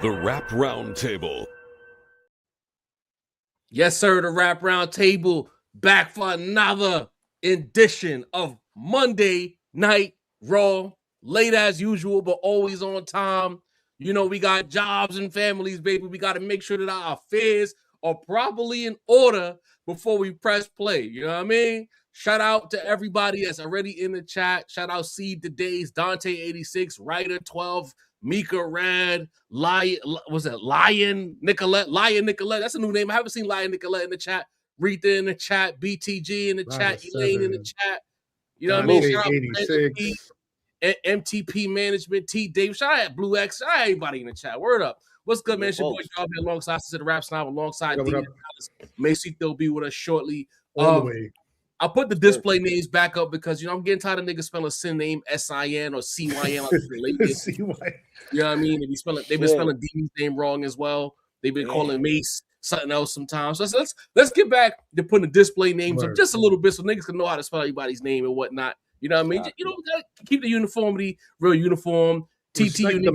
The Rap Roundtable. Yes, sir. The Rap Roundtable back for another edition of Monday Night Raw. Late as usual, but always on time. You know, we got jobs and families, baby. We got to make sure that our affairs are properly in order before we press play. You know what I mean? Shout out to everybody that's already in the chat. Shout out Seed Today's, Dante86, Writer 12, Mika Rad, Lion Nicolette. That's a new name. I haven't seen Lion Nicolette in the chat. Rita in the chat, BTG in the chat, Elaine in the chat. You know what I mean? Shout out 86. MTP Management, T Dave. Shout out Blue X. Shout out everybody in the chat. Word up. What's good, man? It's your boy Job here alongside the Rap Snob, alongside Dean. Macy will be with us shortly. All the way. I put the display names back up because, you know, I'm getting tired of niggas spelling sin name S-I-N or C-Y-N. Like you know what I mean? They've been spelling Dean's name wrong as well. They've been calling Mace something else sometimes. So let's get back to putting the display names up just a little bit so niggas can know how to spell everybody's name and whatnot. You know what I mean? You know, we gotta keep the uniformity real uniform. TT Unique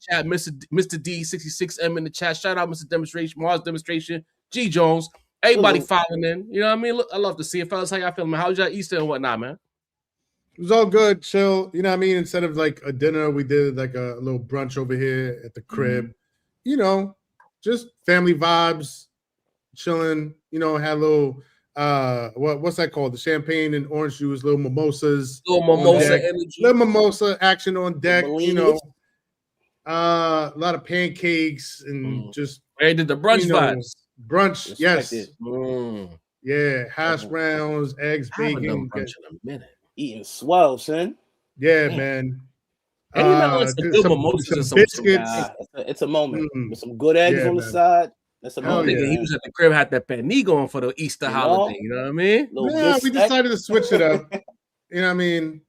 chat, Mr. D66M in the chat. Shout out Mr. Demonstration, Mars Demonstration, G Jones. Everybody following in. You know what I mean? Look, I love to see it. Fellas, how y'all feeling, man? How's y'all Easter and whatnot, man? It was all good, chill. You know what I mean? Instead of like a dinner, we did like a little brunch over here at the crib. Mm-hmm. You know, just family vibes, chilling. You know, had a little what's that called? The champagne and orange juice, little mimosas. Little mimosa energy. Little mimosa action on deck, you know. A lot of pancakes and just Hey, did the brunch vibes. Brunch, yes. Yeah, hash browns, eggs, bacon. Brunch in a minute. Eating swell, son. Yeah, man. Some biscuits. It's a moment with some good eggs on the side. That's a moment. He was at the crib, had that panini going for the Easter holiday. You know what I mean? Yeah, we decided to switch it up. You know what I mean?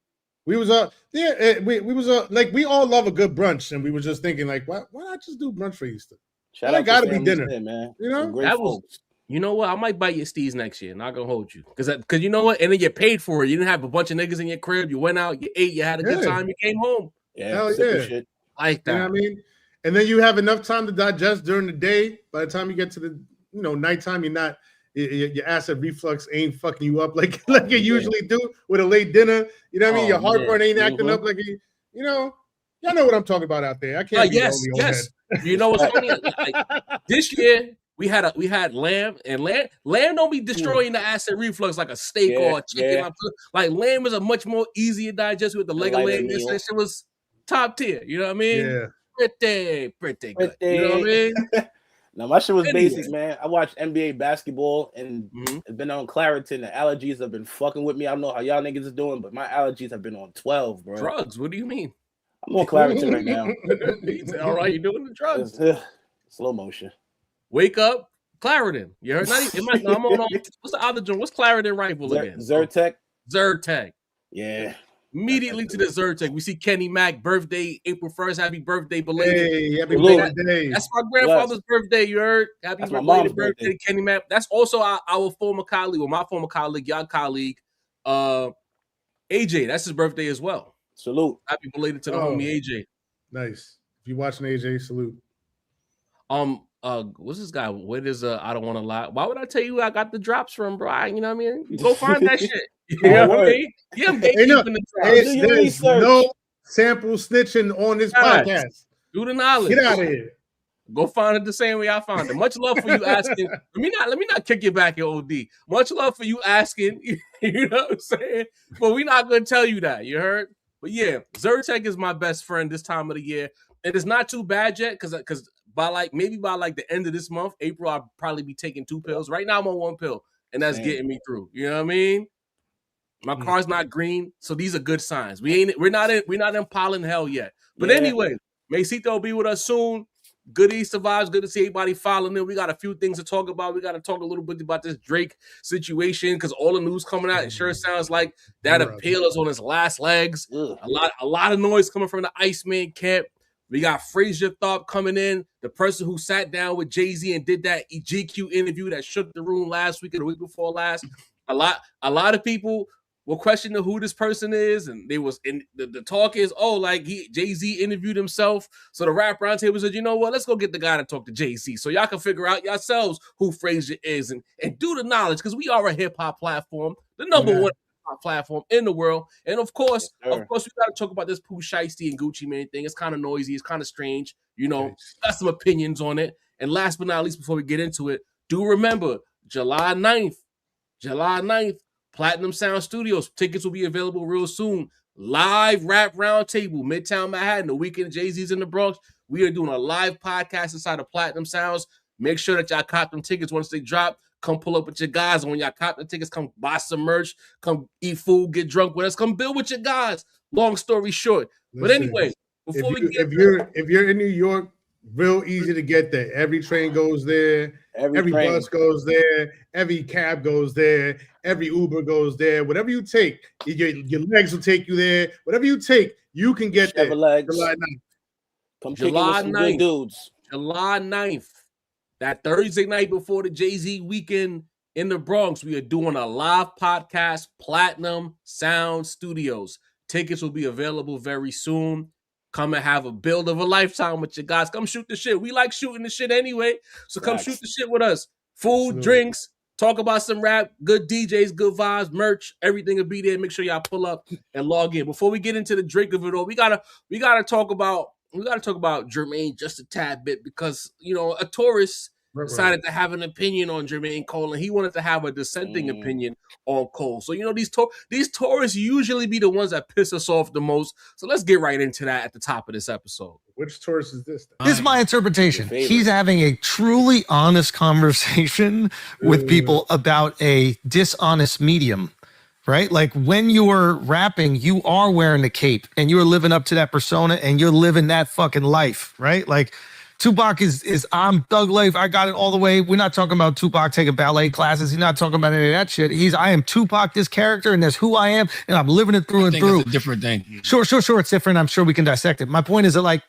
We was like we all love a good brunch, and we were just thinking like, why not just do brunch for Easter? Shout out gotta be dinner, man. You know, that was. You know what? I might bite your steez next year. Not gonna hold you, because you know what? And then you paid for it. You didn't have a bunch of niggas in your crib. You went out, you ate, you had a good time, you came home. Hell yeah, shit. Like that. You know what I mean? And then you have enough time to digest during the day. By the time you get to the nighttime, your acid reflux ain't fucking you up like you usually do with a late dinner. You know what I mean? Your heartburn ain't acting up like y'all know what I'm talking about out there. I can't. Yes. You know what's funny? Like, this year we had lamb, and lamb don't be destroying the acid reflux like a steak or a chicken. Yeah. Like lamb is a much more easier digest with the leg of lamb. That shit was top tier. You know what I mean? Yeah. Pretty good. You know what I mean? Now my shit was basic, man. I watched NBA basketball and it's been on Claritin. The allergies have been fucking with me. I don't know how y'all niggas is doing, but my allergies have been on 12, bro. Drugs? What do you mean? I'm on Claritin right now. All right, you're doing the drugs. Slow motion. Wake up, Claritin. You heard? I'm on. What's the other joint? What's Claritin rifle again? Zyrtec. Yeah. Immediately to the Zyrtec. We see Kenny Mac birthday, April 1st. Happy birthday, belated. Hey, happy birthday. That's my grandfather's birthday. You heard? Happy birthday, Kenny Mac. That's also our former colleague, or my former colleague, y'all colleague, AJ. That's his birthday as well. Salute. Happy belated to the homie AJ. Nice. If you're watching AJ, salute. What's this guy? What is I don't want to lie. Why would I tell you I got the drops from, bro? You know what I mean? Go find that shit. You know what I mean? Yeah, there's no sample snitching on this podcast. Do the knowledge. Get out of here. Go find it the same way I found it. Much love for you asking. Let me not kick you back in OD. Much love for you asking. You know what I'm saying? But we're not gonna tell you that. You heard? But yeah, Zyrtec is my best friend this time of the year. And it's not too bad yet, because by the end of this month, April, I'll probably be taking 2 pills. Right now I'm on 1 pill, and that's getting me through. You know what I mean? My car's not green, so these are good signs. We're not in pollen hell yet. But anyway, Macito will be with us soon. Good Easter vibes. Good to see everybody following in. We got a few things to talk about. We got to talk a little bit about this Drake situation, because all the news coming out, it sure sounds like that appeal is on his last legs. A lot of noise coming from the Iceman camp. We got Frazier Tharpe coming in, the person who sat down with Jay-Z and did that GQ interview that shook the room last week or the week before last. A lot of people will question who this person is, and they was in the talk is, like Jay-Z interviewed himself. So the rap roundtable said, you know what, let's go get the guy to talk to Jay-Z, so y'all can figure out yourselves who Frazier is and do the knowledge, because we are a hip hop platform, the number one platform in the world. And of course, we got to talk about this Pooh Shiesty and Gucci Mane thing. It's kind of noisy, it's kind of strange, got some opinions on it. And last but not least, before we get into it, do remember July 9th, Platinum Sound Studios. Tickets will be available real soon. Live rap roundtable, Midtown Manhattan, the weekend Jay-Z's in the Bronx. We are doing a live podcast inside of Platinum Sounds. Make sure that y'all cop them tickets once they drop. Come pull up with your guys. And when y'all cop the tickets, come buy some merch. Come eat food, get drunk with us. Come build with your guys. Long story short. But anyway, if you're in New York, real easy to get there. Every train goes there. Every bus goes there. Every cab goes there. Every Uber goes there. Whatever you take, your legs will take you there. Whatever you take, you can get there. July 9th. Come July 9th. Dudes. July 9th. That Thursday night before the Jay-Z weekend in the Bronx, we are doing a live podcast, Platinum Sound Studios. Tickets will be available very soon. Come and have a build of a lifetime with your guys. Come shoot the shit. We like shooting the shit anyway. So come shoot the shit with us. Food, drinks, talk about some rap, good DJs, good vibes, merch, everything will be there. Make sure y'all pull up and log in. Before we get into the drink of it all, we gotta talk about Jermaine just a tad bit, because a tourist decided to have an opinion on Jermaine Cole, and he wanted to have a dissenting opinion on Cole. So these tourists usually be the ones that piss us off the most. So let's get right into that at the top of this episode. Which tourist is this? This is my interpretation. He's having a truly honest conversation with people about a dishonest medium. Right? Like when you're rapping, you are wearing a cape and you're living up to that persona and you're living that fucking life, right? Like Tupac is I'm Thug Life. I got it all the way. We're not talking about Tupac taking ballet classes. He's not talking about any of that shit. I am Tupac, this character, and that's who I am, and I'm living it through and through. It's a different thing. Sure. It's different. I'm sure we can dissect it. My point is that, like,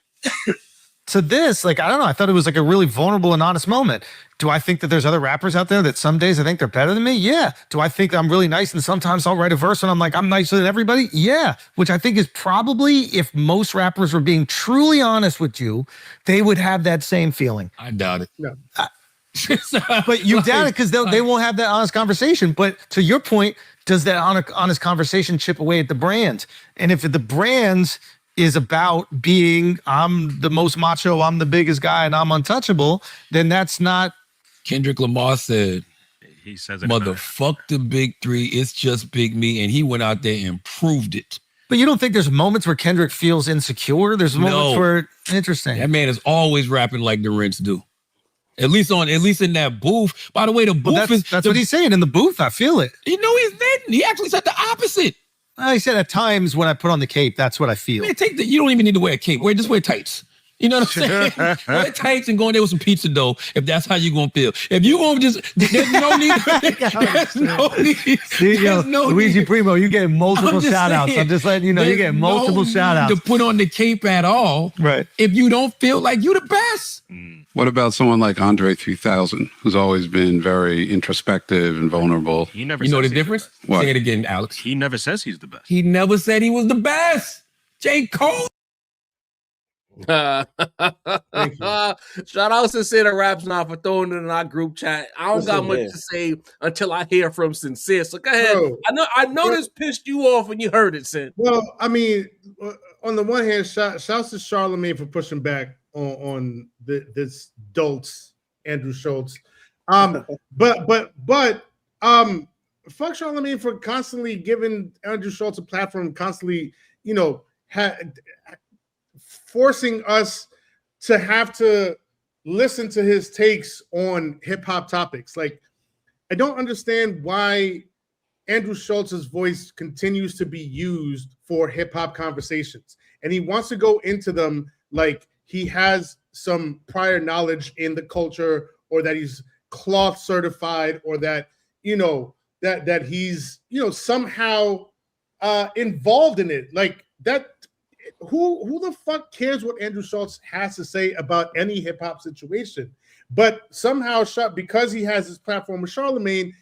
to this, like, I don't know. I thought it was like a really vulnerable and honest moment. Do I think that there's other rappers out there that some days I think they're better than me? Yeah. Do I think I'm really nice and sometimes I'll write a verse and I'm like, I'm nicer than everybody? Yeah. Which I think is probably, if most rappers were being truly honest with you, they would have that same feeling. I doubt it. No. But you doubt it because they won't have that honest conversation. But to your point, does that honest conversation chip away at the brand? And if the brands is about being, I'm the most macho, I'm the biggest guy, and I'm untouchable, then that's not. Kendrick Lamar said, he says it, motherfuck the big three, it's just big me, and he went out there and proved it. But you don't think there's moments where Kendrick feels insecure? There's moments where, interesting. That man is always rapping like the Rinse do. At least in that booth. By the way, the booth that's what he's saying in the booth. I feel it. You know he's didn't. He actually said the opposite. He said at times when I put on the cape, that's what I feel. Man, you don't even need to wear a cape. Just wear tights. You know what I'm saying? Wear tights and go in there with some pizza dough if that's how you're going to feel. If you going to there's no need. There's no need. Luigi Primo, you get multiple shout outs. I'm just letting you know, you get multiple shout outs. To put on the cape at all. Right. If you don't feel like you the best. What about someone like Andre 3000, who's always been very introspective and vulnerable? He never. You know the difference? What? Say it again, Alex. He never says he's the best. He never said he was the best. J. Cole. Shout out to Sincere Raps now for throwing it in our group chat. I don't got much to say until I hear from Sincere. So go ahead. Bro, I know this pissed you off when you heard it, Sin. Well, I mean, on the one hand, shouts to Charlamagne for pushing back on this dolts, Andrew Schulz. But fuck Charlamagne for constantly giving Andrew Schulz a platform, constantly, forcing us to have to listen to his takes on hip-hop topics. Like, I don't understand why Andrew Schulz's voice continues to be used for hip-hop conversations. And he wants to go into them like he has some prior knowledge in the culture, or that he's cloth certified, or that, that he's, somehow involved in it. Like that. Who the fuck cares what Andrew Schulz has to say about any hip hop situation? But somehow, because he has his platform with Charlamagne,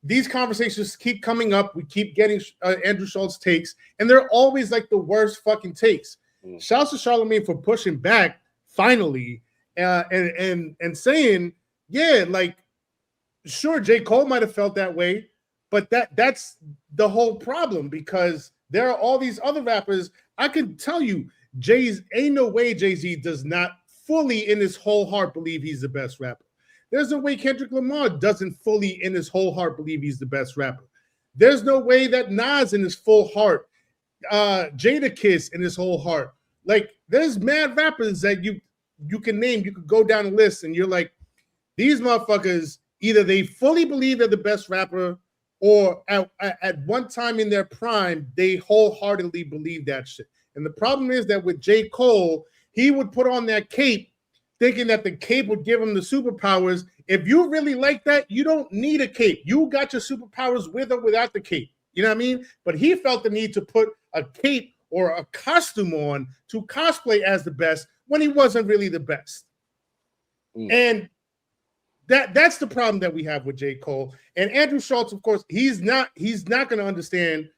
these conversations keep coming up. We keep getting Andrew Schulz takes, and they're always like the worst fucking takes. Shouts to Charlamagne for pushing back finally, and saying, yeah, like, sure, J. Cole might have felt that way, but that's the whole problem, because there are all these other rappers. I can tell you, ain't no way Jay-Z does not fully in his whole heart believe he's the best rapper. There's no way Kendrick Lamar doesn't fully in his whole heart believe he's the best rapper. There's no way that Nas in his full heart, Jadakiss in his whole heart. Like, there's mad rappers that you can name, you could go down a list, and you're like, these motherfuckers, either they fully believe they're the best rapper, or at one time in their prime, they wholeheartedly believe that shit. And the problem is that with J. Cole, he would put on that cape thinking that the cape would give him the superpowers. If you really like that, you don't need a cape. You got your superpowers with or without the cape. You know what I mean? But he felt the need to put a cape or a costume on to cosplay as the best when he wasn't really the best. And that's the problem that we have with J. Cole. And Andrew Schulz, of course, he's not going to understand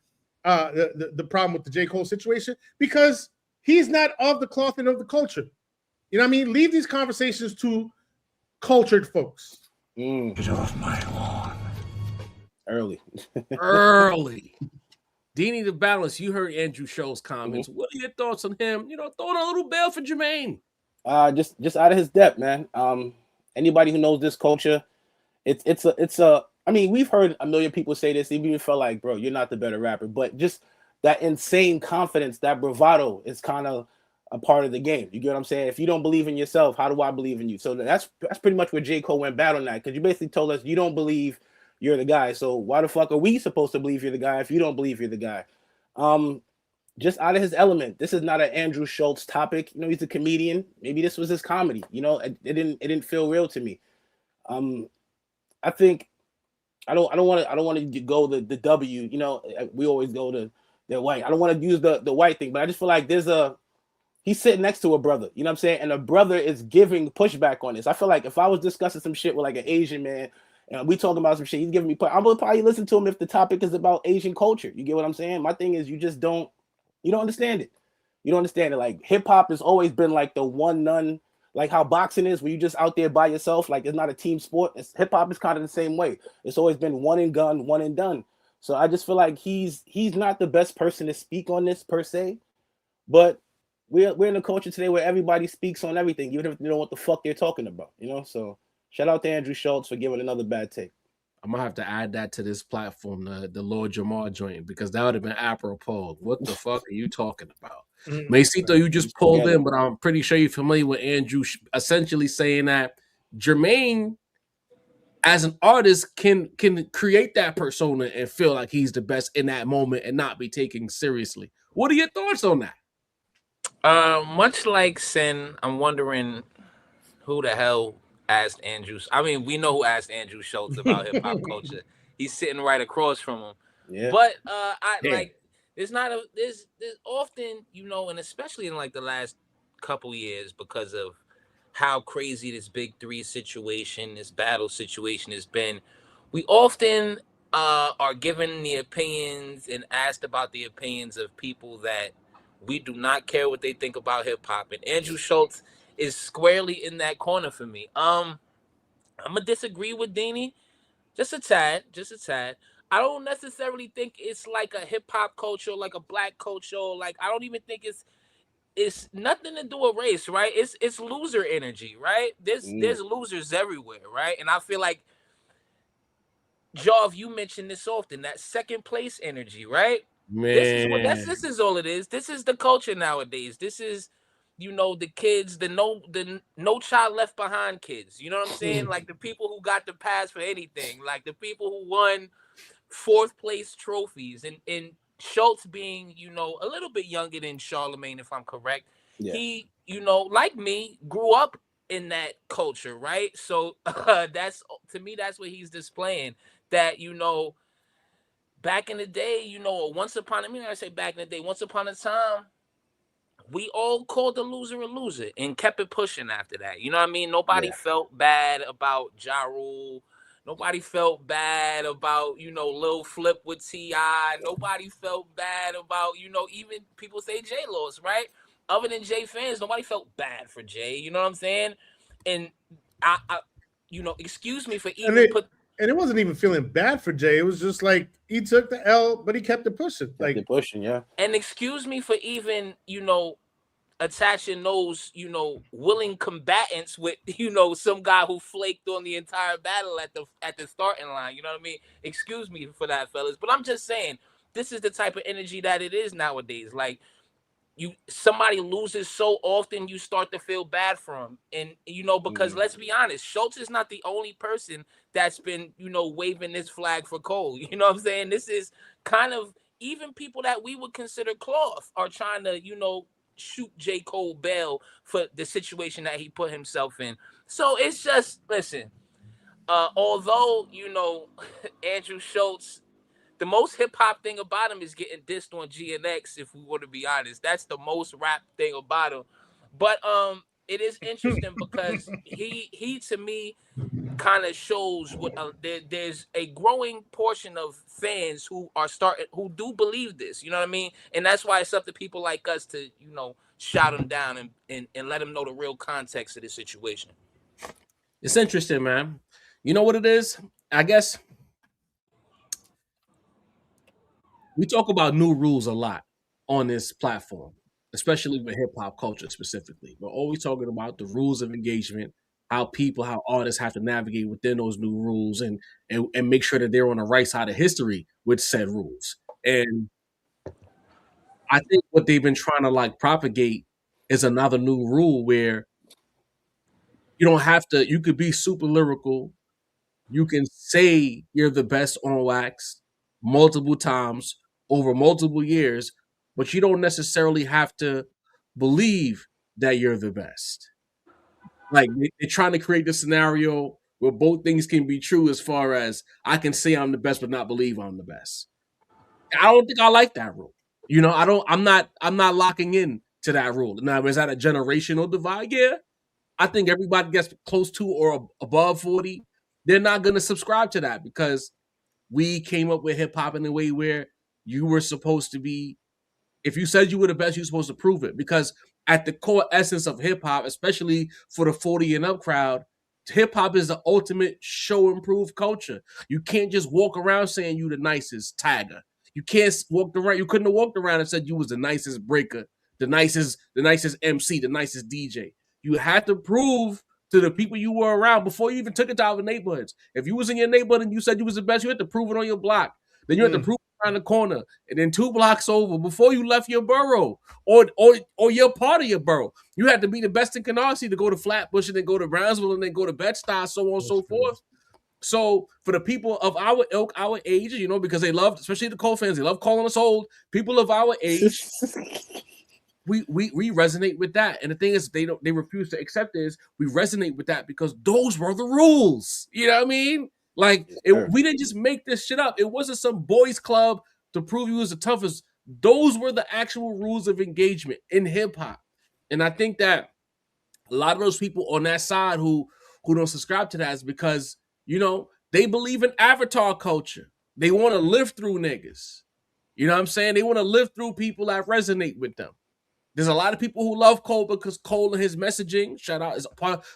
the problem with the J. Cole situation, because he's not of the cloth and of the culture. You know what I mean? Leave these conversations to cultured folks. Get off my lawn. Early. Deanie the Balance, you heard Andrew Schulz's comments. What are your thoughts on him? You know, throwing a little bail for Jermaine. Just out of his depth, man. Anybody who knows this culture, it's a. I mean, we've heard a million people say this. Even felt like, bro, you're not the better rapper, but just that insane confidence, that bravado is kind of a part of the game. You get what I'm saying? If you don't believe in yourself, how do I believe in you? So that's pretty much where J. Cole went bad on that, because you basically told us you don't believe you're the guy. So why the fuck are we supposed to believe you're the guy if you don't believe you're the guy? Just out of his element. This is not an Andrew Schulz topic. You know, he's a comedian. Maybe this was his comedy. You know, it didn't feel real to me. I think I don't want to go the W. You know, we always go to the white. I don't want to use the white thing, but I just feel like he's sitting next to a brother. You know what I'm saying? And a brother is giving pushback on this. I feel like if I was discussing some shit with like an Asian man, and we talking about some shit, he's giving me. I'm gonna probably listen to him if the topic is about Asian culture. You get what I'm saying? My thing is, you don't understand it. You don't understand it. Like, hip hop has always been like the one none, like how boxing is, where you just out there by yourself. Like, it's not a team sport. Hip hop is kind of the same way. It's always been one and gun, one and done. So I just feel like he's not the best person to speak on this per se, but we're in a culture today where everybody speaks on everything, even if they don't know what the fuck they're talking about. You know, so shout out to Andrew Schulz for giving another bad take. I'm gonna have to add that to this platform, the Lord Jamar joint, because that would have been apropos. What the fuck are you talking about? Macito, you just pulled in, but I'm pretty sure you're familiar with Andrew essentially saying that Jermaine, as an artist, can create that persona and feel like he's the best in that moment and not be taken seriously. What are your thoughts on that? Much like Sin, I'm wondering who the hell asked Andrew. I mean, we know who asked Andrew Schulz about hip hop culture. He's sitting right across from him. Yeah. But there's often, you know, and especially in like the last couple years, because of how crazy this big three situation, this battle situation has been, we often are given the opinions and asked about the opinions of people that we do not care what they think about hip hop. And Andrew Schulz is squarely in that corner for me. I'm gonna disagree with Deanie just a tad. I don't necessarily think it's like a hip hop culture, like a black culture. Like, I don't even think it's nothing to do with race, right? It's loser energy, right? There's losers everywhere, right? And I feel like, Jav, you mentioned this often, that second place energy, right? Man, this is all it is. This is the culture nowadays. This is, you know, the kids, the no child left behind kids. You know what I'm saying? Like, the people who got the pass for anything, like the people who won 4th place trophies, and Schulz being, you know, a little bit younger than Charlamagne, if I'm correct. Yeah. He, you know, like me, grew up in that culture, right? So that's, to me, that's what he's displaying. That, you know, back in the day, you know, once upon a time, we all called the loser a loser and kept it pushing after that. You know what I mean? Nobody felt bad about Ja Rule. Nobody felt bad about, you know, Lil Flip with T.I. Nobody felt bad about, you know, even people say J lost, right? Other than Jay fans, nobody felt bad for Jay. You know what I'm saying? And I you know, excuse me for even and it wasn't even feeling bad for Jay. It was just like he took the L, but he kept it pushing. Yeah. And excuse me for even, you know, attaching those, you know, willing combatants with, you know, some guy who flaked on the entire battle at the starting line. You know what I mean? Excuse me for that, fellas. But I'm just saying, this is the type of energy that it is nowadays. Like, somebody loses so often, you start to feel bad for him. And, you know, because let's be honest, Schulz is not the only person that's been, you know, waving this flag for Cole. You know what I'm saying? This is kind of, even people that we would consider cloth are trying to, you know, shoot J. Cole bail for the situation that he put himself in. So it's just, listen, although, you know, Andrew Schulz, the most hip hop thing about him is getting dissed on GNX, if we want to be honest. That's the most rap thing about him. But it is interesting because he to me kind of shows what there's a growing portion of fans who do believe this. You know what I mean? And that's why it's up to people like us to, you know, shout him down and let him know the real context of the situation. It's interesting, man. You know what it is? I guess we talk about new rules a lot on this platform, especially with hip hop culture specifically. We're always talking about the rules of engagement, how artists have to navigate within those new rules and make sure that they're on the right side of history with said rules. And I think what they've been trying to like propagate is another new rule where you could be super lyrical. You can say you're the best on wax multiple times over multiple years, but you don't necessarily have to believe that you're the best. Like, they're trying to create this scenario where both things can be true, as far as I can say I'm the best but not believe I'm the best. I don't think I like that rule. You know, I'm not locking in to that rule. Now, is that a generational divide? Yeah. I think everybody gets close to or above 40. They're not going to subscribe to that because we came up with hip hop in a way where you were supposed to be, if you said you were the best, you're supposed to prove it. Because at the core essence of hip hop, especially for the 40 and up crowd, hip hop is the ultimate show and prove culture. You can't just walk around saying you the nicest tagger. You can't walk around. You couldn't have walked around and said you was the nicest breaker, the nicest MC, the nicest DJ. You had to prove to the people you were around before you even took it to other neighborhoods. If you was in your neighborhood and you said you was the best, you had to prove it on your block. Then you had to prove it around the corner, and then 2 blocks over before you left your borough or you're part of your borough. You had to be the best in Canarsie to go to Flatbush and then go to Brownsville and then go to Bed-Stuy, so on and so forth. So for the people of our ilk, our age, you know, because they love, especially the Cole fans, they love calling us old. People of our age, we resonate with that. And the thing is, they refuse to accept this. We resonate with that because those were the rules. You know what I mean? Like, we didn't just make this shit up. It wasn't some boys club to prove you was the toughest. Those were the actual rules of engagement in hip hop. And I think that a lot of those people on that side who don't subscribe to that is because, you know, they believe in avatar culture. They want to live through niggas. You know what I'm saying? They want to live through people that resonate with them. There's a lot of people who love Cole because Cole and his messaging,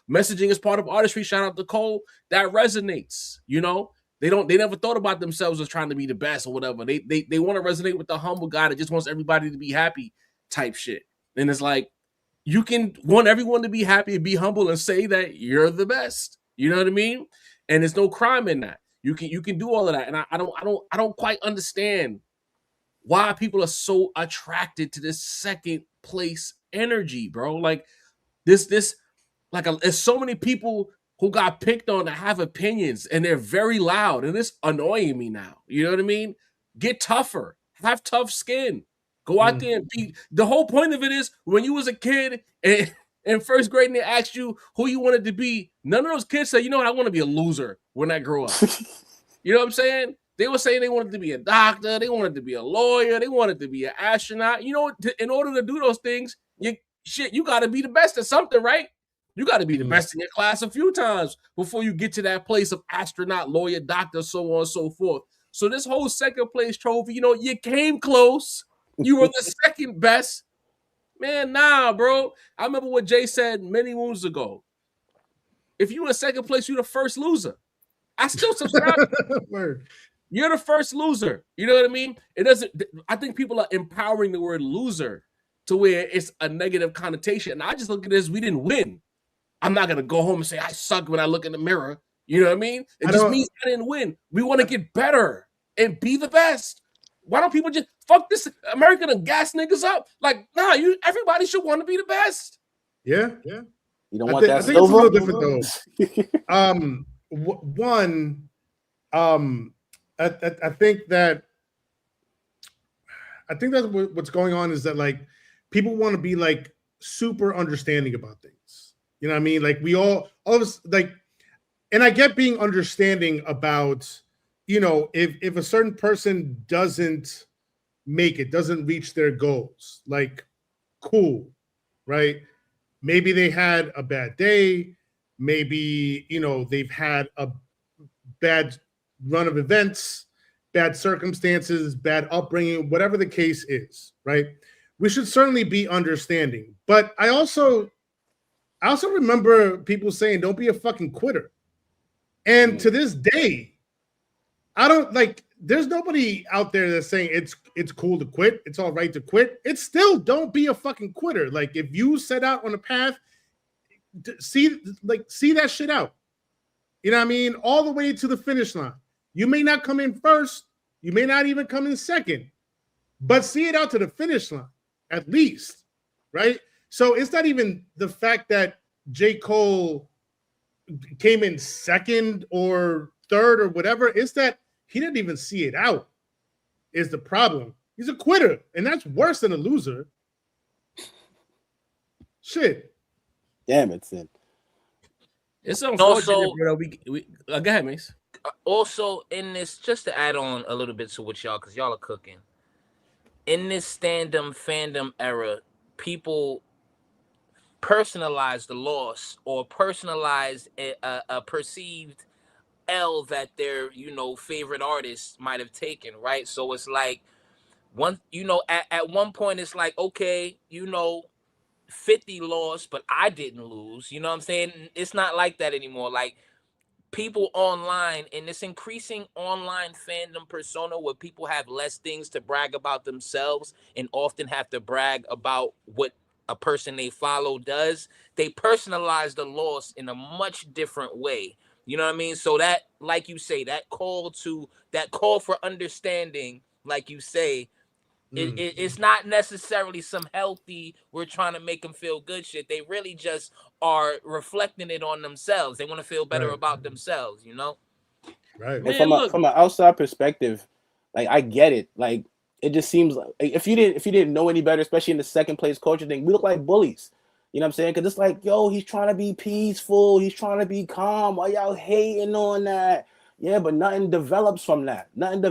messaging is part of artistry. Shout out to Cole. That resonates. You know, they never thought about themselves as trying to be the best or whatever. They want to resonate with the humble guy that just wants everybody to be happy type shit. And it's like, you can want everyone to be happy and be humble and say that you're the best. You know what I mean? And there's no crime in that. You can do all of that. And I don't quite understand why people are so attracted to this second place energy, bro. Like there's so many people who got picked on to have opinions and they're very loud and it's annoying me now. You know what I mean? Get tougher, have tough skin, go out there and beat. The whole point of it is when you was a kid and in first grade and they asked you who you wanted to be, none of those kids said, you know what, I want to be a loser when I grow up. You know what I'm saying? They were saying they wanted to be a doctor, they wanted to be a lawyer, they wanted to be an astronaut. You know, in order to do those things, you got to be the best at something, right? You got to be the best in your class a few times before you get to that place of astronaut, lawyer, doctor, so on and so forth. So this whole second place trophy, you came close. You were the second best. Man, nah, bro. I remember what Jay said many moons ago. If you were in second place, you're the first loser. I still subscribe. You're the first loser. You know what I mean? I think people are empowering the word loser to where it's a negative connotation. And I just look at this, we didn't win. I'm not going to go home and say I suck when I look in the mirror. You know what I mean? It just means I didn't win. We want to get better and be the best. Why don't people just fuck this American and gas niggas up? Like, nah, everybody should want to be the best. Yeah. You don't want that. I think it's a little different though. I think that what's going on is that like people want to be like super understanding about things. You know what I mean? Like we all of us like, and I get being understanding about, if a certain person doesn't make it, doesn't reach their goals, like cool, right? Maybe they had a bad day. Maybe, they've had a bad run of events, bad circumstances, bad upbringing, whatever the case is, right? We should certainly be understanding. But I also remember people saying, don't be a fucking quitter. And to this day, there's nobody out there that's saying it's cool to quit. It's all right to quit. It's still don't be a fucking quitter. Like if you set out on a path, see that shit out. You know what I mean? All the way to the finish line. You may not come in first. You may not even come in second, but see it out to the finish line at least, right? So it's not even the fact that J. Cole came in second or third or whatever. It's that he didn't even see it out is the problem. He's a quitter, and that's worse than a loser. Shit. Damn it, Sid. It's unfortunate, bro. Go ahead, Mace. Also, in this, just to add on a little bit to what y'all, because y'all are cooking. In this stand-up fandom era, people personalize the loss or personalize a perceived L that their favorite artist might have taken, right? So it's like at one point it's like, okay, 50 lost, but I didn't lose. You know what I'm saying? It's not like that anymore. Like people online in this increasing online fandom persona where people have less things to brag about themselves and often have to brag about what a person they follow does, they personalize the loss in a much different way. You know what I mean? So that, like you say, that call for understanding, like you say, it's not necessarily some healthy, we're trying to make them feel good shit. They really just are reflecting it on themselves. They want to feel better about themselves, Right. And from an outside perspective, like I get it. Like it just seems like if you didn't know any better, especially in the second place culture thing, we look like bullies. You know what I'm saying? Because it's like, yo, he's trying to be peaceful. He's trying to be calm. Why y'all hating on that? Yeah, but nothing develops from that. Nothing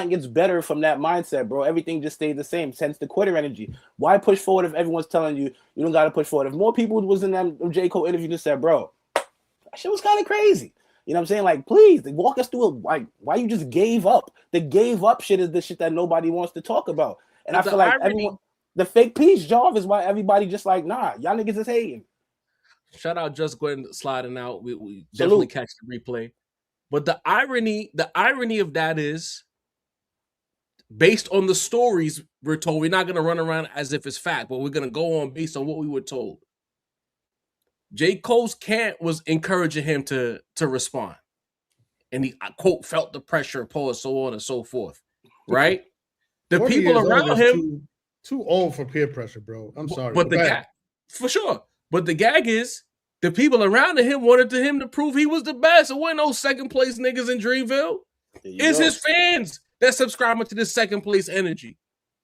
gets better from that mindset, bro. Everything just stays the same. Hence the quitter energy. Why push forward if everyone's telling you you don't got to push forward? If more people was in that J. Cole interview and said, bro, that shit was kind of crazy. You know what I'm saying? Like, please, walk us through it. Like, why you just gave up? The gave up shit is the shit that nobody wants to talk about. And I feel like everyone, the fake peace job is why everybody just like, nah, y'all niggas is hating. Shout out Just Gwen sliding out. We definitely catch the replay. But the irony of that is, based on the stories we're told, we're not going to run around as if it's fact, but we're going to go on based on what we were told. J. Cole's camp was encouraging him to respond. And he, quote, felt the pressure, pause, so on and so forth. Right? The people around him... Too old for peer pressure, bro. I'm sorry. But the gag, for sure. But the gag is, the people around him wanted him to prove he was the best. It wasn't no second place niggas in Dreamville. It's his fans that subscribing to this second place energy.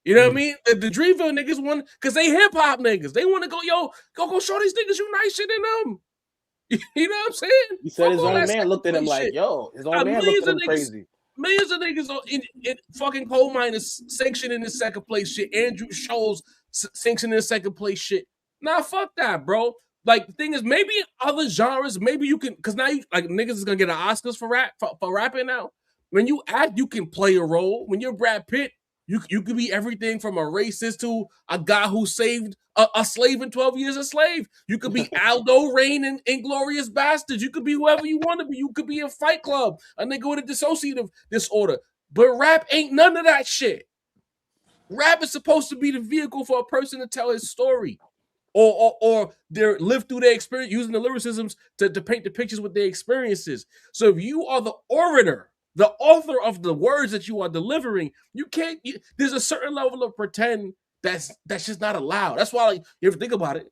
You know what I mean? The Dreamville niggas want, because they hip hop niggas. They want to go, go show these niggas you nice shit in them. You know what I'm saying? He said his own man looked at him like, yo, his own man looked at him crazy. Millions of niggas in fucking coal miners sanctioning the second place shit. Andrew Schulz sanctioning the second place shit. Nah, fuck that, bro. Like the thing is, maybe in other genres, maybe you can, because now you like niggas is gonna get an Oscars for rapping now. When you act, you can play a role. When you're Brad Pitt, you could be everything from a racist to a guy who saved a slave in 12 Years a Slave. You could be Aldo Rain in Inglourious Bastards. You could be whoever you want to be. You could be in Fight Club, a nigga with a dissociative disorder. But rap ain't none of that shit. Rap is supposed to be the vehicle for a person to tell his story. Or they live through their experience using the lyricisms to paint the pictures with their experiences. So if you are the orator, the author of the words that you are delivering, you can't. There's a certain level of pretend that's just not allowed. That's why, like, if you think about it,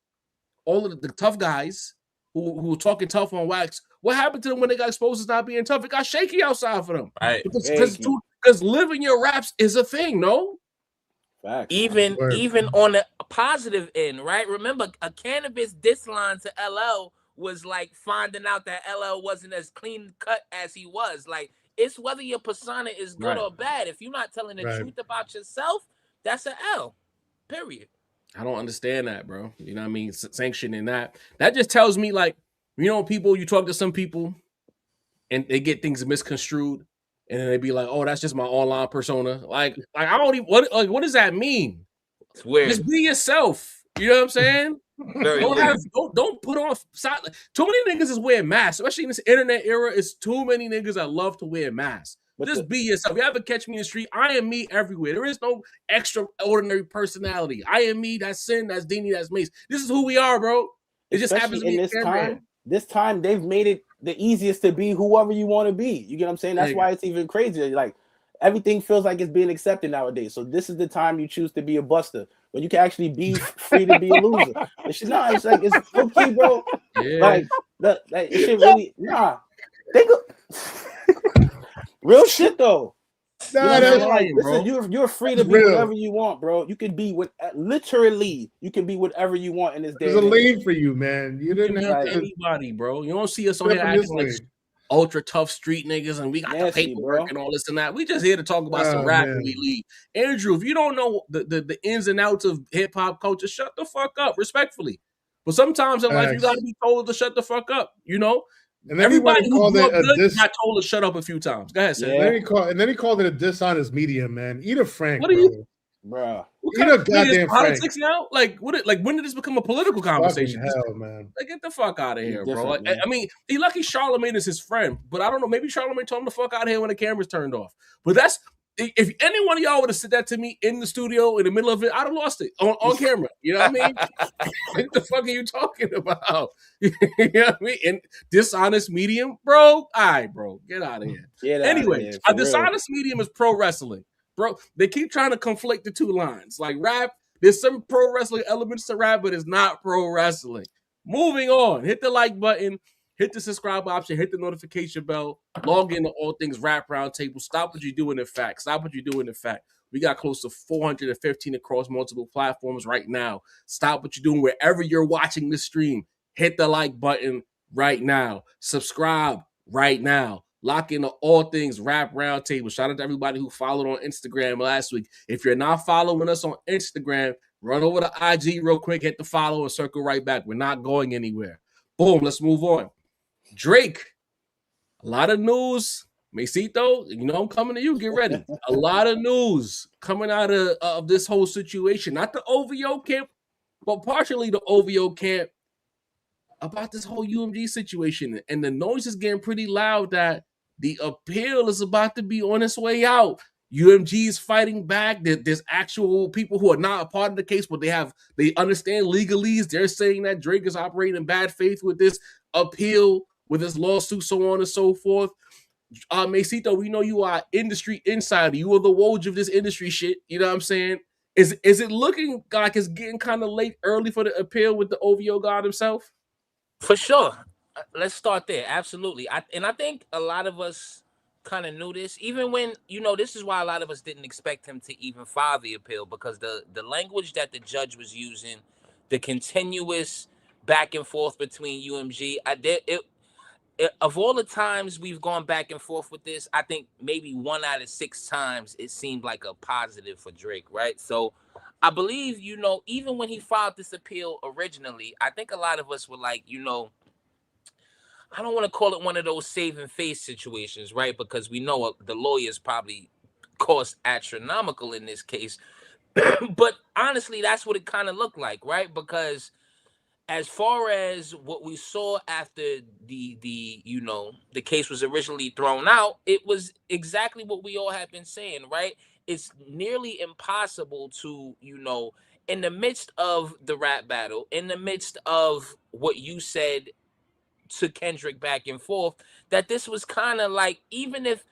all of the tough guys who were talking tough on wax, what happened to them when they got exposed as not being tough? It got shaky outside for them, right? Because living your raps is a thing, no. Even on a positive end, right? Remember, a cannabis diss line to LL was like finding out that LL wasn't as clean cut as he was. Like, it's whether your persona is good or bad. If you're not telling the truth about yourself, that's an L. Period. I don't understand that, bro. You know what I mean? Sanctioning that. That just tells me, like, you know, people, you talk to some people and they get things misconstrued. And then they be like, "Oh, that's just my online persona." Like I don't even what does that mean? It's weird. Just be yourself. You know what I'm saying? Don't put on. Too many niggas is wearing masks, especially in this internet era. It's too many niggas that love to wear masks. But just be yourself. You ever catch me in the street? I am me everywhere. There is no extraordinary personality. I am me. That's Sin. That's Dini. That's Mace. This is who we are, bro. It just happens to be in this time. This time they've made it the easiest to be whoever you want to be. You get what I'm saying? That's why it's even crazier. Like, everything feels like it's being accepted nowadays. So this is the time you choose to be a buster, when you can actually be free to be a loser. It's not. It's like it's okay, bro. Yeah. Like shit really Think real shit though. Nah, that's like, listen, you're free to be whatever you want, bro. You can be literally, you can be whatever you want in this day. There's a lane for you, man. You didn't have anybody, bro. You don't see us on here acting like ultra tough street niggas and we got the paperwork and all this and that. We just here to talk about some rap and we leave. Andrew, if you don't know the ins and outs of hip hop culture, shut the fuck up, respectfully. But sometimes in life you gotta be told to shut the fuck up, you know? And everybody who grew up good got told to shut up a few times. Go ahead, Sam. And then he called it a dishonest medium, man. Eat a Frank, what are you, bro? Eat a goddamn politics now? Like, when did this become a political conversation? Hell, man. Like, get the fuck out of here, bro. Like, I mean, he lucky Charlamagne is his friend, but I don't know. Maybe Charlamagne told him the fuck out of here when the camera's turned off. But that's if any one of y'all would have said that to me in the studio in the middle of it, I'd have lost it on camera. You know what I mean? What the fuck are you talking about? You know what I mean? And dishonest medium, bro. All right, bro, get out of here. Anyway, a dishonest medium is pro wrestling, bro. They keep trying to conflate the two lines. Like rap, there's some pro wrestling elements to rap, but it's not pro wrestling. Moving on, hit the like button. Hit the subscribe option, hit the notification bell, log into All Things Rap Roundtable. Stop what you're doing in fact. Stop what you're doing in fact. We got close to 415 across multiple platforms right now. Stop what you're doing wherever you're watching this stream. Hit the like button right now. Subscribe right now. Lock into All Things Rap Roundtable. Shout out to everybody who followed on Instagram last week. If you're not following us on Instagram, run over to IG real quick, hit the follow, and circle right back. We're not going anywhere. Boom, let's move on. Drake, a lot of news. Mesito, you know I'm coming to you. Get ready. A lot of news coming out of this whole situation. Not the OVO camp, but partially the OVO camp about this whole UMG situation. And the noise is getting pretty loud that the appeal is about to be on its way out. UMG is fighting back. There's actual people who are not a part of the case, but they understand legalese. They're saying that Drake is operating in bad faith with this appeal, with this lawsuit, so on and so forth. Mesito, we know you are industry insider. You are the Woj of this industry shit. You know what I'm saying? Is it looking like it's getting kind of late early for the appeal with the OVO god himself? For sure. Let's start there. Absolutely. I think a lot of us kind of knew this, even when, this is why a lot of us didn't expect him to even file the appeal, because the language that the judge was using, the continuous back and forth between UMG, of all the times we've gone back and forth with this, I think maybe 1 out of 6 times it seemed like a positive for Drake, right? So I believe, you know, even when he filed this appeal originally, I think a lot of us were like, you know, I don't want to call it one of those saving face situations, right? Because we know the lawyers probably cost astronomical in this case. But honestly, that's what it kind of looked like, right? Because as far as what we saw after the you know, the case was originally thrown out, it was exactly what we all have been saying, right? It's nearly impossible to, you know, in the midst of the rap battle, in the midst of what you said to Kendrick back and forth, that this was kind of like, even if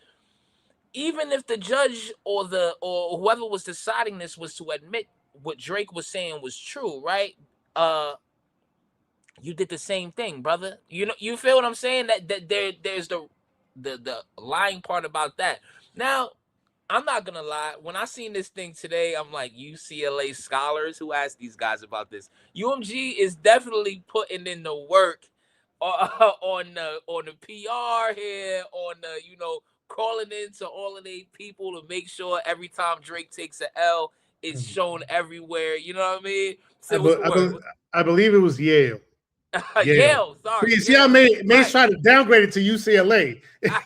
the judge or whoever was deciding this was to admit what Drake was saying was true, right? You did the same thing, brother. You know, you feel what I'm saying? That there's the lying part about that. Now, I'm not gonna lie. When I seen this thing today, I'm like, UCLA scholars, who asked these guys about this? UMG is definitely putting in the work on the PR here, on the, you know, calling into all of the people to make sure every time Drake takes an L, it's shown everywhere. You know what I mean? So what's the word? I believe it was Yale. Yale, sorry. See how Mace tried to downgrade it to UCLA. Yale.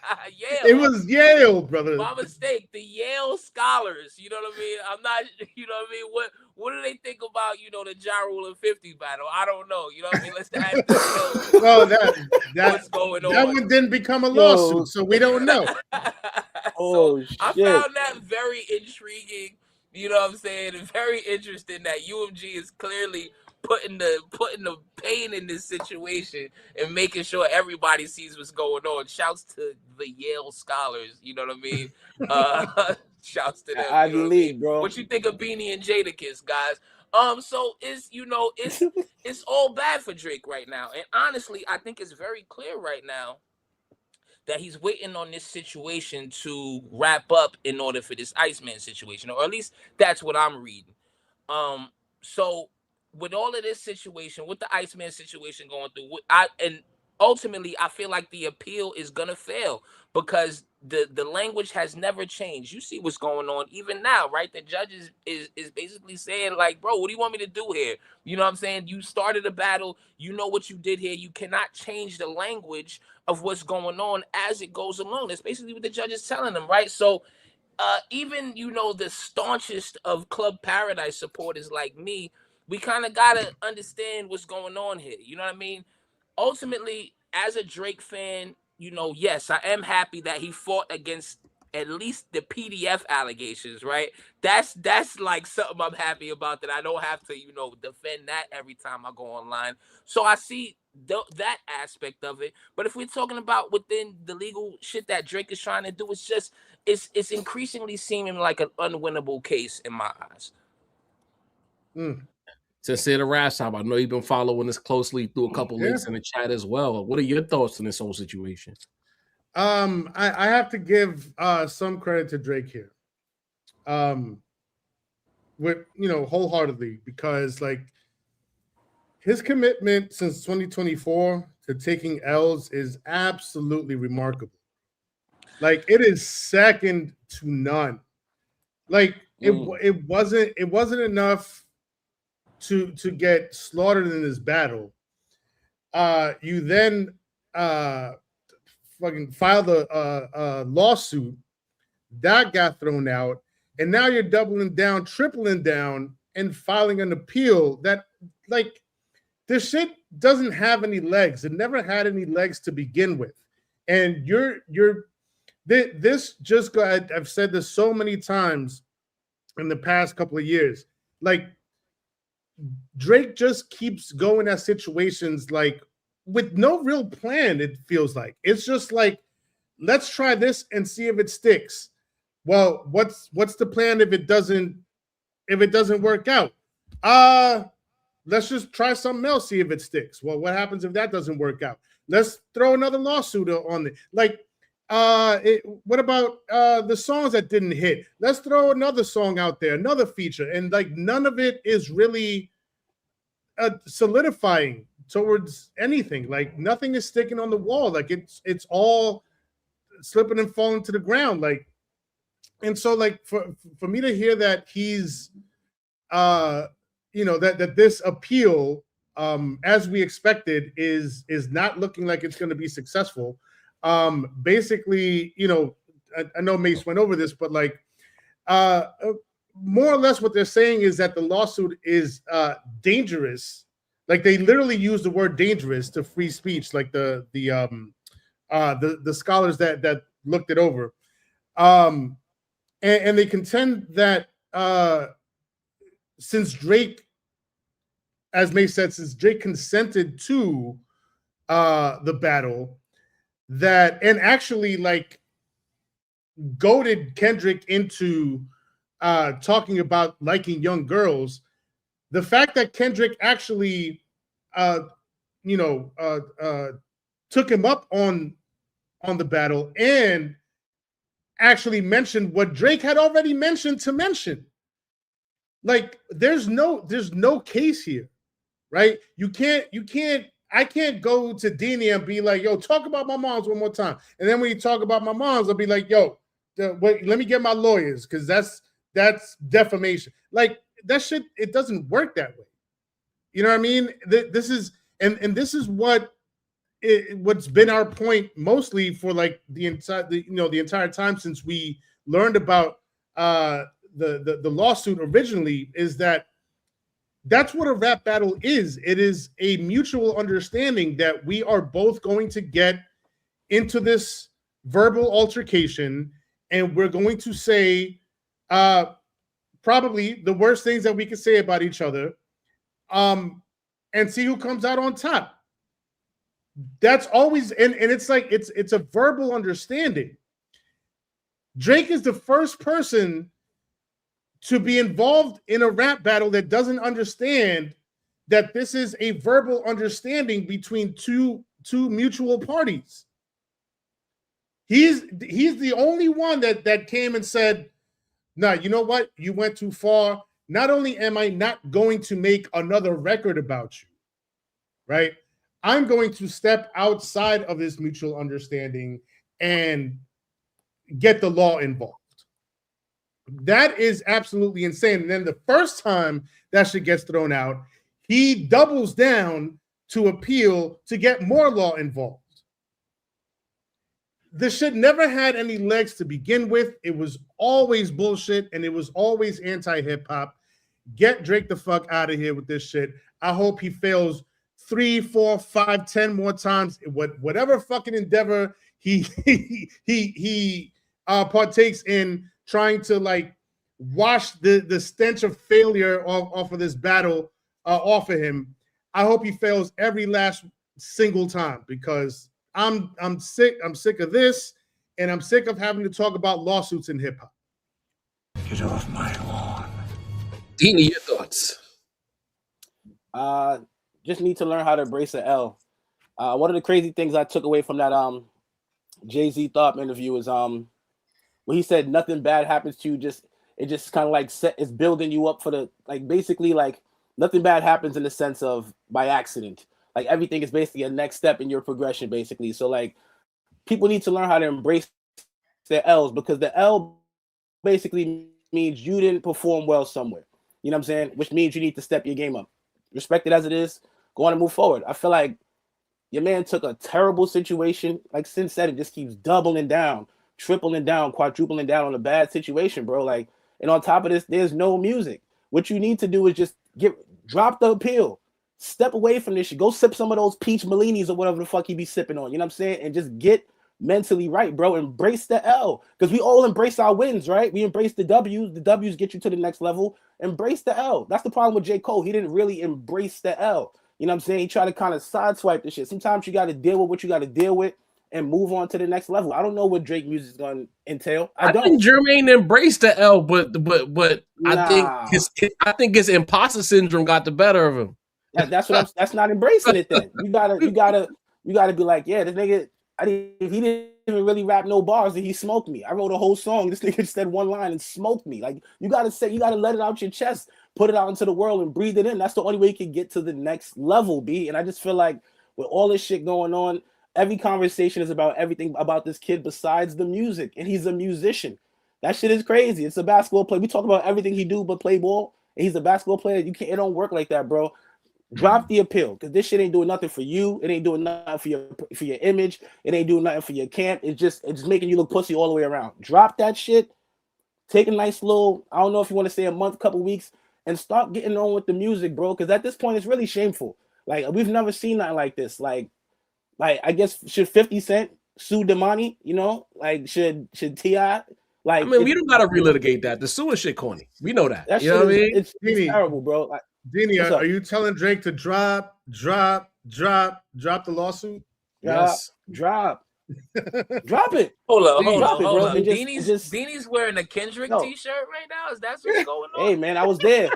It was Yale, brother. My mistake. The Yale scholars. You know what I mean? I'm not. You know what I mean? What do they think about, you know, the Ja Rule and 50 battle? I don't know. You know what I mean? Let's ask them. Well, what's going on? That one didn't become a lawsuit, so we don't know. Oh, so I found that very intriguing. You know what I'm saying? And very interesting that UMG is clearly putting the pain in this situation and making sure everybody sees what's going on. Shouts to the Yale scholars, you know what I mean? Shouts to them. Ivy League, bro. What you think of Beanie and Jadakiss, guys? So it's, you know, it's all bad for Drake right now. And honestly, I think it's very clear right now that he's waiting on this situation to wrap up in order for this Iceman situation, or at least that's what I'm reading. So with all of this situation, with the Iceman situation going through, and ultimately I feel like the appeal is gonna fail because the language has never changed. You see what's going on even now, right? The judge is basically saying, like, bro, what do you want me to do here? You know what I'm saying? You started a battle, you know what you did here. You cannot change the language of what's going on as it goes along. That's basically what the judge is telling them, right? So even, you know, the staunchest of Club Paradise supporters like me, we kind of gotta understand what's going on here. You know what I mean? Ultimately, as a Drake fan, you know, yes, I am happy that he fought against at least the PDF allegations, right? That's like something I'm happy about, that I don't have to, you know, defend that every time I go online. So I see that aspect of it. But if we're talking about within the legal shit that Drake is trying to do, it's just it's increasingly seeming like an unwinnable case in my eyes. To say the Rash Time, I know you've been following this closely through a couple links in the chat as well. What are your thoughts on this whole situation? I have to give some credit to Drake here. With, you know, wholeheartedly, because like his commitment since 2024 to taking L's is absolutely remarkable. Like, it is second to none. Like it wasn't enough to get slaughtered in this battle. You then fucking filed a lawsuit that got thrown out, and now you're doubling down, tripling down, and filing an appeal that, like, this shit doesn't have any legs. It never had any legs to begin with. And this just got, I've said this so many times in the past couple of years, like, Drake just keeps going at situations like with no real plan. It feels like it's just like, let's try this and see if it sticks. Well, what's the plan if it doesn't work out? Let's just try something else, see if it sticks. Well, what happens if that doesn't work out? Let's throw another lawsuit on it. Like, what about the songs that didn't hit? Let's throw another song out there, another feature. And like, none of it is really solidifying towards anything. Like, nothing is sticking on the wall. Like, it's all slipping and falling to the ground. Like, and so like for me to hear that he's that this appeal, as we expected, is not looking like it's going to be successful. Basically, I know Mace went over this, but like more or less what they're saying is that the lawsuit is dangerous. Like they literally use the word dangerous to free speech, like the scholars that looked it over. And they contend that since Drake, as May said, since Drake consented to the battle, that and actually like goaded Kendrick into talking about liking young girls, the fact that Kendrick actually took him up on the battle and actually mentioned what Drake had already mentioned to mention. Like there's no case here, right? I can't go to Dini and be like, yo, talk about my moms one more time. And then when you talk about my moms, I'll be like, yo, wait, let me get my lawyers, because that's defamation. Like that shit, it doesn't work that way. You know what I mean? This is this is what's been our point mostly for like the entire time since we learned about the lawsuit originally, is that that's what a rap battle is. It is a mutual understanding that we are both going to get into this verbal altercation and we're going to say probably the worst things that we can say about each other, and see who comes out on top. That's always, and it's like it's a verbal understanding. Drake is the first person to be involved in a rap battle that doesn't understand that this is a verbal understanding between two mutual parties. He's the only one that came and said, "Nah, you know what? You went too far. Not only am I not going to make another record about you, right? I'm going to step outside of this mutual understanding and get the law involved." That is absolutely insane. And then the first time that shit gets thrown out, he doubles down to appeal to get more law involved. This shit never had any legs to begin with. It was always bullshit, and it was always anti-hip-hop. Get Drake the fuck out of here with this shit. I hope he fails 3, 4, 5, 10 more times. Whatever fucking endeavor he partakes in, trying to like wash the stench of failure off of this battle off of him. I hope he fails every last single time, because I'm sick. I'm sick of this, and I'm sick of having to talk about lawsuits in hip hop. Get off my lawn. Dini, your thoughts? Just need to learn how to embrace the L. One of the crazy things I took away from that Jay-Z Tharpe interview is when he said nothing bad happens to you, it just kind of like it's building you up for the, like, basically like nothing bad happens in the sense of by accident. Like everything is basically a next step in your progression, basically. So like people need to learn how to embrace their L's, because the L basically means you didn't perform well somewhere. You know what I'm saying? Which means you need to step your game up. Respect it as it is. Go on and move forward. I feel like your man took a terrible situation. Like Sin said, it just keeps doubling down, tripling down, quadrupling down on a bad situation, bro. Like, and on top of this, there's no music. What you need to do is just drop the appeal. Step away from this shit. Go sip some of those peach Bellinis or whatever the fuck he be sipping on. You know what I'm saying? And just get mentally right, bro. Embrace the L. Because we all embrace our wins, right? We embrace the W's. The W's get you to the next level. Embrace the L. That's the problem with J. Cole. He didn't really embrace the L. You know what I'm saying? He tried to kind of sideswipe the shit. Sometimes you got to deal with what you got to deal with and move on to the next level. I don't know what Drake music is going to entail. I think Jermaine embraced the L, but Nah. I think his imposter syndrome got the better of him. That's not embracing it. Then you gotta be like, yeah, this nigga, he didn't even really rap no bars, and he smoked me. I wrote a whole song. This nigga said one line and smoked me. Like you gotta let it out your chest, put it out into the world, and breathe it in. That's the only way you can get to the next level, B. And I just feel like with all this shit going on, every conversation is about everything about this kid besides the music, and he's a musician. That shit is crazy. It's a basketball player. We talk about everything he do but play ball, and he's a basketball player, you can't. It don't work like that, bro. Drop the appeal, because this shit ain't doing nothing for you. It ain't doing nothing for your image. It ain't doing nothing for your camp. It's just making you look pussy all the way around. Drop that shit. Take a nice little, I don't know if you want to say a month, couple weeks, and start getting on with the music, bro. Because at this point, it's really shameful. Like, we've never seen nothing like this. Like I guess, should 50 Cent sue Damani? You know, like should T.I.? Like, I mean, we don't gotta relitigate that. The suing shit corny. We know that. You know what I mean? It's terrible, bro. Like, Dini, are you telling Drake to drop the lawsuit? Drop it. Hold up. Deanie's wearing a Kendrick t-shirt right now. Is that what's going on? Hey man, I was there.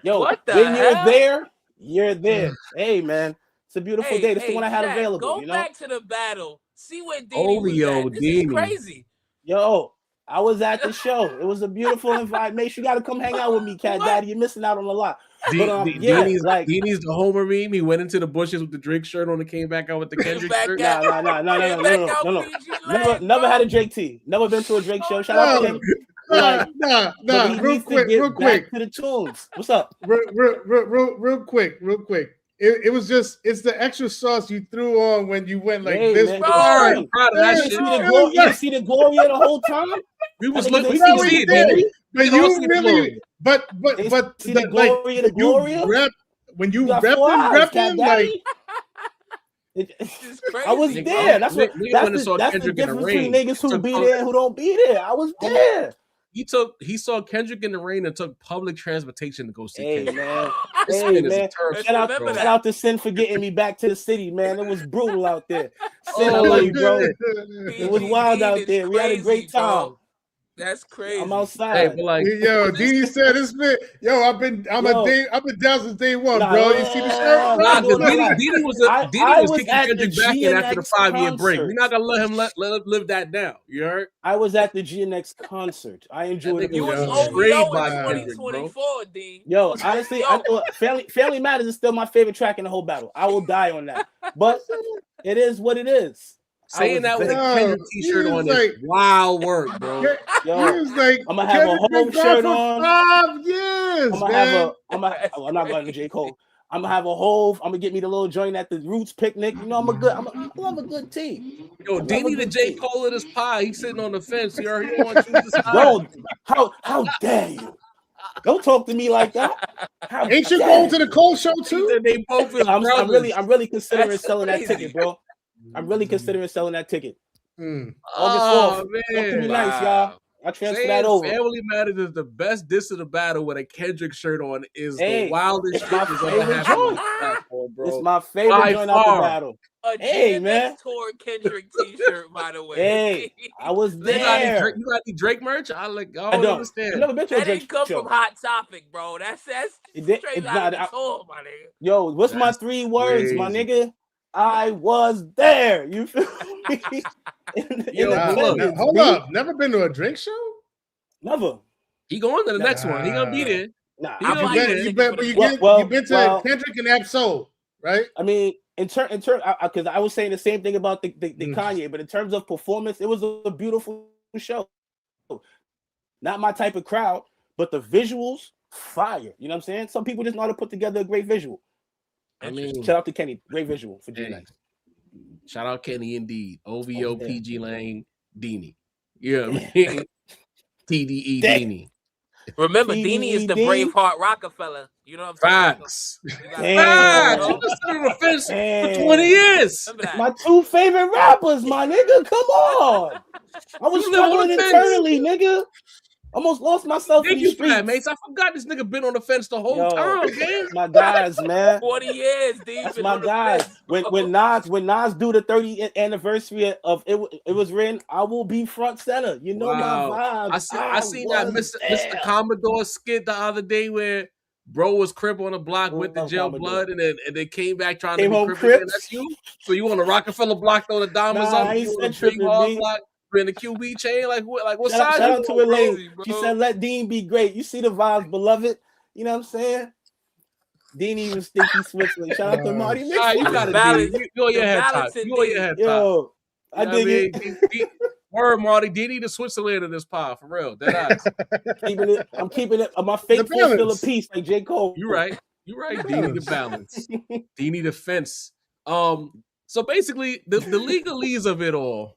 Yo, what the when hell? you're there. Hey man, it's a beautiful day. This is the one I had Jack, available. Go back to the battle. See what Deanie was at. This is crazy. Yo, I was at the show. It was a beautiful invite. Make sure you got to come hang out with me, Cat Daddy. You're missing out on a lot. Deanie's the Homer meme. He went into the bushes with the Drake shirt on and came back out with the Kendrick shirt. No. Never had a Drake tee. Never been to a Drake show. Shout out to him. Real quick. To the tunes. What's up? Real quick. It was just, it's the extra sauce you threw on when you went like this. Man, I'm proud of that shit. You see the Gloria the whole time? We was looking. We see it, but you really, but the Gloria, the Gloria. When you repping like. I was there. That's the difference between niggas who be there and who don't be there. I was there. He saw Kendrick in the rain and took public transportation to go see Kendrick. Man. Shout out to Sin for getting me back to the city, man. It was brutal out there. Sin, I love you, bro. It was wild out there. We had a great time. That's crazy. I'm outside. Hey, but like, yo, Dini said this man. Yo, I've been down since day one, bro. You see the shirt? Dini was kicking Kendrick back in after the 5-year break. We're not gonna let him live that down. You heard? I was at the GNX concert. I enjoyed it. You was OVO in 2024, D. Yo, honestly, I thought Family Matters is still my favorite track in the whole battle. I will die on that. But it is what it is. Saying that with a Kendrick t-shirt on is wild work, bro. Yo, he was like, I'm gonna have a Hove shirt on. 5 years, I'm not going to J. Cole. I'm gonna have a Hove. I'm gonna get me the little joint at the Roots picnic. You know, I love a good tea. Yo, Dini the J. Cole of this pie. He's sitting on the fence. He already don't want you to decide. Bro, how dare you? Don't talk to me like that. Ain't you going to the Cole show too? They both is I'm really considering selling that ticket, bro. I'm really considering selling that ticket. August 4th. Man. Nice, y'all. I transfer that over. Family Matters is the best diss of the battle with a Kendrick shirt on is the wildest shit that's ever happened. It's my favorite joint out the battle. Man. Tour Kendrick t-shirt, by the way. Hey, I was there. You got the Drake merch? I don't understand. I've never been to that a Drake didn't come show. from Hot Topic, bro. That's straight out of the tour, my nigga. Yo, what's my 3 words, my nigga? I was there. You feel me? Hold up. Never been to a Drake show? Never. He going to the next one. He gonna be there. Nah, you've been to Kendrick and Absol, right? I mean, in turn, because I was saying the same thing about the Kanye, but in terms of performance, it was a beautiful show. Not my type of crowd, but the visuals, fire. You know what I'm saying? Some people just know how to put together a great visual. I mean, shout out to Kenny, great visual for GNX. Shout out Kenny indeed. OVO, PG Lane, Dini. Yeah, I mean, TDE Dini. Remember, Dini is the Braveheart Rockefeller. You know what I'm saying? Facts. Facts. You been sitting on the fence for 20 years. My 2 favorite rappers, my nigga. Come on. I was struggling internally, nigga. Almost lost myself in the streets. Mates. I forgot this nigga been on the fence the whole time, man. My guys, man. 40 years, D. That's my guys. When Nas do the 30th anniversary of it was written, I will be front center. You know my vibe. I seen that Mr. Commodore skit the other day where bro was Crip on the block with the jail blood, and they came back trying to be Crip. That's you. So you on the Rockefeller block throw the diamonds up? You on the Big Hall block? In the QB chain, like what size? Shout out to Elaine. She said, "Let Dean be great." You see the vibes, beloved. You know what I'm saying? Dean even stinky Switzerland. Shout out to Marty Mix. You got to balance. You on your head top. You on your head top. Yo, I dig it. Word, Marty. D.D. to Switzerland in this pod, for real. Dead eyes. I'm keeping it. My faithful still a piece, like J. Cole. You right. D need a balance. D need a fence. So basically, the legalese of it all,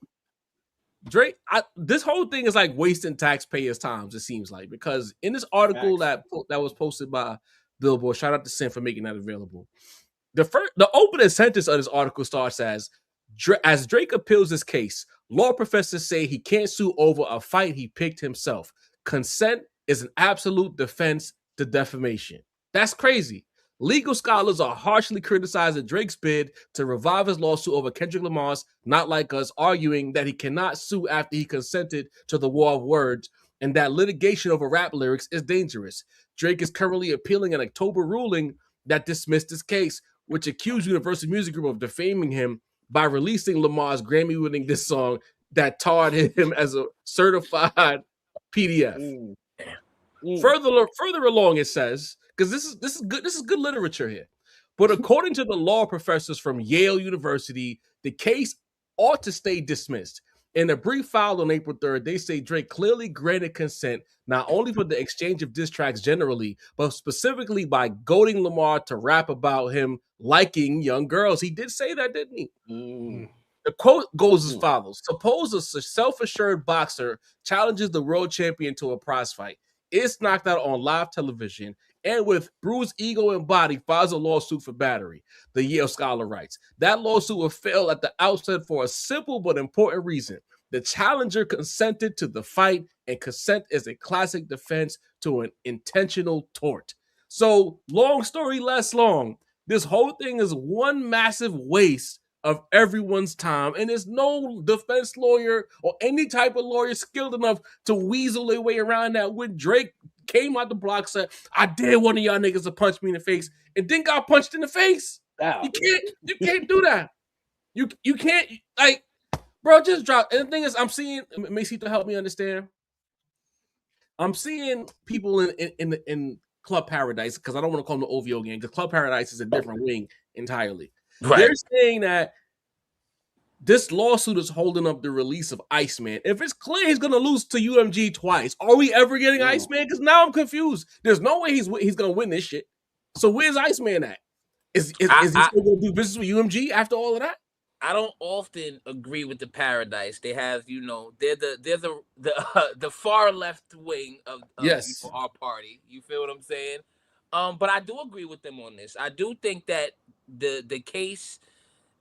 Drake. This whole thing is like wasting taxpayers' times. It seems like, because in this article that was posted by Billboard, shout out to Sin for making that available. The opening sentence of this article starts as Drake appeals this case, law professors say he can't sue over a fight he picked himself. Consent is an absolute defense to defamation. That's crazy. Legal scholars are harshly criticizing Drake's bid to revive his lawsuit over Kendrick Lamar's Not Like Us, arguing that he cannot sue after he consented to the war of words and that litigation over rap lyrics is dangerous. Drake is currently appealing an October ruling that dismissed his case, which accused Universal Music Group of defaming him by releasing Lamar's Grammy-winning diss song that tarred him as a certified PDF. Further along, it says, because this is good literature here. But according to the law professors from Yale University, the case ought to stay dismissed. In a brief filed on April 3rd, they say Drake clearly granted consent not only for the exchange of diss tracks generally, but specifically by goading Lamar to rap about him liking young girls. He did say that, didn't he? The quote goes as follows. Suppose a self-assured boxer challenges the world champion to a prize fight. It's knocked out on live television and with bruised ego and body files a lawsuit for battery. The Yale scholar writes, that lawsuit will fail at the outset for a simple but important reason. The challenger consented to the fight, and consent is a classic defense to an intentional tort. So, long story less long, this whole thing is one massive waste of everyone's time, and there's no defense lawyer or any type of lawyer skilled enough to weasel their way around that. When Drake came out the block, said, I dare one of y'all niggas to punch me in the face, and then got punched in the face. You can't do that. You can't, like, bro, just drop. And the thing is, I'm seeing, Macy, to help me understand, I'm seeing people in Club Paradise, because I don't want to call them the OVO gang, because Club Paradise is a different wing entirely. Right. They're saying that this lawsuit is holding up the release of Iceman. If it's clear he's going to lose to UMG twice, are we ever getting Iceman? Because now I'm confused. There's no way he's going to win this shit. So where's Iceman at? Is he still going to do business with UMG after all of that? I don't often agree with the Paradise. They have, they're the far left wing of our party. You feel what I'm saying? But I do agree with them on this. I do think that the case,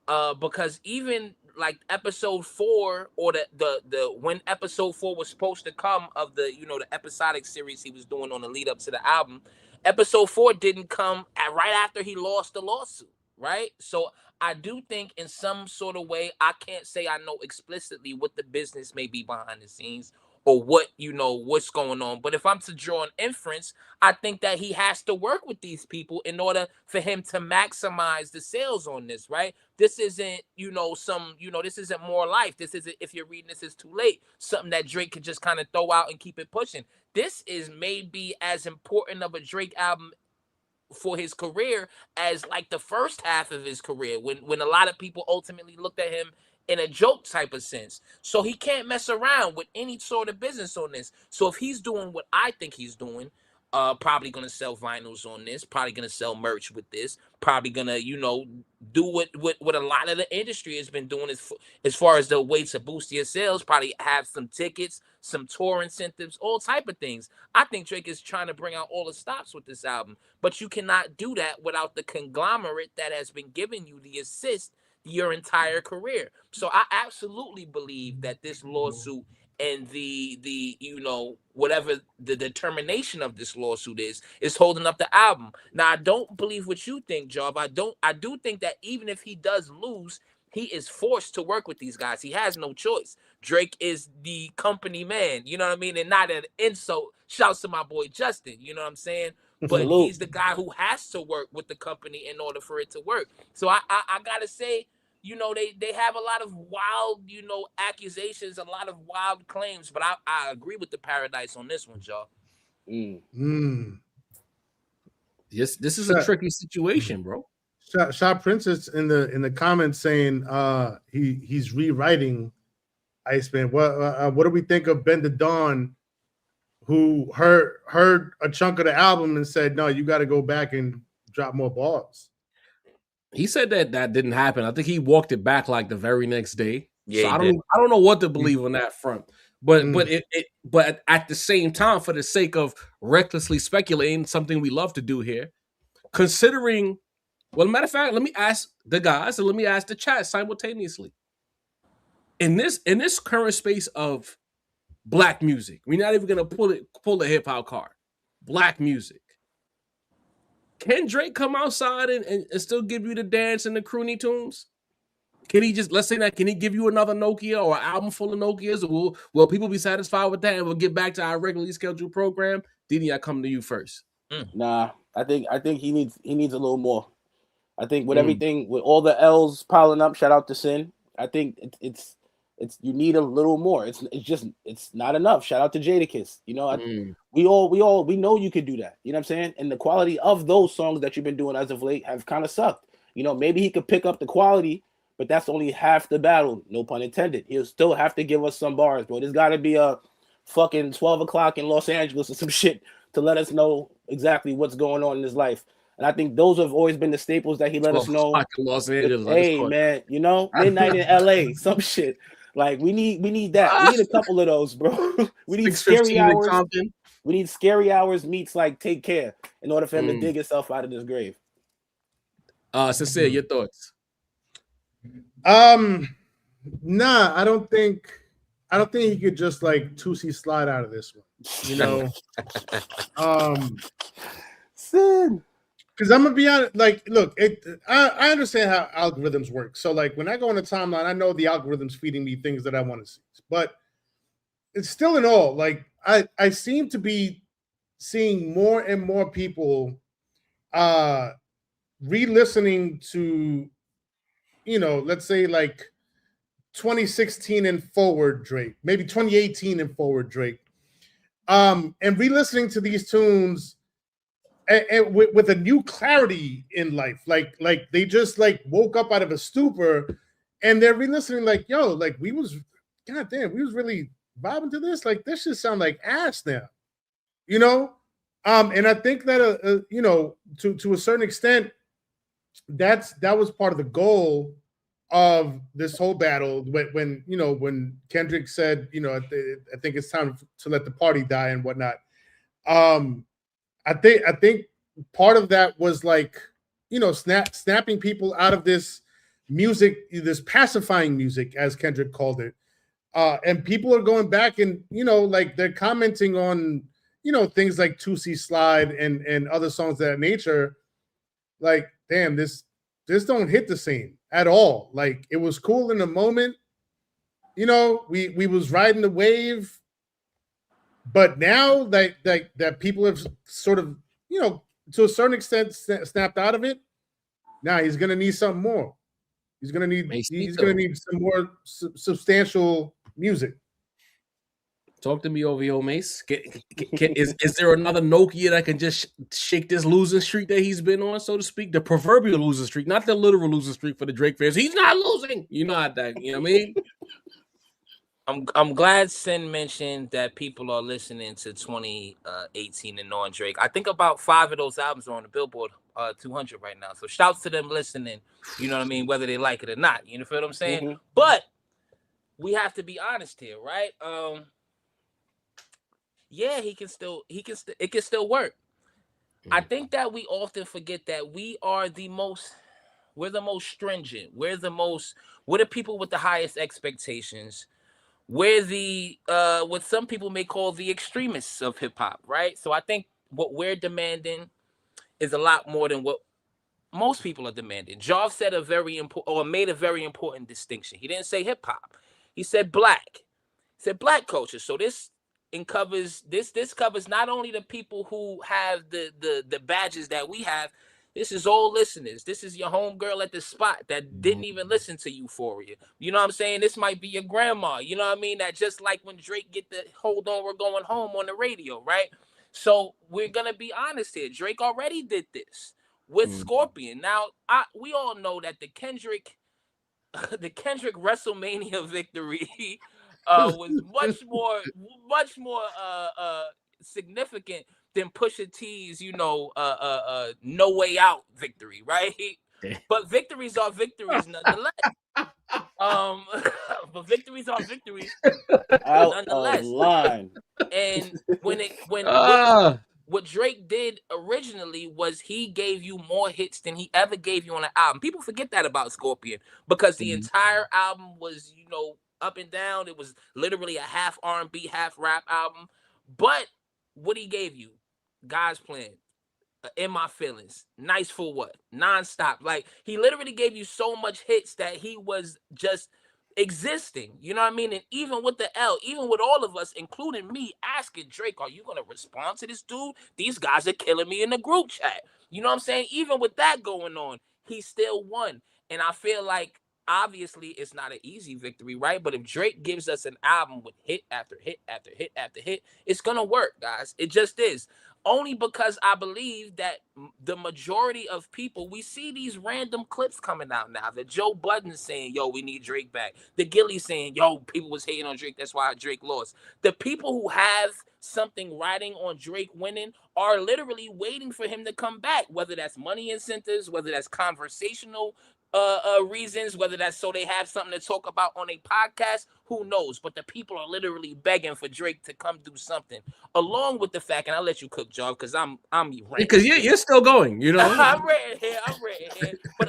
because even like episode 4 or the when episode 4 was supposed to come of the the episodic series he was doing on the lead up to the album, episode 4 didn't come right after he lost the lawsuit, right? So I do think in some sort of way, I can't say I know explicitly what the business may be behind the scenes or what, what's going on. But if I'm to draw an inference, I think that he has to work with these people in order for him to maximize the sales on this, right? This isn't, this isn't More Life. This isn't If You're Reading This Is Too Late. Something that Drake could just kind of throw out and keep it pushing. This is maybe as important of a Drake album for his career as like the first half of his career when a lot of people ultimately looked at him in a joke type of sense. So he can't mess around with any sort of business on this. So if he's doing what I think he's doing, probably gonna sell vinyls on this, probably gonna sell merch with this, probably gonna do what a lot of the industry has been doing as far as the way to boost your sales, probably have some tickets, some tour incentives, all type of things. I think Drake is trying to bring out all the stops with this album, but you cannot do that without the conglomerate that has been giving you the assist your entire career. So I absolutely believe that this lawsuit and the whatever the determination of this lawsuit is holding up the album. Now I don't believe what you think, Job. I do think that even if he does lose, he is forced to work with these guys. He has no choice. Drake is the company man, you know what I mean? And not an insult. Shouts to my boy Justin, you know what I'm saying? But he's the guy who has to work with the company in order for it to work. So I gotta say, they have a lot of wild, accusations, a lot of wild claims, but I agree with the Paradise on this one, y'all. Yes, this is a tricky situation, bro. Shot Princess in the comments saying he's rewriting Iceman. What do we think of Ben the Dawn, who heard a chunk of the album and said, "No, you got to go back and drop more bars." He said that didn't happen. I think he walked it back like the very next day. Yeah, so he I don't know what to believe on that front. But Mm. but at the same time, for the sake of recklessly speculating, something we love to do here, considering, well, matter of fact, let me ask the guys and let me ask the chat simultaneously. In this current space of black music, we're not even gonna pull the hip hop card. Black music. Can Drake come outside and still give you the dance and the croony tunes? Can he just, let's say that, can he give you another Nokia or an album full of Nokias? Or will people be satisfied with that and we'll get back to our regularly scheduled program? Didi, I come to you first. Nah, I think he needs a little more. I think with everything, with all the L's piling up, shout out to Sin. I think it's you need a little more. It's not enough. Shout out to Jadakiss. You know, we know you could do that. You know what I'm saying? And the quality of those songs that you've been doing as of late have kind of sucked. You know, maybe he could pick up the quality, but that's only half the battle. No pun intended. He'll still have to give us some bars, bro. There's got to be a fucking 12 o'clock in Los Angeles or some shit to let us know exactly what's going on in his life. And I think those have always been the staples that he let us know. Los Angeles, hey, man, you know, midnight in LA, some shit. Like we need that. We need a couple of those, bro. We need scary hours. We need scary hours meets like Take Care in order for him to dig himself out of this grave. Sincere, your thoughts? Nah, I don't think he could just like 2C slide out of this one. You know, Sin. Because I'm gonna be honest, like, look, I understand how algorithms work. So, like, when I go on the timeline, I know the algorithm's feeding me things that I want to see. But it's still in all, like, I seem to be seeing more and more people re-listening to, you know, let's say like 2016 and forward Drake, maybe 2018 and forward Drake, and re-listening to these tunes and with a new clarity in life, like they just like woke up out of a stupor, and they're re-listening like, yo, like we was really vibing to this. Like this just sound like ass now, you know. And I think that you know, to a certain extent, that was part of the goal of this whole battle. When you know, when Kendrick said, you know, I think it's time to let the party die and whatnot. I think part of that was like, you know, snapping people out of this music, this pacifying music, as Kendrick called it. And people are going back and, you know, like they're commenting on, you know, things like 2C Slide and other songs of that nature. Like, damn, this don't hit the same at all. Like it was cool in the moment. You know, we was riding the wave. But now that people have sort of, you know, to a certain extent snapped out of it, now he's gonna need something more. He's gonna need some more substantial music. Talk to me over here, Mace. Is there another Nokia that can just shake this losing streak that he's been on, so to speak? The proverbial losing streak, not the literal losing streak for the Drake fans. He's not losing. You know how that, you know what I mean? I'm glad Sin mentioned that people are listening to 2018 and on Drake. I think about 5 of those albums are on the Billboard 200 right now. So shouts to them listening, you know what I mean, whether they like it or not. You know what I'm saying? Mm-hmm. But we have to be honest here, right? Yeah, it can still work. Mm-hmm. I think that we often forget that we're the most stringent. We're the people with the highest expectations. We're the what some people may call the extremists of hip hop, right? So I think what we're demanding is a lot more than what most people are demanding. Jav said made a very important distinction. He didn't say hip hop. He said black. He said black culture. So this covers not only the people who have the badges that we have. This is all listeners. This is your homegirl at the spot that didn't even listen to Euphoria. You know what I'm saying? This might be your grandma. You know what I mean? That just like when Drake get the "Hold On, We're Going Home" on the radio, right? So we're gonna be honest here. Drake already did this with Scorpion. Now we all know that the Kendrick WrestleMania victory was much more significant than Pusha T's, no way out victory, right? But victories are victories nonetheless. But victories are victories nonetheless. Line. And what Drake did originally was he gave you more hits than he ever gave you on an album. People forget that about Scorpion because the entire album was, up and down. It was literally a half R&B, half rap album. But what he gave you, God's Plan, In My Feelings, Nice for What, Nonstop. Like, he literally gave you so much hits that he was just existing. You know what I mean? And even with the L, even with all of us, including me, asking Drake, are you going to respond to this dude? These guys are killing me in the group chat. You know what I'm saying? Even with that going on, he still won. And I feel like, obviously, it's not an easy victory, right? But if Drake gives us an album with hit after hit after hit after hit, it's going to work, guys. It just is. Only because I believe that the majority of people, we see these random clips coming out now. That Joe Budden saying, yo, we need Drake back. The Gilly saying, yo, people was hating on Drake. That's why Drake lost. The people who have something riding on Drake winning are literally waiting for him to come back, whether that's money incentives, whether that's conversational reasons, whether that's so they have something to talk about on a podcast, who knows? But the people are literally begging for Drake to come do something. Along with the fact, and I'll let you cook, Joe, because I'm because you're still going, I'm ready here. But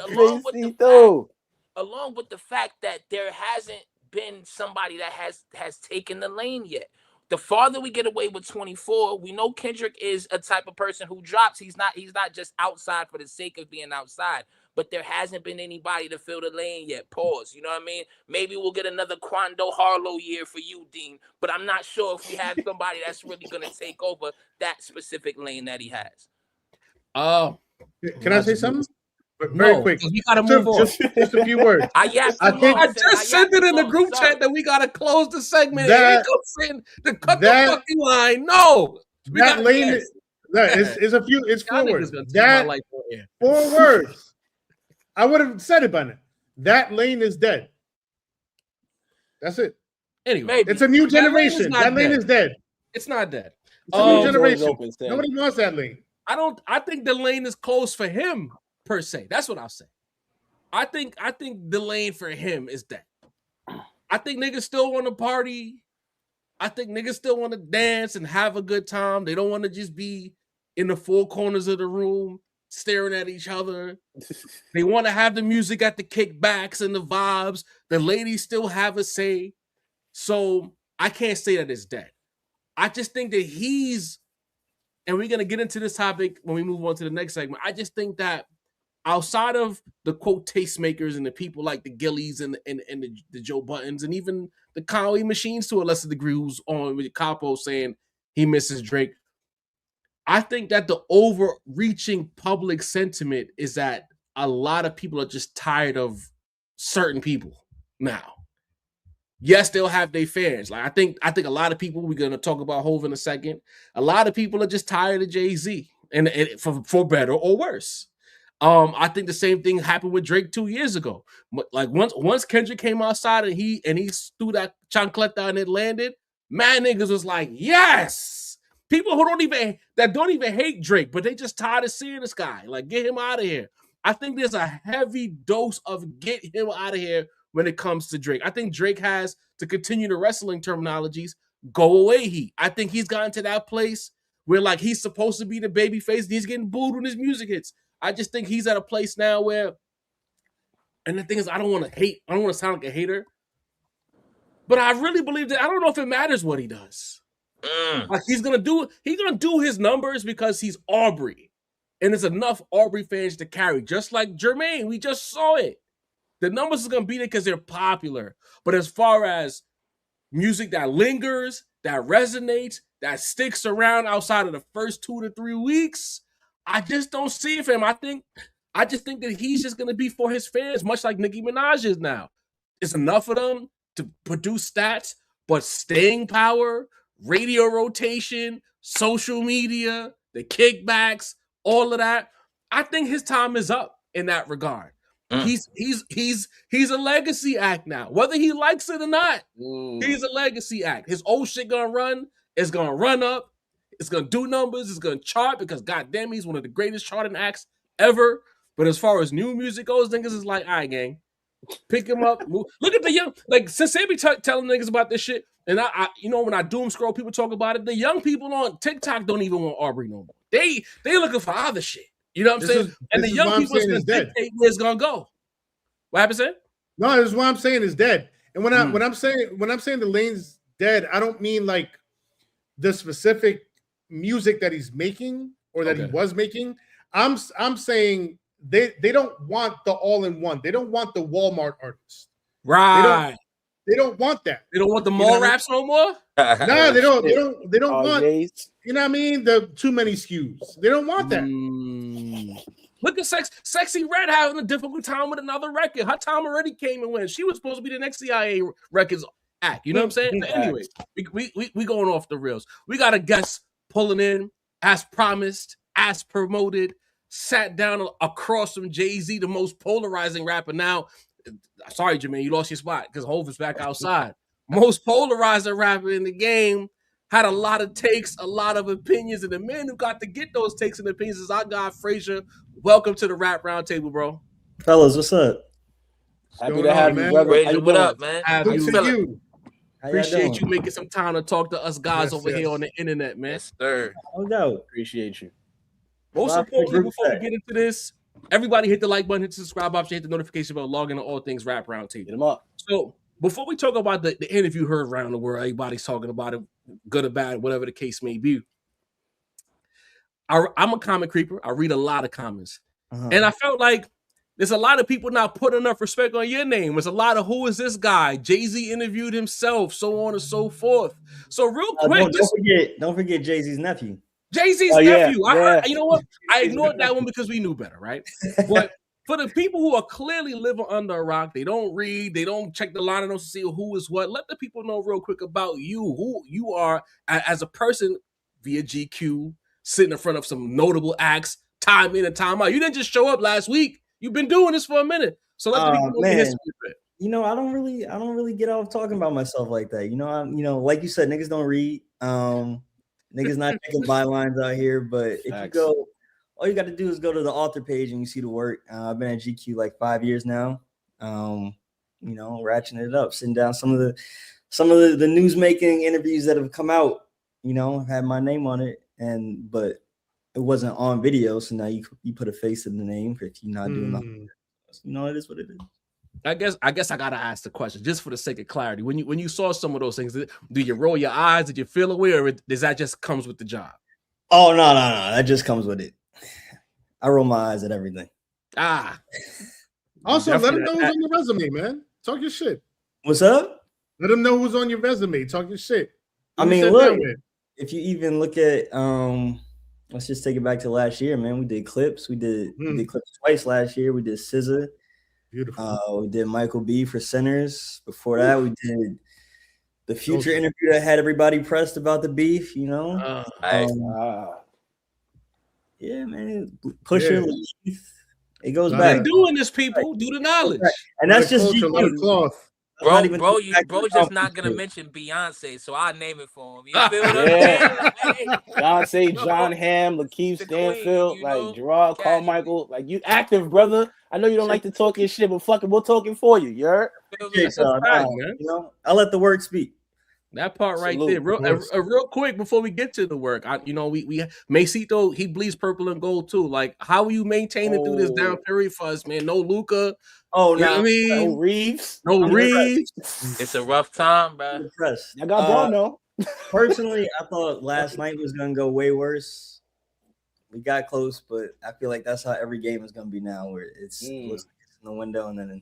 along with the fact that there hasn't been somebody that has taken the lane yet. The farther we get away with 24, we know Kendrick is a type of person who drops. He's not just outside for the sake of being outside. But there hasn't been anybody to fill the lane yet. Pause. You know what I mean? Maybe we'll get another Quando Harlow year for you, Dean. But I'm not sure if we have somebody that's really going to take over that specific lane that he has. Can I say something? But very quick. We gotta move on. Just a few words. I just sent it in the group chat that we gotta close the segment. To cut the fucking line. No, that lane. It's 4 words. That 4 words. I would have said it by now. That lane is dead. That's it. Anyway, it's a new generation. That lane is dead. It's not dead. It's a new generation. Nobody wants that lane. I think the lane is closed for him per se. That's what I'll say. I think the lane for him is dead. I think niggas still want to party. I think niggas still want to dance and have a good time. They don't want to just be in the 4 corners of the room staring at each other. They want to have the music at the kickbacks and the vibes. The ladies still have a say. So I can't say that it's dead. I just think that and we're going to get into this topic when we move on to the next segment. I just think that outside of the quote tastemakers and the people like the Gillies and the Joe Buttons and even the Kanye machines to a lesser degree who's on with Capo saying he misses Drake, I think that the overreaching public sentiment is that a lot of people are just tired of certain people now. Yes, they'll have their fans. Like I think a lot of people, we're gonna talk about Hov in a second. A lot of people are just tired of Jay-Z, and for better or worse. I think the same thing happened with Drake 2 years ago. Like once Kendrick came outside and he threw that chancleta and it landed, man, niggas was like, yes. People who don't even hate Drake, but they just tired of seeing this guy. Like, get him out of here. I think there's a heavy dose of get him out of here when it comes to Drake. I think Drake has, to continue the wrestling terminologies, go away heat. I think he's gotten to that place where like he's supposed to be the baby face and he's getting booed when his music hits. I just think he's at a place now where, and the thing is, I don't want to sound like a hater, but I really believe that I don't know if it matters what he does. Like he's gonna do his numbers because he's Aubrey, and there's enough Aubrey fans to carry. Just like Jermaine, we just saw it. The numbers is gonna be there because they're popular. But as far as music that lingers, that resonates, that sticks around outside of the first 2 to 3 weeks, I just don't see it for him. I just think that he's just gonna be for his fans, much like Nicki Minaj is now. It's enough of them to produce stats, but staying power, radio rotation, social media, the kickbacks, all of that. I think his time is up in that regard. He's a legacy act now, whether he likes it or not. He's a legacy act. His old shit gonna run. It's gonna run up. It's gonna do numbers. It's gonna chart because goddamn, he's one of the greatest charting acts ever. But as far as new music goes, niggas is like, all right, gang, pick him up. Move. Look at the young, like since they be telling niggas about this shit, and I when I doom scroll, people talk about it. The young people on TikTok don't even want Aubrey no more. They looking for other shit. You know what I'm saying? And the young people is dictate where it's gonna go. What happened, Sam? No, this is what I'm saying is dead. And when I'm saying the lane's dead, I don't mean like the specific music that he's making or that he was making. I'm saying they don't want the all-in-one. They don't want the Walmart artist. Right. They don't want that. They don't want the mall raps no more? No, they don't want, you know what I mean? The too many SKUs. They don't want that. Look at Sexy Red having a difficult time with another record. Her time already came and went. She was supposed to be the next CIA Records act. You know what I'm saying? But anyway, we going off the rails. We got a guest pulling in as promised, as promoted, sat down across from Jay-Z, the most polarizing rapper now. Sorry, Jermaine, you lost your spot because Hov is back outside. Most polarizing rapper in the game. Had a lot of takes, a lot of opinions, and the man who got to get those takes and opinions is our guy, Frazier. Welcome to the Rap Roundtable, bro. Fellas, what's up? Happy to have you, brother. What up, man? Good to you. Appreciate you making some time to talk to us guys over here on the internet, man. Yes, sir. No doubt. Appreciate you. Most importantly, before we get into this, everybody hit the like button, hit the subscribe option, hit the notification bell, log in to all things Rap Roundtable. Get them up. So before we talk about the interview heard around the world, everybody's talking about it, good or bad, whatever the case may be. I'm a comment creeper. I read a lot of comments. And I felt like there's a lot of people not putting enough respect on your name. There's a lot of who is this guy? Jay-Z interviewed himself, so on and so forth. So real quick, don't forget Jay-Z's nephew. Jay-Z's nephew. You know what? I ignored that one because we knew better, right? But for the people who are clearly living under a rock, they don't read, they don't check the line notes to see who is what. Let the people know real quick about you, who you are as a person via GQ, sitting in front of some notable acts, time in and time out. You didn't just show up last week. You've been doing this for a minute. So let the people know the history of it. You know, I don't really get off talking about myself like that. You know, like you said, niggas don't read. Niggas not taking bylines out here, but if you go, all you got to do is go to the author page and you see the work. I've been at GQ like 5 years now. You know, ratcheting it up, sitting down some of the news making interviews that have come out. You know, have had my name on it, but it wasn't on video. So now you put a face in the name if you're not doing nothing. You know, it is what it is. I guess I gotta ask the question just for the sake of clarity. When you saw some of those things, do you roll your eyes? Did you feel away, or does that just comes with the job? Oh no, that just comes with it. I roll my eyes at everything. Also, let them know who's on your resume, man. Talk your shit. What's up? Let them know who's on your resume. Talk your shit. I mean, look, if you even look at let's just take it back to last year, man. We did clips. We did clips twice last year. We did SZA. Beautiful. We did Michael B for Sinners. Before that, we did the Future interview that had everybody pressed about the beef, you know. Yeah, man. Pusher, it goes back. You're doing this, people. Do the knowledge. And that's just cloth. Bro, just not gonna mention Beyonce, so I'll name it for him. You feel what I'm saying? Beyonce, John Hamm, Lakeith Stanfield, like Gerard Carmichael, like you active, brother. I know you don't like to talk your shit, but fucking we're talking for you. You're you know, I'll let the work speak. That part right there, real quick before we get to the work. We Macito, he bleeds purple and gold too. Like, how are you maintaining through this down period for us, man? No Luca. Oh, no, no Reeves. No Reeves. It's a rough time, bro. I got Bruno. Personally, I thought last night was gonna go way worse. We got close, but I feel like that's how every game is gonna be now, where it's looks like it's in the window, and then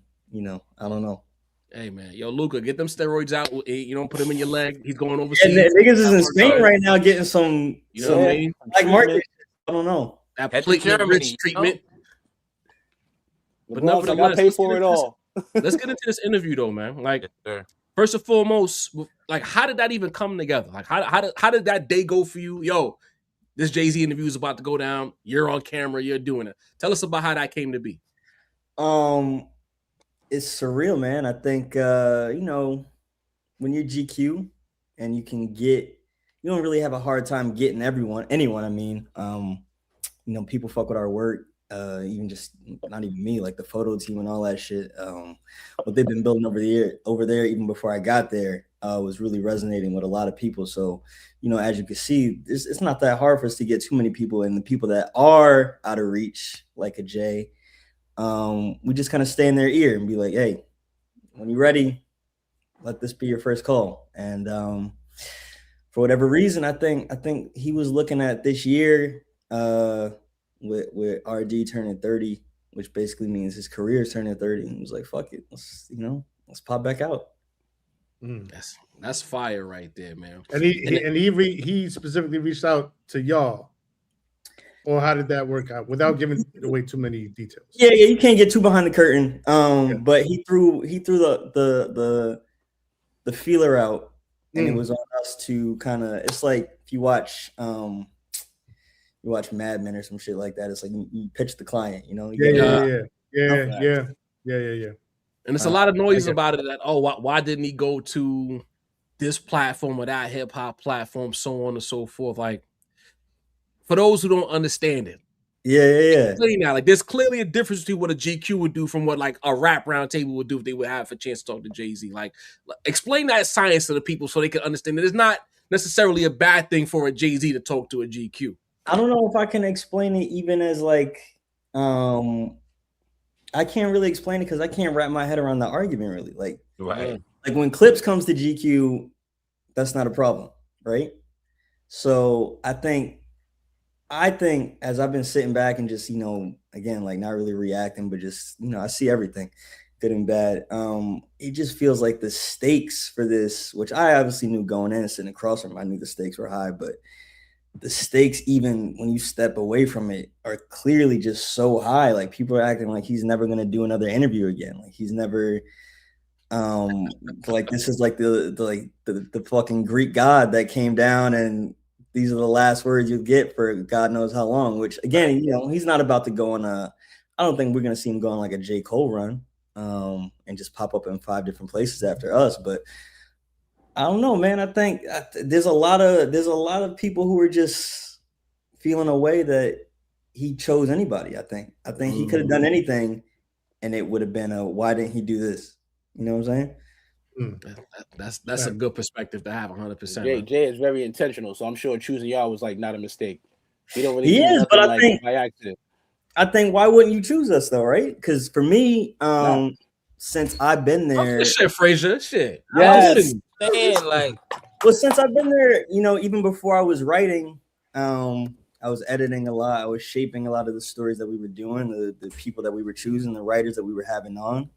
I don't know. Hey man, yo, Luca, get them steroids out. You don't put them in your leg. He's going overseas. Yeah, niggas is in Spain right now getting some. You know what I mean? Like market. I don't know. That platelet-rich treatment. But I got to pay for it all. Let's get into this interview though, man. Like, first and foremost, like, how did that even come together? Like, how did that day go for you? Yo, this Jay-Z interview is about to go down. You're on camera. You're doing it. Tell us about how that came to be. It's surreal, man. I think you know, when you're GQ and you don't really have a hard time getting anyone. I mean, you know, people fuck with our work. Even just not even me, like the photo team and all that shit. What they've been building over there, even before I got there, was really resonating with a lot of people. So, you know, as you can see, it's not that hard for us to get too many people, and the people that are out of reach, like a Jay, we just kind of stay in their ear and be like, hey, when you're ready, let this be your first call. And for whatever reason, I think he was looking at this year with RD turning 30, which basically means his career is turning 30, and he was like, fuck it, let's pop back out. That's fire right there, man. And he specifically reached out to y'all, or how did that work out without giving away too many details? Yeah, you can't get too behind the curtain. But he threw the feeler out, and it was on us to kind of. It's like if you watch Mad Men or some shit like that. It's like you pitch the client, you know. Yeah. And it's a lot of noise about it. That why didn't he go to this platform or that hip hop platform, so on and so forth. Like, for those who don't understand it, explain that. Like, there's clearly a difference between what a GQ would do from what like a rap roundtable would do if they would have a chance to talk to Jay-Z. Like, explain that science to the people so they can understand that it's not necessarily a bad thing for a Jay-Z to talk to a GQ. I don't know if I can explain it even as like, I can't really explain it because I can't wrap my head around the argument really. Like, like when Clips comes to GQ, that's not a problem, right? So I think as I've been sitting back and just, you know, again, like not really reacting, but just, you know, I see everything, good and bad. It just feels like the stakes for this, which I obviously knew going in and sitting across from him, I knew the stakes were high, but the stakes, even when you step away from it, are clearly just so high. Like, people are acting like he's never going to do another interview again. Like, he's never, like, this is like the fucking Greek god that came down, and these are the last words you'll get for God knows how long. Which, again, you know, he's not about to go on I don't think we're going to see him go on like a J. Cole run, and just pop up in 5 different places after us. But I don't know, man. I think there's a lot of people who are just feeling a way that he chose anybody. I think he could have done anything, and it would have been why didn't he do this? You know what I'm saying? That's a good perspective to have. 100%. Jay is very intentional, so I'm sure choosing y'all was like not a mistake. He don't really. He is, but I think by accident. I think why wouldn't you choose us though, right? Because for me, since I've been there, shit, Frazier, shit. Yes. Like, well, since I've been there, you know, even before I was writing, I was editing a lot. I was shaping a lot of the stories that we were doing, the people that we were choosing, the writers that we were having on.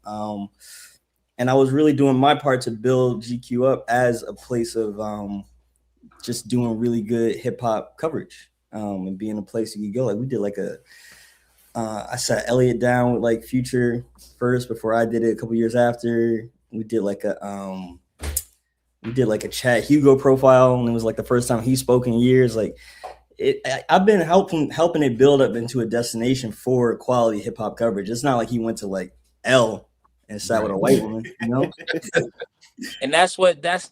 And I was really doing my part to build GQ up as a place of just doing really good hip hop coverage, and being a place you could go. Like, we did like I sat Elliot down with like Future first before I did it a couple years after. We did like a Chad Hugo profile, and it was like the first time he spoke in years. Like, I've been helping it build up into a destination for quality hip hop coverage. It's not like he went to like L and sat with a white woman, you know. And that's what has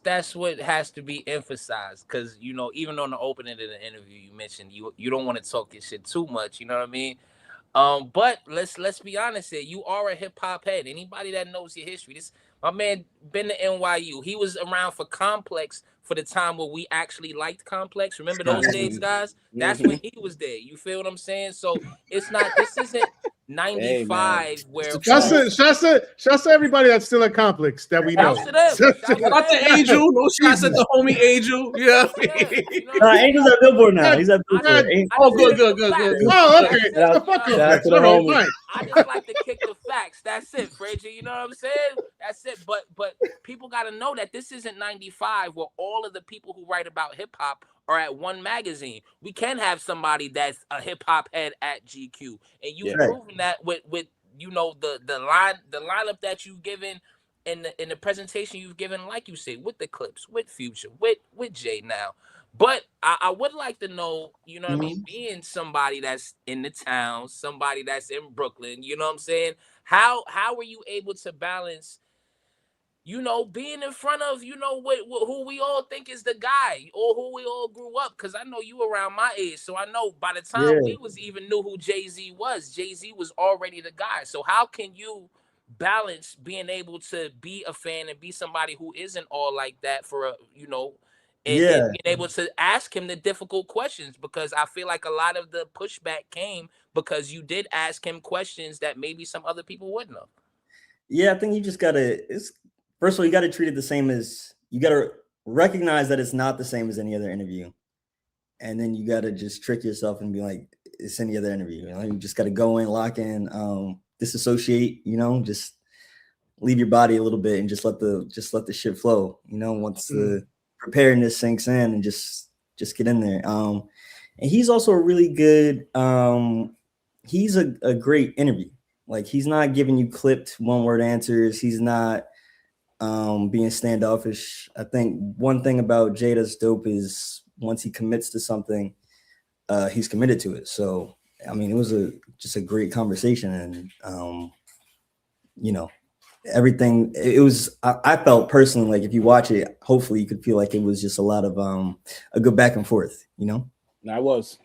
to be emphasized, because, you know, even on the opening of the interview, you mentioned you don't want to talk your shit too much. You know what I mean? But let's be honest here. You are a hip hop head. Anybody that knows your history, my man been to NYU. He was around for Complex for the time where we actually liked Complex. Remember those days, guys? That's when he was there. You feel what I'm saying? So this isn't 95 where shouts to everybody that's still at Complex that we know. Shout to Angel. No shots at the homie Angel. Yeah. Angel's at Billboard now. He's at Billboard. Good. Oh, okay. I just like to kick the facts. That's it, Frazier. You know what I'm saying? That's it. But people got to know that this isn't 95 where all of the people who write about hip hop are at one magazine. We can have somebody that's a hip hop head at GQ, and you've proven that with you know the lineup that you've given in the presentation you've given, like you say, with the clips, with Future, with Jay now. But I would like to know, you know what I mean, being somebody that's in the town, somebody that's in Brooklyn, you know what I'm saying? How were you able to balance, you know, being in front of, you know, who we all think is the guy or who we all grew up? Because I know you around my age, so I know by the time we was even knew who Jay-Z was already the guy. So how can you balance being able to be a fan and be somebody who isn't all like that for a, you know, and being able to ask him the difficult questions? Because I feel like a lot of the pushback came because you did ask him questions that maybe some other people wouldn't have. Yeah, I think you just gotta. First of all, you gotta treat it the same as, you gotta recognize that it's not the same as any other interview, and then you gotta just trick yourself and be like, it's any other interview. You know, you just gotta go in, lock in, disassociate. You know, just leave your body a little bit and just let the shit flow. You know, once the preparedness sinks in, and just get in there. And he's also a really good. He's a great interview. Like, he's not giving you clipped one-word answers. He's not being standoffish. I think one thing about Jay that's dope is once he commits to something, he's committed to it. So, I mean, it was just a great conversation. And, you know, everything, it was, I felt personally, like, if you watch it, hopefully you could feel like it was just a lot of a good back and forth, you know? I was.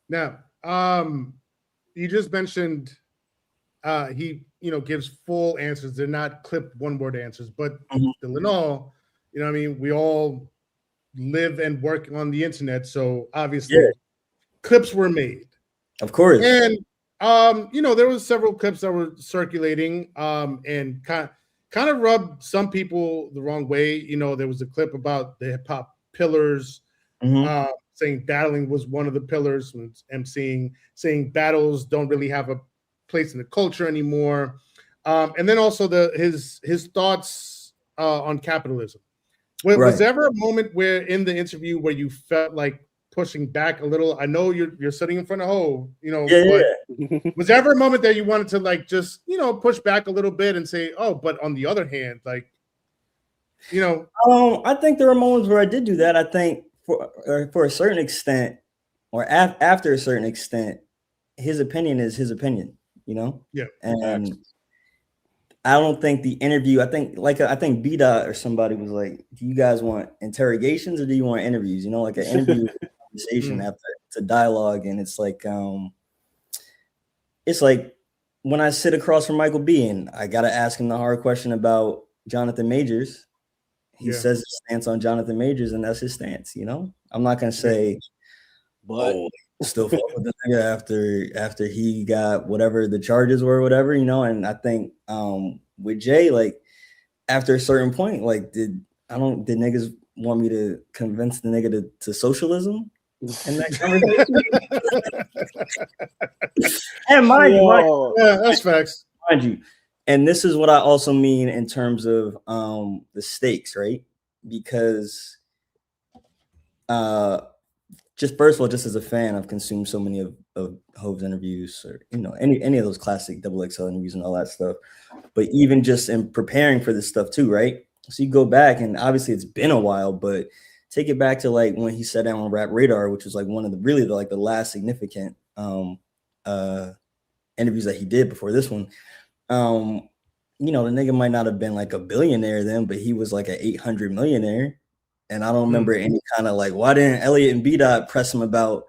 Now, you just mentioned he, you know, gives full answers. They're not clipped one-word answers, but still in all, you know what I mean? We all live and work on the internet, so obviously clips were made. Of course. And, you know, there was several clips that were circulating and kind of rubbed some people the wrong way. You know, there was a clip about the hip-hop pillars, saying battling was one of the pillars, and saying battles don't really have a place in the culture anymore, and then also his thoughts on capitalism. Was there ever a moment where in the interview where you felt like pushing back a little? I know you're sitting in front of Ho, you know, but was there ever a moment that you wanted to, like, just, you know, push back a little bit and say, oh, but on the other hand, like, you know? I think there were moments where I did do that. I think for a certain extent, or after a certain extent, his opinion is his opinion. You know, and I don't think the interview. I think B-Dot or somebody was like, "Do you guys want interrogations or do you want interviews?" You know, like an interview conversation after it's a dialogue, and it's like when I sit across from Michael B. and I gotta ask him the hard question about Jonathan Majors. He says his stance on Jonathan Majors, and that's his stance. You know, I'm not gonna say, but. Still fuck with the nigga after he got whatever the charges were or whatever, you know. And I think with Jay, like, after a certain point, like, did niggas want me to convince the nigga to socialism in that conversation? And mind you, that's facts. Mind you, and this is what I also mean in terms of the stakes, right? Because just first of all, just as a fan, I've consumed so many of Hov's interviews, or, you know, any of those classic XXL interviews and all that stuff. But even just in preparing for this stuff too, right? So you go back, and obviously it's been a while, but take it back to like when he sat down on Rap Radar, which was like one of the last significant interviews that he did before this one. You know, the nigga might not have been like a billionaire then, but he was like an 800 millionaire. And I don't remember any kind of like, why didn't Elliot and B-Dot press him about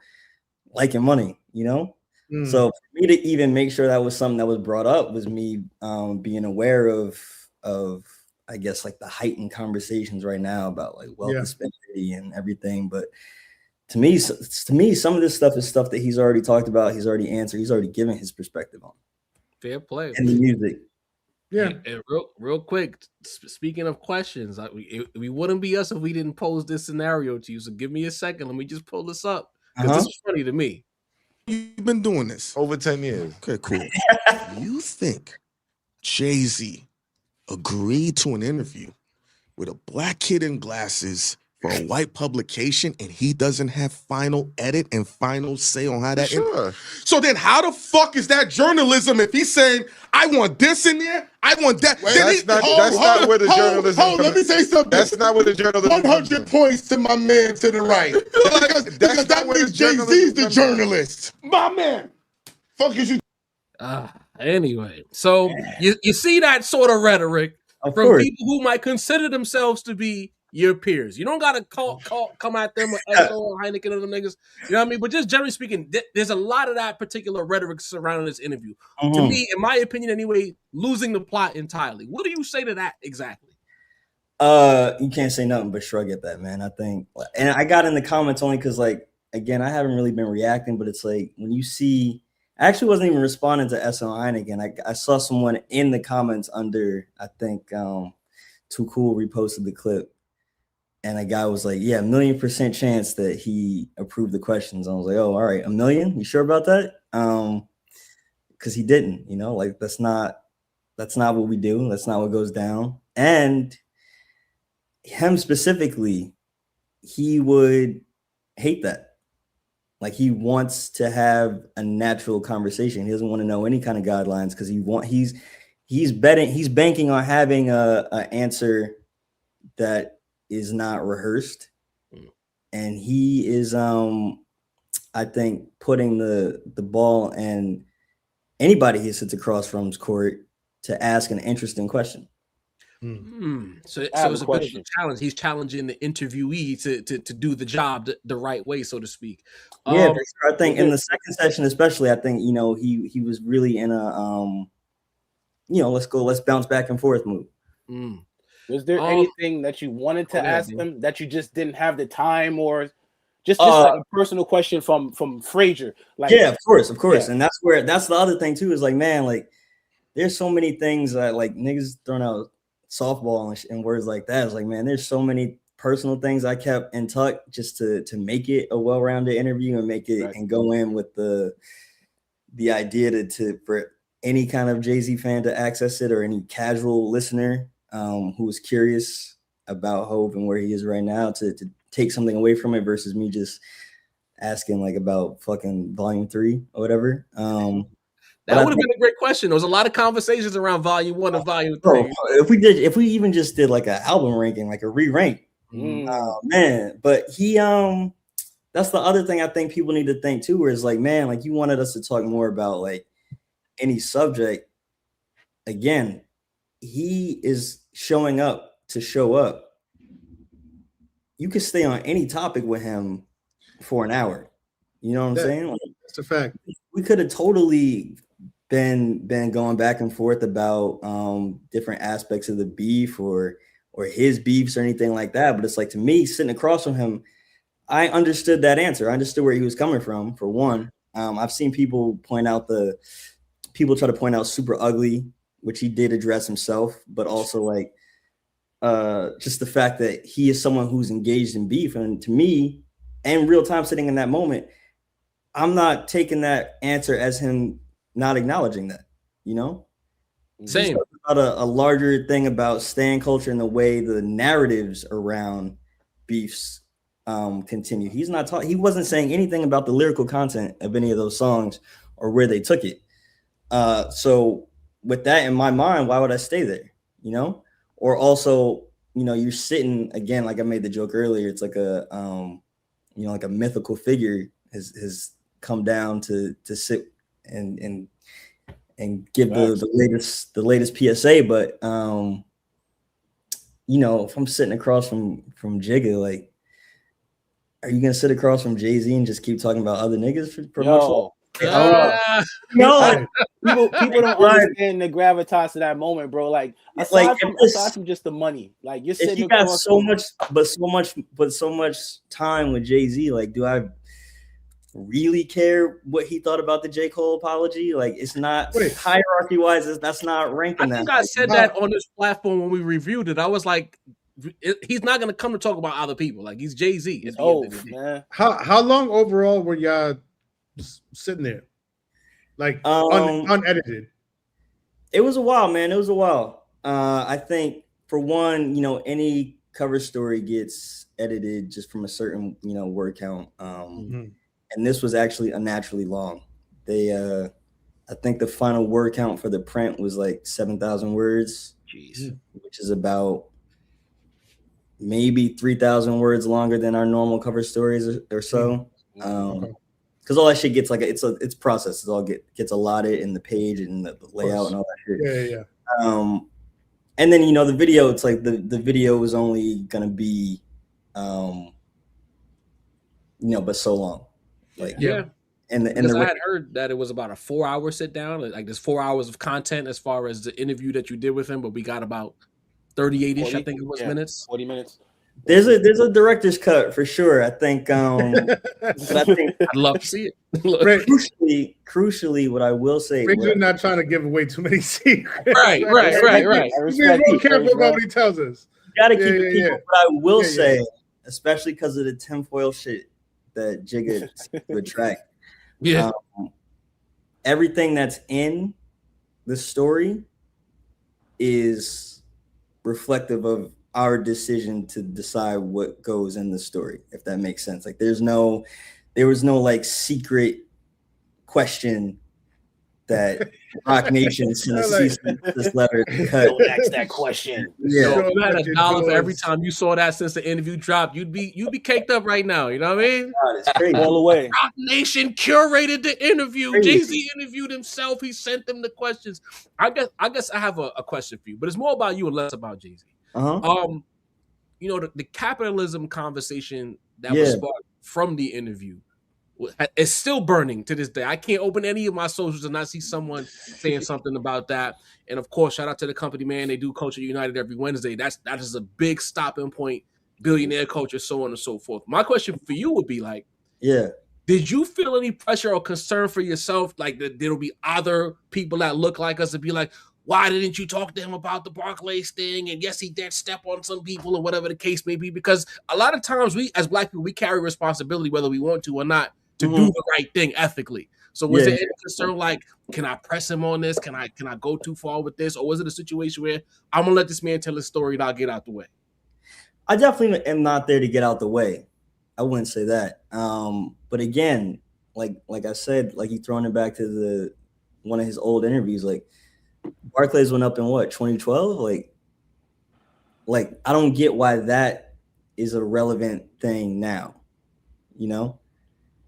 liking money, you know? So for me to even make sure that was something that was brought up was me being aware of I guess like the heightened conversations right now about like wealth disparity and everything. But to me, some of this stuff is stuff that he's already talked about, he's already answered, he's already given his perspective on. Fair play. And the music. Yeah. And real quick, speaking of questions, we wouldn't be us if we didn't pose this scenario to you. So give me a second. Let me just pull this up, because this is funny to me. You've been doing this over 10 years. Okay, cool. You think Jay-Z agreed to an interview with a black kid in glasses for a white publication and he doesn't have final edit and final say on how that so then how the fuck is that journalism if he's saying I want this in there, I want that? That's not where the journalism. Let me say something. That's not where the journalism. 100 points to my man to the right. because that means Jay-Z's the journalist. My man. Fuck is you. Anyway, so you see that sort of rhetoric from people who might consider themselves to be your peers. You don't gotta come at them with Esso or Heineken or them niggas. You know what I mean? But just generally speaking, there's a lot of that particular rhetoric surrounding this interview. To me, in my opinion, anyway, losing the plot entirely. What do you say to that exactly? You can't say nothing but shrug at that, man. I think, and I got in the comments only because, like, again, I haven't really been reacting, but it's like when you see. I actually wasn't even responding to S.O. Heineken. I saw someone in the comments under, I think, Too Cool reposted the clip. And a guy was like, yeah, 1,000,000% chance that he approved the questions. I was like, oh, all right, 1,000,000? You sure about that? Because he didn't, you know, like that's not what we do. That's not what goes down. And him specifically, he would hate that. Like he wants to have a natural conversation. He doesn't want to know any kind of guidelines because he's banking on having a answer that is not rehearsed. And he is I think putting the ball in anybody he sits across from's court to ask an interesting question. So it's a bit of a challenge. He's challenging the interviewee to do the job the right way, so to speak. Yeah, I think in the second session, especially, I think, you know, he was really in a you know, let's bounce back and forth mood. Was there anything that you wanted to ask him that you just didn't have the time, or just like a personal question from Frazier? Like, yeah, of course, yeah. And that's the other thing too, is like, man, like there's so many things that like niggas throwing out softball and words like that. It's like, man, there's so many personal things I kept in tuck just to make it a well-rounded interview and make it and go in with the idea to for any kind of Jay-Z fan to access it, or any casual listener who is curious about Hov and where he is right now to take something away from it, versus me just asking like about fucking Volume 3 or whatever. That would have been a great question. There was a lot of conversations around Volume 1 and Volume 3. If we even just did like an album ranking, like a re-rank, man. But he that's the other thing I think people need to think too, where it's like, man, like you wanted us to talk more about like any subject. Again, he is showing up to show up. You could stay on any topic with him for an hour. You know what I'm saying? Like, that's a fact. We could have totally been going back and forth about different aspects of the beef or his beefs or anything like that. But it's like, to me, sitting across from him, I understood that answer. I understood where he was coming from, for one. I've seen people try to point out Super Ugly, which he did address himself, but also like just the fact that he is someone who's engaged in beef. And to me, in real time, sitting in that moment, I'm not taking that answer as him not acknowledging that, you know? Same. About a larger thing about stan culture and the way the narratives around beefs continue. He wasn't saying anything about the lyrical content of any of those songs or where they took it. So with that in my mind, why would I stay there? You know? Or also, you know, you're sitting, again, like I made the joke earlier, it's like a you know, like a mythical figure has come down to sit and give the latest PSA. But you know, if I'm sitting across from Jigga, like, are you gonna sit across from Jay-Z and just keep talking about other niggas for much longer? No, people don't understand the gravitas of that moment, bro. Like, aside from just the money, like you're sitting. If you got so much time with Jay-Z, like, do I really care what he thought about the J. Cole apology? Like, it's not hierarchy wise. That's not ranking. I think I said that on this platform when we reviewed it. I was like, he's not going to come to talk about other people. Like, he's Jay-Z. Man. How long overall were y'all sitting there, like unedited? It was a while, man. It was a while. I think for one, you know, any cover story gets edited just from a certain, word count. And this was actually unnaturally long. I think the final word count for the print was like 7,000 words. Jeez. Which is about maybe 3,000 words longer than our normal cover stories or so. Because all that shit gets it's processed. It all gets allotted in the page and the layout and all that shit. Yeah. And then the video. It's like the video was only gonna be, but so long. Like And I had heard that it was about a 4-hour sit down. Like there's 4 hours of content as far as the interview that you did with him, but we got about 38-ish, I think it was minutes. 40 minutes. There's a director's cut for sure. I think but I think I'd love to see it. crucially, what I will say, Frazier not trying to give away too many secrets. Right. He's being real careful about what he tells us. You gotta keep it people. But I will say, especially because of the tinfoil shit that Jigga would track. Yeah. Everything that's in the story is reflective of our decision to decide what goes in the story, if that makes sense. Like there was no like secret question that Rock Nation sent this letter. Don't ask that question. Yeah. So you had $1 for every time you saw that since the interview dropped. You'd be caked up right now. You know what I mean? God, it's crazy. All the way. Rock Nation curated the interview. Jay-Z interviewed himself. He sent them the questions. I guess I have a question for you, but it's more about you and less about Jay-Z. The capitalism conversation that was sparked from the interview is still burning to this day. I can't open any of my socials and not see someone saying something about that. And of course, shout out to the company, man. They do Culture United every Wednesday. That is a big stopping point. Billionaire culture, so on and so forth. My question for you would be like, did you feel any pressure or concern for yourself? Like that there'll be other people that look like us and be like, why didn't you talk to him about the Barclays thing? And yes, he did step on some people or whatever the case may be. Because a lot of times we, as Black people, we carry responsibility, whether we want to or not, to do the right thing ethically. So was there any concern like, can I press him on this? Can I go too far with this? Or was it a situation where I'm gonna let this man tell his story and I'll get out the way? I definitely am not there to get out the way. I wouldn't say that. But again, like I said, like you throwing it back to one of his old interviews, like Barclays went up in what, 2012? Like I don't get why that is a relevant thing now.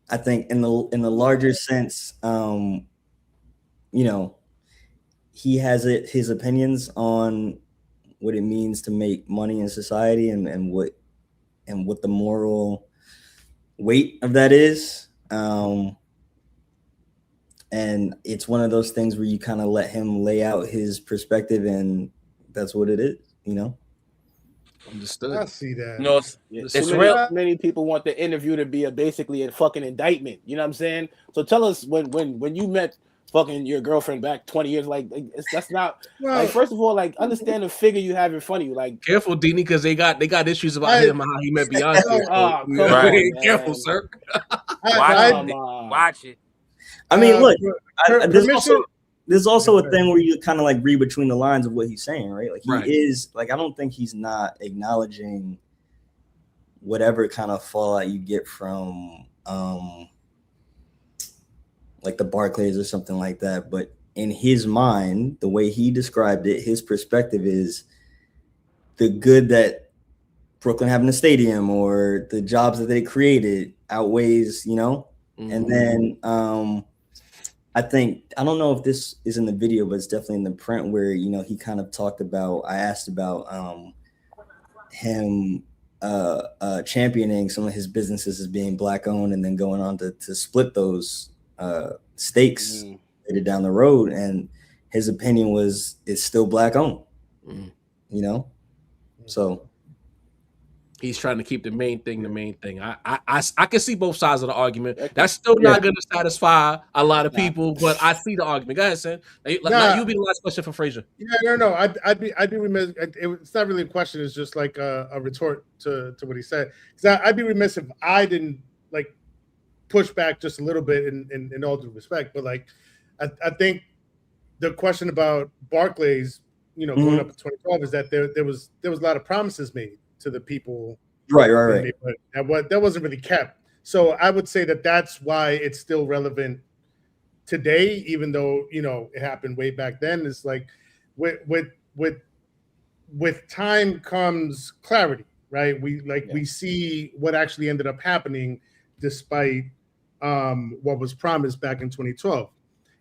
I think in the larger sense, he has his opinions on what it means to make money in society and what the moral weight of that is. And it's one of those things where you kind of let him lay out his perspective, and that's what it is, Understood. I see that. It's real. Many people want the interview to be basically a fucking indictment. You know what I'm saying? So tell us when you met fucking your girlfriend back 20 years, that's not like, first of all, like understand the figure you have in front of you. Like careful, Dini, because they got issues about him and how he met Beyonce. Careful, sir. Watch it. I mean, look, there's also a thing where you kind of like read between the lines of what he's saying, right? Like he is like, I don't think he's not acknowledging whatever kind of fallout you get from like the Barclays or something like that. But in his mind, the way he described it, his perspective is the good that Brooklyn having a stadium or the jobs that they created outweighs, and then I don't know if this is in the video, but it's definitely in the print where, he kind of talked about, I asked about him championing some of his businesses as being Black owned and then going on to split those stakes later down the road. And his opinion was it's still Black owned, so. He's trying to keep the main thing. I can see both sides of the argument. That's still not going to satisfy a lot of people, but I see the argument. Go ahead, Sam. You'll be the last question for Frazier. Yeah, no. I'd be remiss. It's not really a question. It's just like a retort to what he said. Because I'd be remiss if I didn't like push back just a little bit in all due respect. But like, I think the question about Barclays, going up in 2012 is that there was a lot of promises made. to the people. Right. But that wasn't really kept. So I would say that that's why it's still relevant today, even though it happened way back then. It's like with time comes clarity, right? We see what actually ended up happening, despite what was promised back in 2012.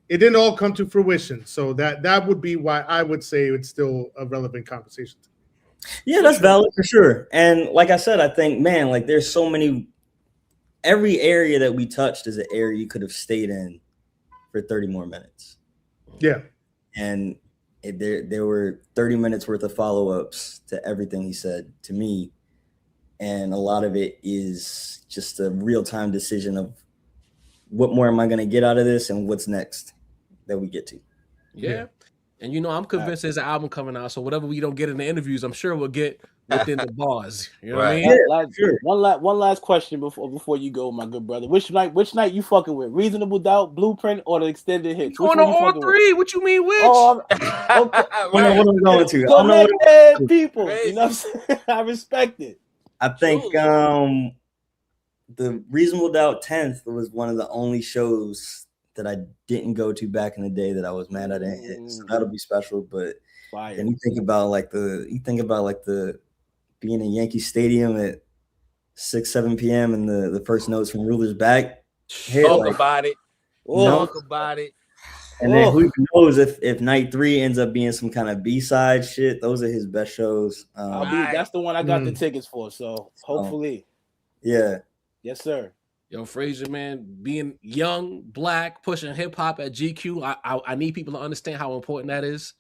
It didn't all come to fruition, so that would be why I would say it's still a relevant conversation. Yeah, that's valid for sure. And like I said, I think, man, like there's so many. Every area that we touched is an area you could have stayed in for 30 more minutes. Yeah. And there were 30 minutes worth of follow-ups to everything he said to me. And a lot of it is just a real-time decision of what more am I going to get out of this and what's next that we get to. Yeah. And I'm convinced there's an album coming out. So whatever we don't get in the interviews, I'm sure we'll get within the bars. You know what I mean? One last question before you go, my good brother. Which night you fucking with? Reasonable Doubt, Blueprint, or the extended hits? Going on all three. What you mean, which? Oh, okay. What I'm going to. Go ahead, people. You know what I'm saying? I respect it. I think the Reasonable Doubt 10th was one of the only shows that I didn't go to back in the day that I was mad I didn't hit. So that'll be special. But then you think about the being in Yankee Stadium at 6-7 p.m. and the first notes from Ruler's Back. Talk about it. And then who knows if night 3 ends up being some kind of B-side shit. Those are his best shows. That's the one I got the tickets for. So hopefully. Yeah. Yes, sir. Yo, Frazier, man, being young, black, pushing hip hop at GQ, I need people to understand how important that is,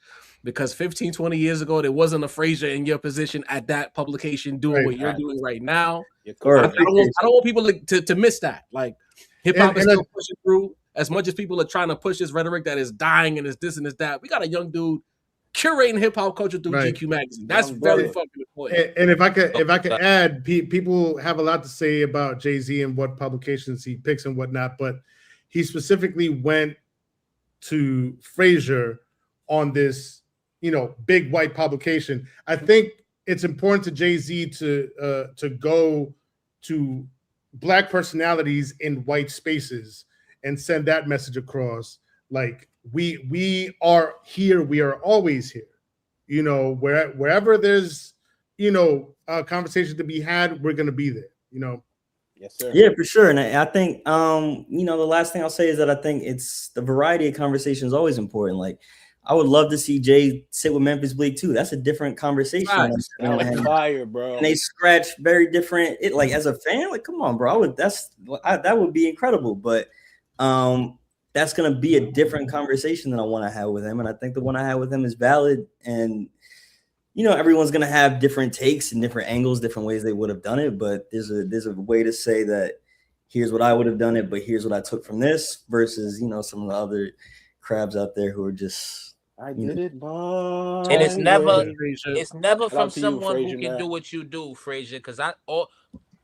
because 15, 20 years ago, there wasn't a Frazier in your position at that publication doing what you're doing right now. I don't want people to miss that. Like, hip hop is still pushing through. As much as people are trying to push this rhetoric that is dying and is this and is that, we got a young dude curating hip hop culture through GQ magazine. That's very fucking important. And if I could add, people have a lot to say about Jay-Z and what publications he picks and whatnot, but he specifically went to Frazier on this, big white publication. I think it's important to Jay-Z to go to black personalities in white spaces and send that message across. Like, we are here, we are always here. Wherever there's a conversation to be had, we're gonna be there. Yes, sir. Yeah, for sure. And I think the last thing I'll say is that I think it's the variety of conversation is always important. Like, I would love to see Jay sit with Memphis Bleak too. That's a different conversation. Fire, bro. And they scratch very different. Like, as a fan, like, come on, bro. That would be incredible. But that's going to be a different conversation than I want to have with him. And I think the one I had with him is valid. And, everyone's going to have different takes and different angles, different ways they would have done it. But there's a way to say that here's what I would have done it, but here's what I took from this versus, some of the other crabs out there who are just, I did it, but and it's never from someone who can do what you do, Frazier. Because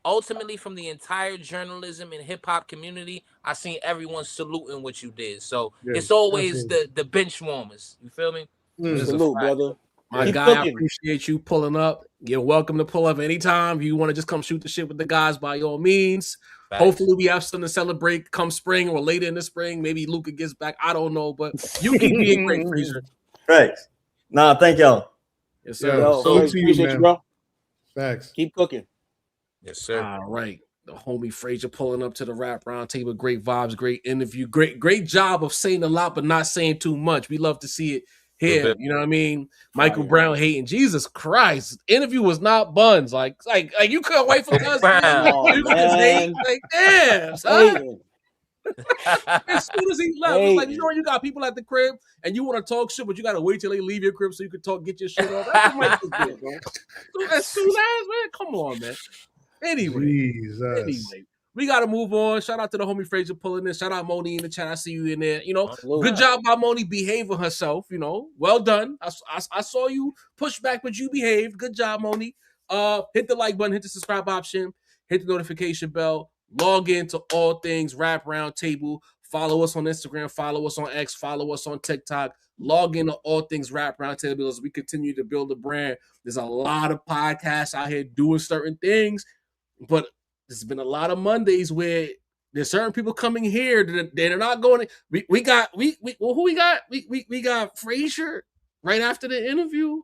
ultimately, from the entire journalism and hip hop community, I seen everyone saluting what you did. So it's always the bench warmers. You feel me? Salute, brother. My guy, I appreciate you pulling up. You're welcome to pull up anytime. If you want to just come shoot the shit with the guys, by all means. Facts. Hopefully we have something to celebrate come spring or later in the spring. Maybe Luca gets back. I don't know, but you keep being great, Frazier. Thanks. Nah, thank y'all. Yes, sir. Appreciate you, bro. Thanks. Keep cooking. Yes, sir. All right. The homie Frazier pulling up to the Rap Roundtable. Great vibes, great interview. Great job of saying a lot, but not saying too much. We love to see it here. You know what I mean? Michael Brown hating. Jesus Christ. Interview was not buns. Like you couldn't wait for us. You just hate. Like, damn, son. As soon as he left, it's like, you got people at the crib and you want to talk shit, but you got to wait till they leave your crib so you can get your shit off. That's what Michael's doing, bro. So as soon as, man, come on, man. Anyway, we got to move on. Shout out to the homie Frazier pulling in. Shout out Moni in the chat. I see you in there. Good job by Moni behaving herself. Well done. I saw you push back, but you behaved. Good job, Moni. Hit the like button, hit the subscribe option, hit the notification bell. Log in to all things Rap Roundtable. Follow us on Instagram, follow us on X, follow us on TikTok. Log into All Things Rap Roundtable as we continue to build a brand. There's a lot of podcasts out here doing certain things, but there's been a lot of Mondays where there's certain people coming here that they're not going. We got who we got? We got Frazier right after the interview.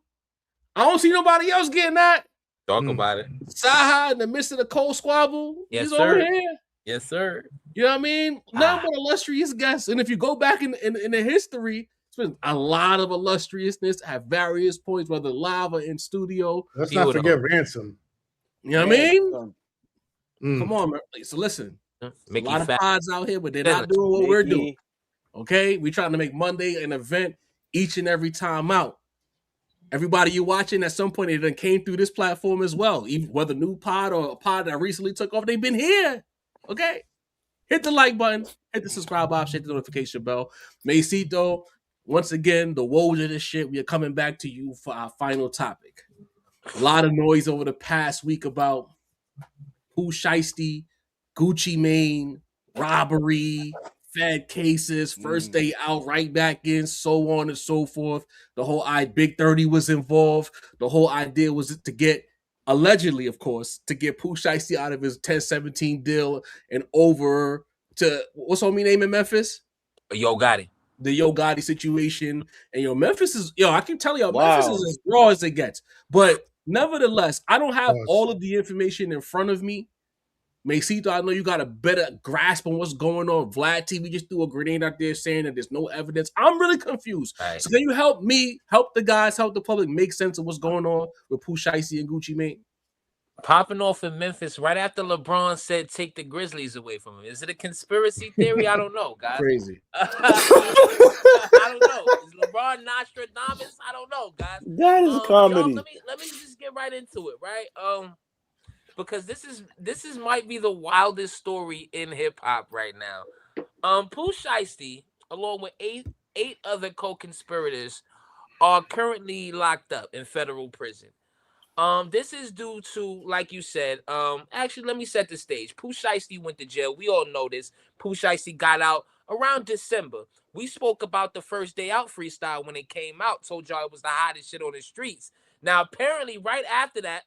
I don't see nobody else getting that. Talk about it. Saha in the midst of the cold squabble. Yes, He's sir. over here. Yes, sir. You know what I mean? None but illustrious guests. And if you go back in the history, it's been a lot of illustriousness at various points, whether live or in studio. Let's not forget Ransom. You know what I mean? Come on, man. So listen, a lot of pods out here, but they're not doing what we're doing. Okay? We're trying to make Monday an event each and every time out. Everybody you watching at some point, they done came through this platform as well. Even whether new pod or a pod that recently took off, they've been here. Okay? Hit the like button, hit the subscribe option, hit the notification bell. Macito, once again, the woes of this shit, we are coming back to you for our final topic. A lot of noise over the past week about Pooh Shiesty, Gucci Mane, robbery, Fed cases, first day out, right back in, so on and so forth. The whole Big 30 was involved. The whole idea was to get, allegedly, of course, to get Pooh Shiesty out of his 1017 deal and over to, what's homie name in Memphis? Yo Gotti. The Yo Gotti situation. And Memphis is, I can tell you, Memphis is as raw as it gets. But nevertheless, I don't have all of the information in front of me. Macito, I know you got a better grasp on what's going on. Vlad TV just threw a grenade out there saying that there's no evidence. I'm really confused. Right. So can you help me, help the guys, help the public make sense of what's going on with Pooh Shiesty and Gucci Mane? Popping off in Memphis right after LeBron said take the Grizzlies away from him. Is it a conspiracy theory? I don't know, guys. Crazy. I don't know. Is LeBron Nostradamus? I don't know, guys. That is comedy. Yo, let me just get right into it, right? Because this is might be the wildest story in hip hop right now. Pooh Shiesty, along with eight other co-conspirators, are currently locked up in federal prison. This is due to, like you said, actually, let me set the stage. Pooh Shiesty went to jail. We all know this. Pooh Shiesty got out around December. We spoke about the first day out freestyle when it came out. Told y'all it was the hottest shit on the streets. Now, apparently, right after that,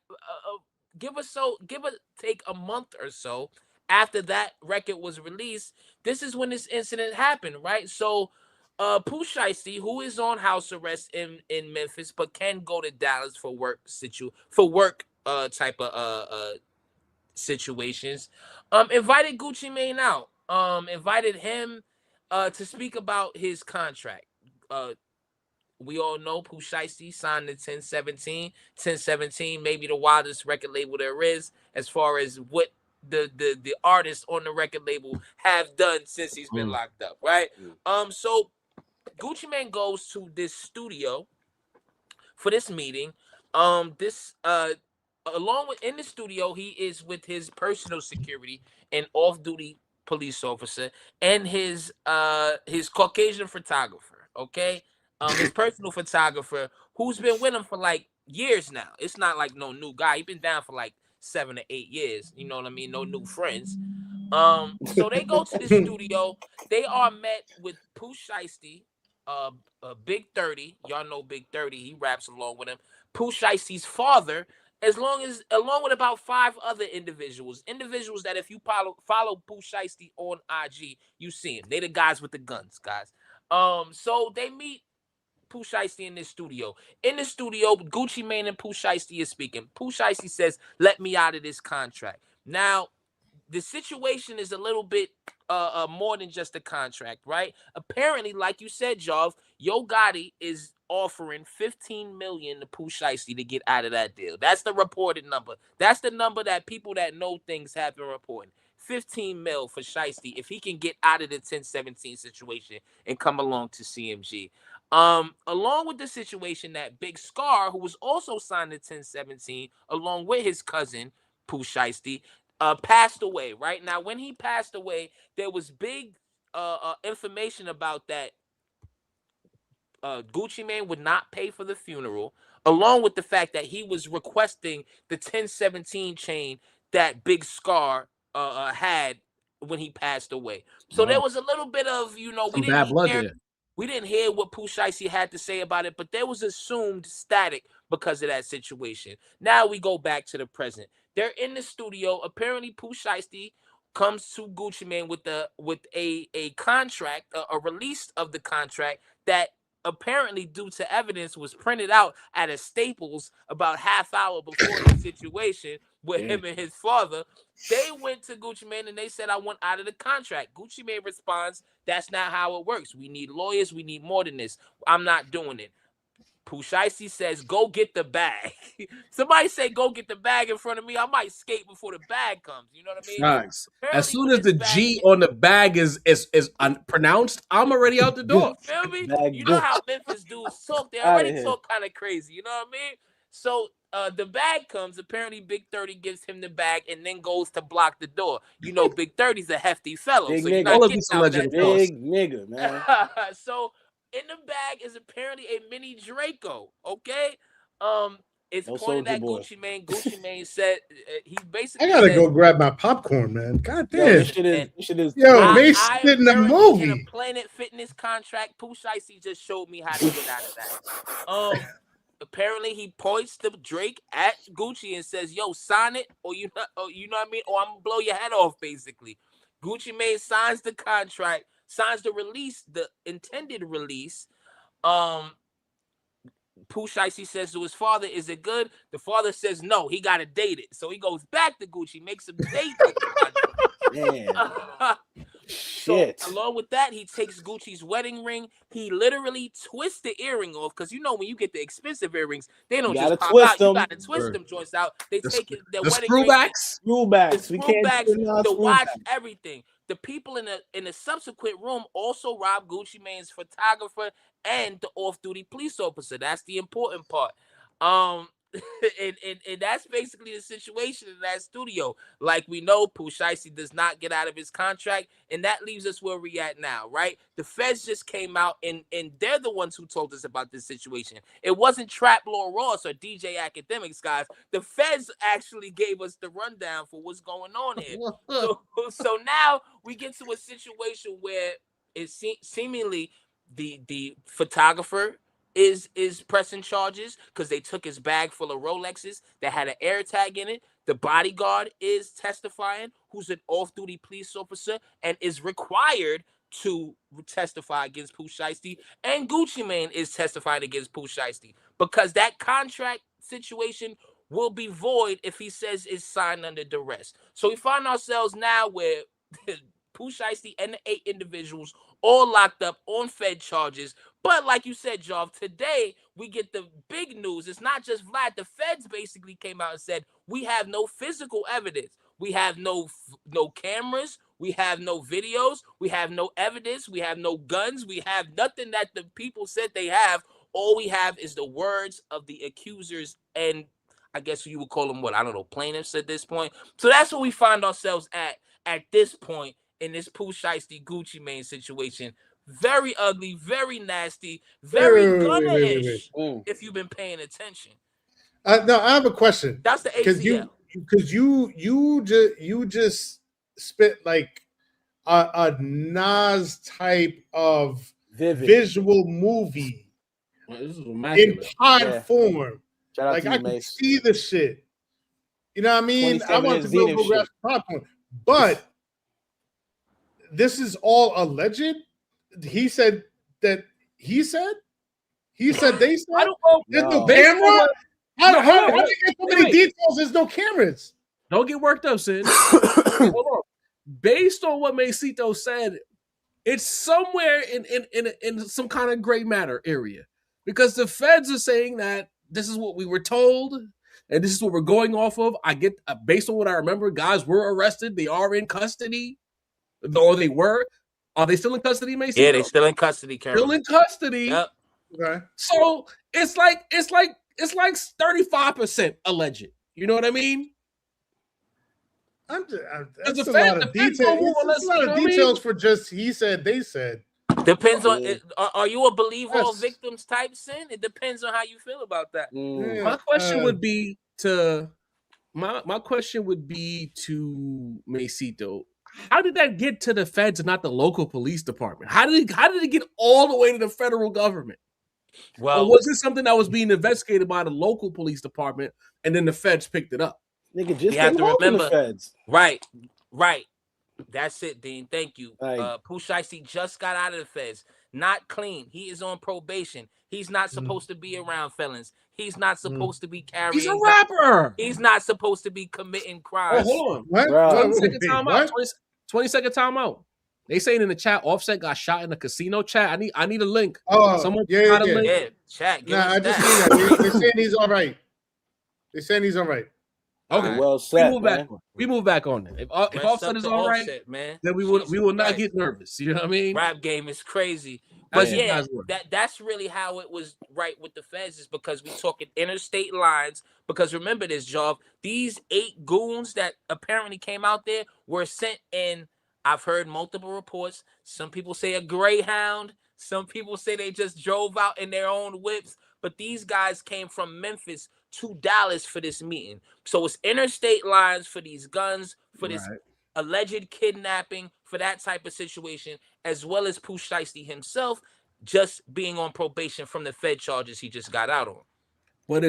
give or take a month or so after that record was released, this is when this incident happened, right? So, Pooh Shiesty, who is on house arrest in Memphis, but can go to Dallas for work type of situations, invited Gucci Mane out, invited him to speak about his contract. We all know Pooh Shiesty signed the 1017. 1017, maybe the wildest record label there is as far as what the artists on the record label have done since he's been locked up, right? So Gucci Mane goes to this studio for this meeting. Along with in the studio, he is with his personal security and off-duty police officer and his Caucasian photographer, okay? His personal photographer, who's been with him for like years now. It's not like no new guy. He's been down for like 7 to 8 years. You know what I mean? No new friends. So they go to the studio. They are met with Pooh Shiesty, Big 30. Y'all know Big 30. He raps along with him. Pooh Shiesty's father, along with about 5 other individuals that if you follow Pooh Shiesty on IG, you see him. They the guys with the guns, guys. So they meet Pooh Shiesty in this studio. In the studio, Gucci Mane and Pooh Shiesty is speaking. Pooh Shiesty says, "Let me out of this contract." Now, the situation is a little bit more than just a contract, right? Apparently, like you said, Jov, Yo Gotti is offering $15 million to Pooh Shiesty to get out of that deal. That's the reported number. That's the number that people that know things have been reporting. 15 mil for Shiesty if he can get out of the 1017 situation and come along to CMG. Along with the situation that Big Scar, who was also signed to 1017, along with his cousin Pooh Shiesty, passed away. Right now, when he passed away, there was big information about that. Gucci Mane would not pay for the funeral, along with the fact that he was requesting the 1017 chain that Big Scar had when he passed away. So there was a little bit of, you know, Some bad blood there. we didn't hear what Pooh Shiesty had to say about it, but there was assumed static because of that situation. Now we go back to the present. They're in the studio. Apparently, Pooh Shiesty comes to Gucci Mane with a contract, a release of the contract that apparently, due to evidence, was printed out at a Staples about half hour before the situation with him and his father. They went to Gucci Mane and they said, I want out of the contract. Gucci Mane responds, that's not how it works. We need lawyers. We need more than this. I'm not doing it. Pooh Shiesty says, go get the bag. Somebody say, go get the bag in front of me. I might skate before the bag comes. You know what I mean? Nice. As soon as the G on the bag is unpronounced, I'm already out the door. Feel me? You know how Memphis dudes talk. They already talk kind of crazy. You know what I mean? So the bag comes. Apparently, Big 30 gives him the bag and then goes to block the door. You know, Big 30's a hefty fellow. Big so nigga. you're not getting out that door. Big nigga, man. So in the bag is apparently a mini Draco. Okay. It's pointed at Gucci Mane. Gucci Mane said he basically. I gotta go grab my popcorn, man. God damn. Yo, this shit is. Yo, Mace in the movie. In a Planet Fitness contract, Pooh Shiesty just showed me how to get out of that. Apparently he points the Drake at Gucci and says, "Yo, sign it, or you know what I mean, or I'm gonna blow your head off." Basically, Gucci Mane signs the contract, signs the release, the intended release. Pooh Shiesty says to his father, "Is it good?" The father says, "No, he got to date it." So he goes back to Gucci, makes him date it. So along with that, he takes Gucci's wedding ring. He literally twists the earring off because you know when you get the expensive earrings, they don't just pop out. You got to twist them joints out. They take the wedding screwbacks, the watch, everything. The people in the subsequent room also robbed Gucci Mane's photographer and the off-duty police officer. That's the important part. And that's basically the situation in that studio. Like we know, Pooh Shiesty does not get out of his contract, and that leaves us where we at now, right? The feds just came out, and they're the ones who told us about this situation. It wasn't Trap Lord Ross or DJ Academics, guys. The feds actually gave us the rundown for what's going on here. So now we get to a situation where it's seemingly the photographer is pressing charges because they took his bag full of Rolexes that had an air tag in it. The bodyguard is testifying, who's an off-duty police officer and is required to testify against Pooh Shiesty, and Gucci Mane is testifying against Pooh Shiesty because that contract situation will be void if he says it's signed under duress. So we find ourselves now where Pooh Shiesty and the 8 individuals all locked up on Fed charges. But like you said, Jov, today we get the big news. It's not just Vlad. The feds basically came out and said, we have no physical evidence. We have no cameras. We have no videos. We have no evidence. We have no guns. We have nothing that the people said they have. All we have is the words of the accusers and I guess you would call them what? I don't know, plaintiffs at this point. So that's what we find ourselves at this point in this Pooh Shiesty Gucci Mane situation. Very ugly, very nasty, very gunner-ish if you've been paying attention. No, I have a question. That's the ACL. Because you just spit like a Nas type of visual movie in pod form. Like I can see the shit. You know what I mean? I want to go grab popcorn, but this is all alleged. He said that he said they said. I don't know. There's no camera. How do you get so many details? There's no cameras. Don't get worked up, Sid. Hold on. Based on what Macito said, it's somewhere in some kind of gray matter area because the feds are saying that this is what we were told and this is what we're going off of. I get based on what I remember, guys were arrested. They are in custody, or they were. Are they still in custody, Mason? Yeah, they're still in custody, Karen. Still in custody. Yep. Okay. So it's like 35% alleged. You know what I mean? That's a lot of details. It's a lot of details for just he said, they said. Depends on. Are you a believe all victims type sin? It depends on how you feel about that. My question would be to Macito. how did that get to the feds and not the local police department? How did it get all the way to the federal government? Well, or was this something that was being investigated by the local police department and then the feds picked it up? Nigga, just you have to remember, the feds. Right. That's it, Dean. Thank you. Pooh Shiesty just got out of the feds. Not clean. He is on probation. He's not supposed to be around felons. He's not supposed to be carrying. He's a rapper. He's not supposed to be committing crimes. Oh, hold on. What? 20-second timeout. They saying in the chat, Offset got shot in a casino. Chat. I need a link. Oh, someone yeah. Link. Chat. I just need that. They're saying he's all right. They're saying he's all right. Okay, well said. We move back on it. If Offset is all right, man, then we will not get nervous. You know what I mean? Rap game is crazy. But yeah, that's really how it was right with the feds, is because we talking interstate lines. Because remember this, Job, these 8 goons that apparently came out there were sent in. I've heard multiple reports. Some people say a Greyhound. Some people say they just drove out in their own whips. But these guys came from Memphis to Dallas for this meeting. So it's interstate lines for these guns, for this alleged kidnapping, for that type of situation, as well as Pooh Shiesty himself just being on probation from the Fed charges he just got out on. But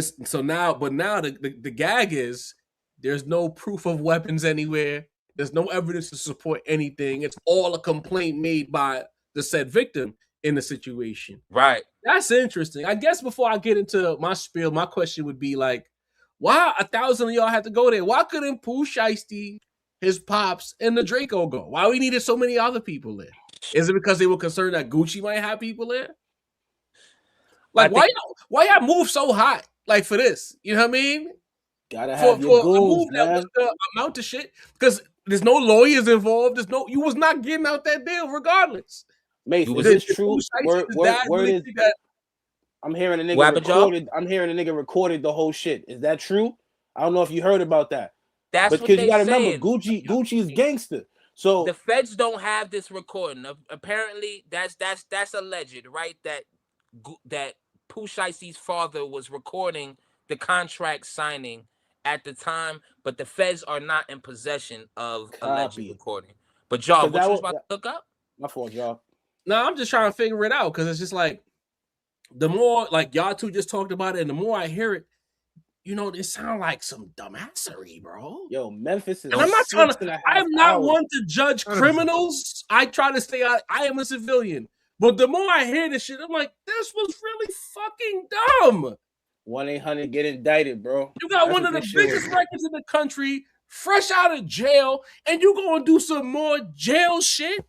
now the gag is there's no proof of weapons anywhere. There's no evidence to support anything. It's all a complaint made by the said victim in the situation. Right. That's interesting. I guess before I get into my spiel, my question would be like, why 1,000 of y'all had to go there? Why couldn't Pooh Shiesty, his pops, and the Draco go? Why we needed so many other people there? Is it because they were concerned that Gucci might have people there? Like, why y'all move so hot? Like, for this? You know what I mean? Gotta have your goons, man. The amount of shit. Because there's no lawyers involved. You was not getting out that deal regardless. Mate, is this true? Word is, I'm hearing a nigga recorded. I'm hearing a nigga recorded the whole shit. Is that true? I don't know if you heard about that. That's because you gotta saying. remember, Gucci's gangster. So the feds don't have this recording. Apparently, that's alleged, right? That Pooh Shiesty's father was recording the contract signing at the time, but the feds are not in possession of alleged recording. But y'all, what you was about to look up? My fault, y'all. No, I'm just trying to figure it out because it's just like the more like y'all two just talked about it, and the more I hear it, you know, it sounds like some dumbassery, bro. Yo, Memphis is. And I'm not trying to. I am not one to judge criminals. I try to stay out. I am a civilian, but the more I hear this shit, I'm like, this was really fucking dumb. 1-800 get indicted, bro. You got one of the biggest records in the country, fresh out of jail, and you gonna do some more jail shit?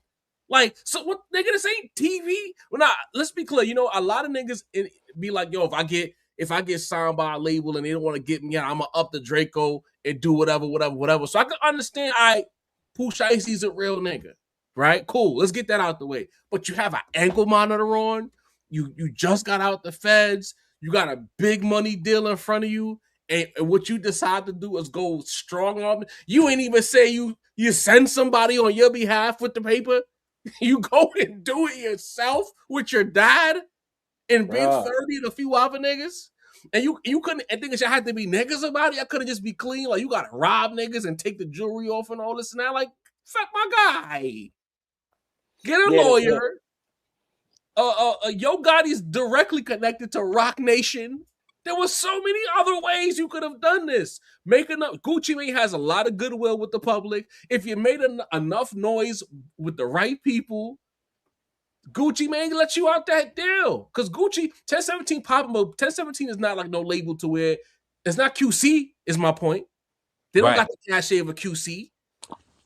Like, so what, nigga, this ain't TV? Well, nah, let's be clear. You know, a lot of niggas be like, yo, if I get signed by a label and they don't want to get me out, I'm gonna up the Draco and do whatever. So I can understand, Pooh Shiesty's a real nigga, right? Cool, let's get that out the way. But you have an ankle monitor on. You just got out the feds. You got a big money deal in front of you, and what you decide to do is go strong on. You ain't even say you send somebody on your behalf with the paper. You go and do it yourself with your dad and Big 30 and a few other niggas. And you couldn't, I think it should have to be niggas about it. I couldn't just be clean. Like, you got to rob niggas and take the jewelry off and all this and that. Like, fuck my guy. Get a lawyer. Yo Gotti's directly connected to Rock Nation. There was so many other ways you could have done this. Gucci Mane has a lot of goodwill with the public. If you made enough noise with the right people, Gucci Mane let you out that deal. Because Gucci, 1017 popping, but 1017 is not like no label to where it's not QC, is my point. They don't got the cachet of a QC,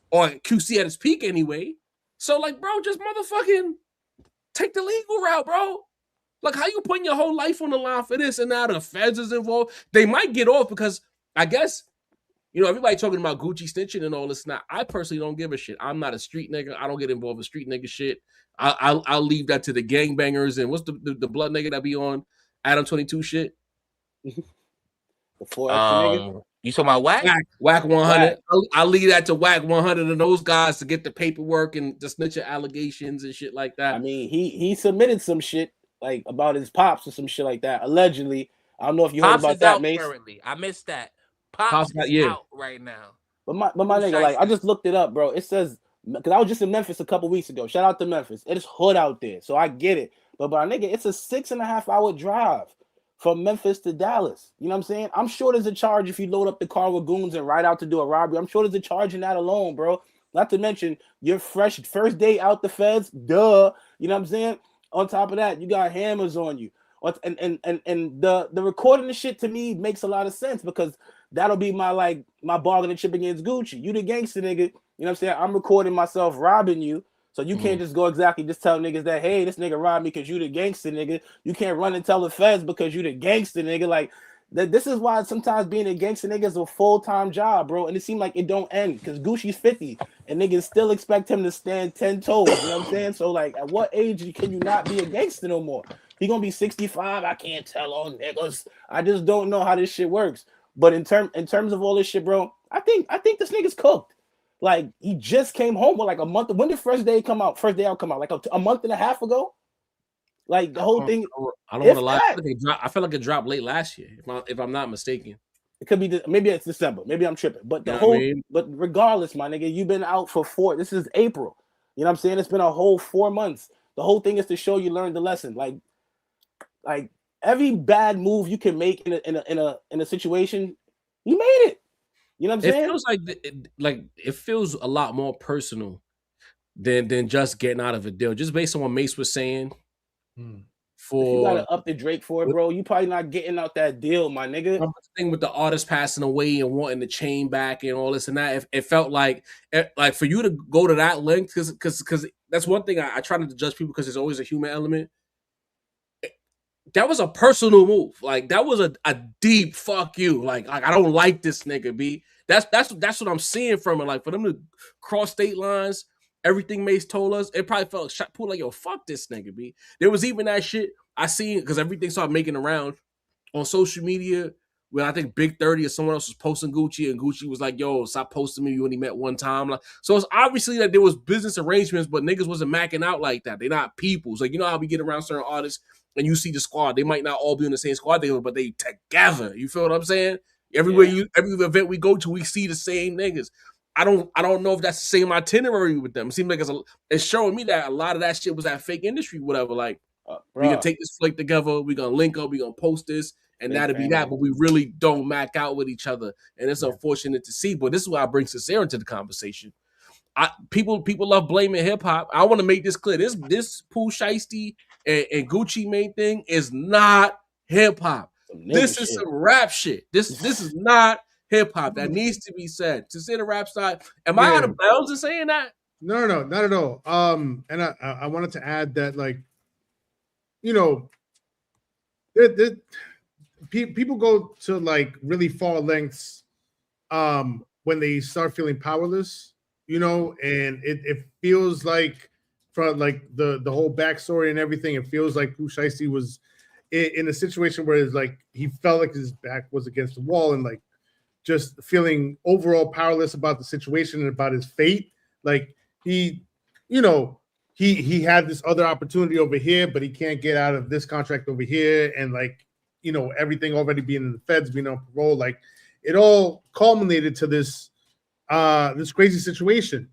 or QC at its peak anyway. So, like, bro, just motherfucking take the legal route, bro. Like, how you putting your whole life on the line for this, and now the feds is involved? They might get off because I guess, you know, everybody talking about Gucci snitching and all this. Now, I personally don't give a shit. I'm not a street nigga. I don't get involved in street nigga shit. I'll leave that to the gangbangers and what's the blood nigga that be on Adam 22 shit. Before nigga. You talking about Wack? Wack 100. I'll leave that to Wack 100 and those guys to get the paperwork and the snitching allegations and shit like that. I mean, he submitted some shit like about his pops or some shit like that. Allegedly, I don't know if you heard about that, Mace. Currently, I missed that. Pops is out right now. But my nigga, like, I just looked it up, bro. It says because I was just in Memphis a couple weeks ago. Shout out to Memphis. It's hood out there, so I get it. But nigga, it's a 6.5 hour drive from Memphis to Dallas. You know what I'm saying? I'm sure there's a charge if you load up the car with goons and ride out to do a robbery. I'm sure there's a charge in that alone, bro. Not to mention your first day out the feds, duh. You know what I'm saying? On top of that, you got hammers on you. And the recording the shit to me makes a lot of sense because that'll be my bargaining chip against Gucci. You the gangster nigga. You know what I'm saying? I'm recording myself robbing you. So you can't just go just tell niggas that, hey, this nigga robbed me because you the gangster nigga. You can't run and tell the feds because you the gangster nigga. Like, this is why sometimes being a gangster nigga is a full-time job, bro. And it seems like it don't end because Gucci's 50 and niggas still expect him to stand 10 toes. You know what I'm saying? So, like, at what age can you not be a gangster no more? He gonna be 65. I can't tell on niggas. I just don't know how this shit works. But in terms of all this shit, bro, I think this nigga's cooked. Like, he just came home with like a month. When did First Day Out come out? Like a month and a half ago. Like the whole thing. I don't want to lie. I feel like it dropped late last year, if I'm not mistaken. It could be maybe it's December. Maybe I'm tripping. But but regardless, my nigga, you've been out for this is April. You know what I'm saying? It's been a whole 4 months. The whole thing is to show you learned the lesson. Like every bad move you can make in a situation, you made it. You know what I'm saying? It feels it feels a lot more personal than just getting out of a deal. Just based on what Mace was saying. If you gotta up the Drake for it, bro, you probably not getting out that deal, my nigga. The thing with the artist passing away and wanting the chain back and all this and that, it felt like for you to go to that length, because that's one thing I try not to judge people because there's always a human element. That was a personal move. Like, that was a deep fuck you. Like I don't like this nigga, B. That's what I'm seeing from it. Like, for them to cross state lines, everything Mace told us, it probably felt shot pulled like, yo, fuck this nigga, B. There was even that shit I seen because everything started making around on social media when I think Big 30 or someone else was posting Gucci, and Gucci was like, yo, stop posting me. You only met one time. Like, so it's obviously that there was business arrangements, but niggas wasn't macking out like that. They're not peoples. Like, you know how we get around certain artists and you see the squad. They might not all be in the same squad, but they together. You feel what I'm saying? Every event we go to, we see the same niggas. I don't know if that's the same itinerary with them. It seems like it's showing me that a lot of that shit was that fake industry, whatever. Like, we can take this flick together, we're gonna link up, we're gonna post this, and that'll be that. But we really don't mac out with each other. And it's unfortunate to see. But this is why I bring Sincere into the conversation. People love blaming hip hop. I want to make this clear. This Pooh Shiesty and Gucci Mane thing is not hip hop. This is some rap shit. This is not hip hop. That needs to be said. To say the rap side, am I out of bounds in saying that? No, not at all. And I wanted to add that, like, you know, people go to like really far lengths when they start feeling powerless, you know, and it feels like from like the whole backstory and everything, it feels like Pooh Shiesty was in a situation where it's like he felt like his back was against the wall and like just feeling overall powerless about the situation and about his fate. Like he had this other opportunity over here, but he can't get out of this contract over here. And like, you know, everything already being in the feds, being on parole, like it all culminated to this crazy situation.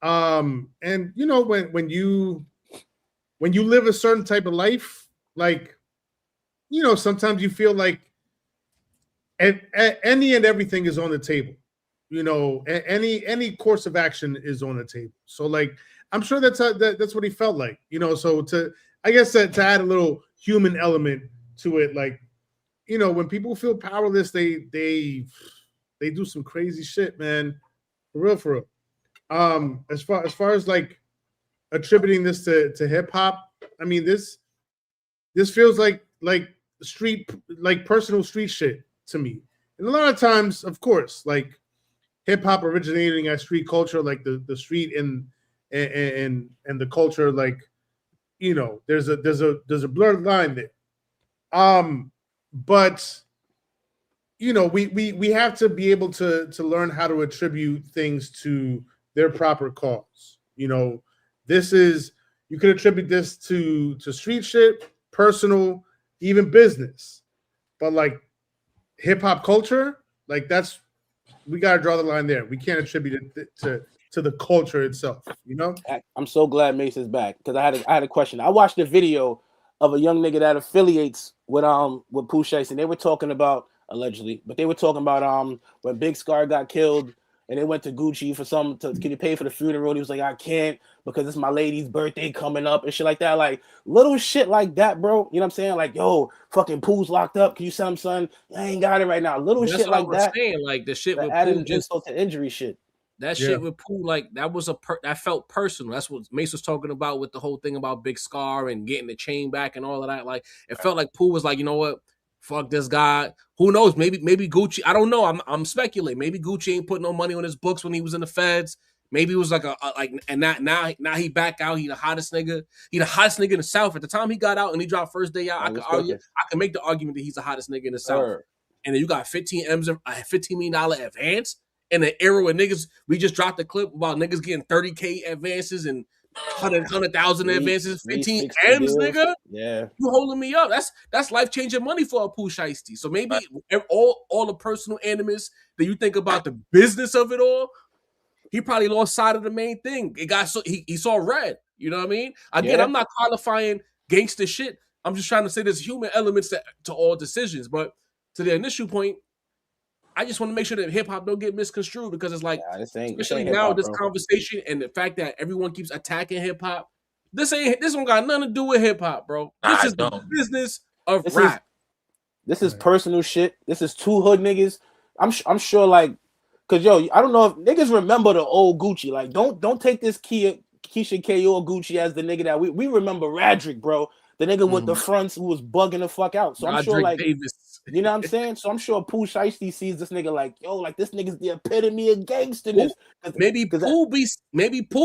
And you know, when you live a certain type of life, like, you know, sometimes you feel like any and everything is on the table. You know, any course of action is on the table. So like, I'm sure that's what he felt like, you know. So to add a little human element to it, like, you know, when people feel powerless, they do some crazy shit, man. For real. As far as like attributing this to hip hop, I mean, this feels like street, like personal street shit to me. And a lot of times, of course, like hip hop originating as street culture, like the street and the culture, like, you know, there's a blurred line there. But you know, we have to be able to learn how to attribute things to their proper cause. You know, you could attribute this to street shit, personal, even business. But like hip hop culture, like we gotta draw the line there. We can't attribute it to to the culture itself. You know, I'm so glad Mace is back because I had a question. I watched a video of a young nigga that affiliates with Pooh Shiesty, and they were talking about allegedly, but they were talking about when Big Scar got killed and they went to Gucci for can you pay for the funeral? He was like, I can't because it's my lady's birthday coming up and shit like that. Like little shit like that, bro. You know what I'm saying? Like, yo, fucking Pooh's locked up. Can you send him, son? I ain't got it right now. Little shit like that. Saying, like the shit with added Pooh, just insult to injury shit. That shit with Pooh, like that was that felt personal. That's what Mace was talking about with the whole thing about Big Scar and getting the chain back and all of that. Like it felt like Pooh was like, you know what? Fuck this guy. Who knows? Maybe Gucci. I don't know. I'm speculating. Maybe Gucci ain't put no money on his books when he was in the feds. Maybe it was like and now he back out. He the hottest nigga. He the hottest nigga in the South. At the time he got out and he dropped first day out, I can make the argument that he's the hottest nigga in the South. And then you got $15 million advance in the era where niggas, we just dropped the clip about niggas getting 30K advances and 100,000 advances, 15 M's, nigga. Yeah, you holding me up. That's life changing money for a Pooh Shiesty. So maybe all the personal animus that you think about the business of it all, he probably lost sight of the main thing. It got he saw red. You know what I mean? Again, I'm not qualifying gangster shit. I'm just trying to say there's human elements to all decisions. But to the initial point, I just want to make sure that hip hop don't get misconstrued because it's like, especially now, this conversation and the fact that everyone keeps attacking hip hop. This one got nothing to do with hip hop, bro. This is the business of rap. This is personal shit. This is two hood niggas. I'm sure, like, cause yo, I don't know if niggas remember the old Gucci. Like, don't take this Keisha K.O. Gucci as the nigga that we remember. Radrick, bro, the nigga with the fronts who was bugging the fuck out. So I'm sure, like, Davis. You know what I'm saying? So I'm sure Pooh Shiesty sees this nigga like, yo, like this nigga's the epitome of gangsterness. Maybe Pooh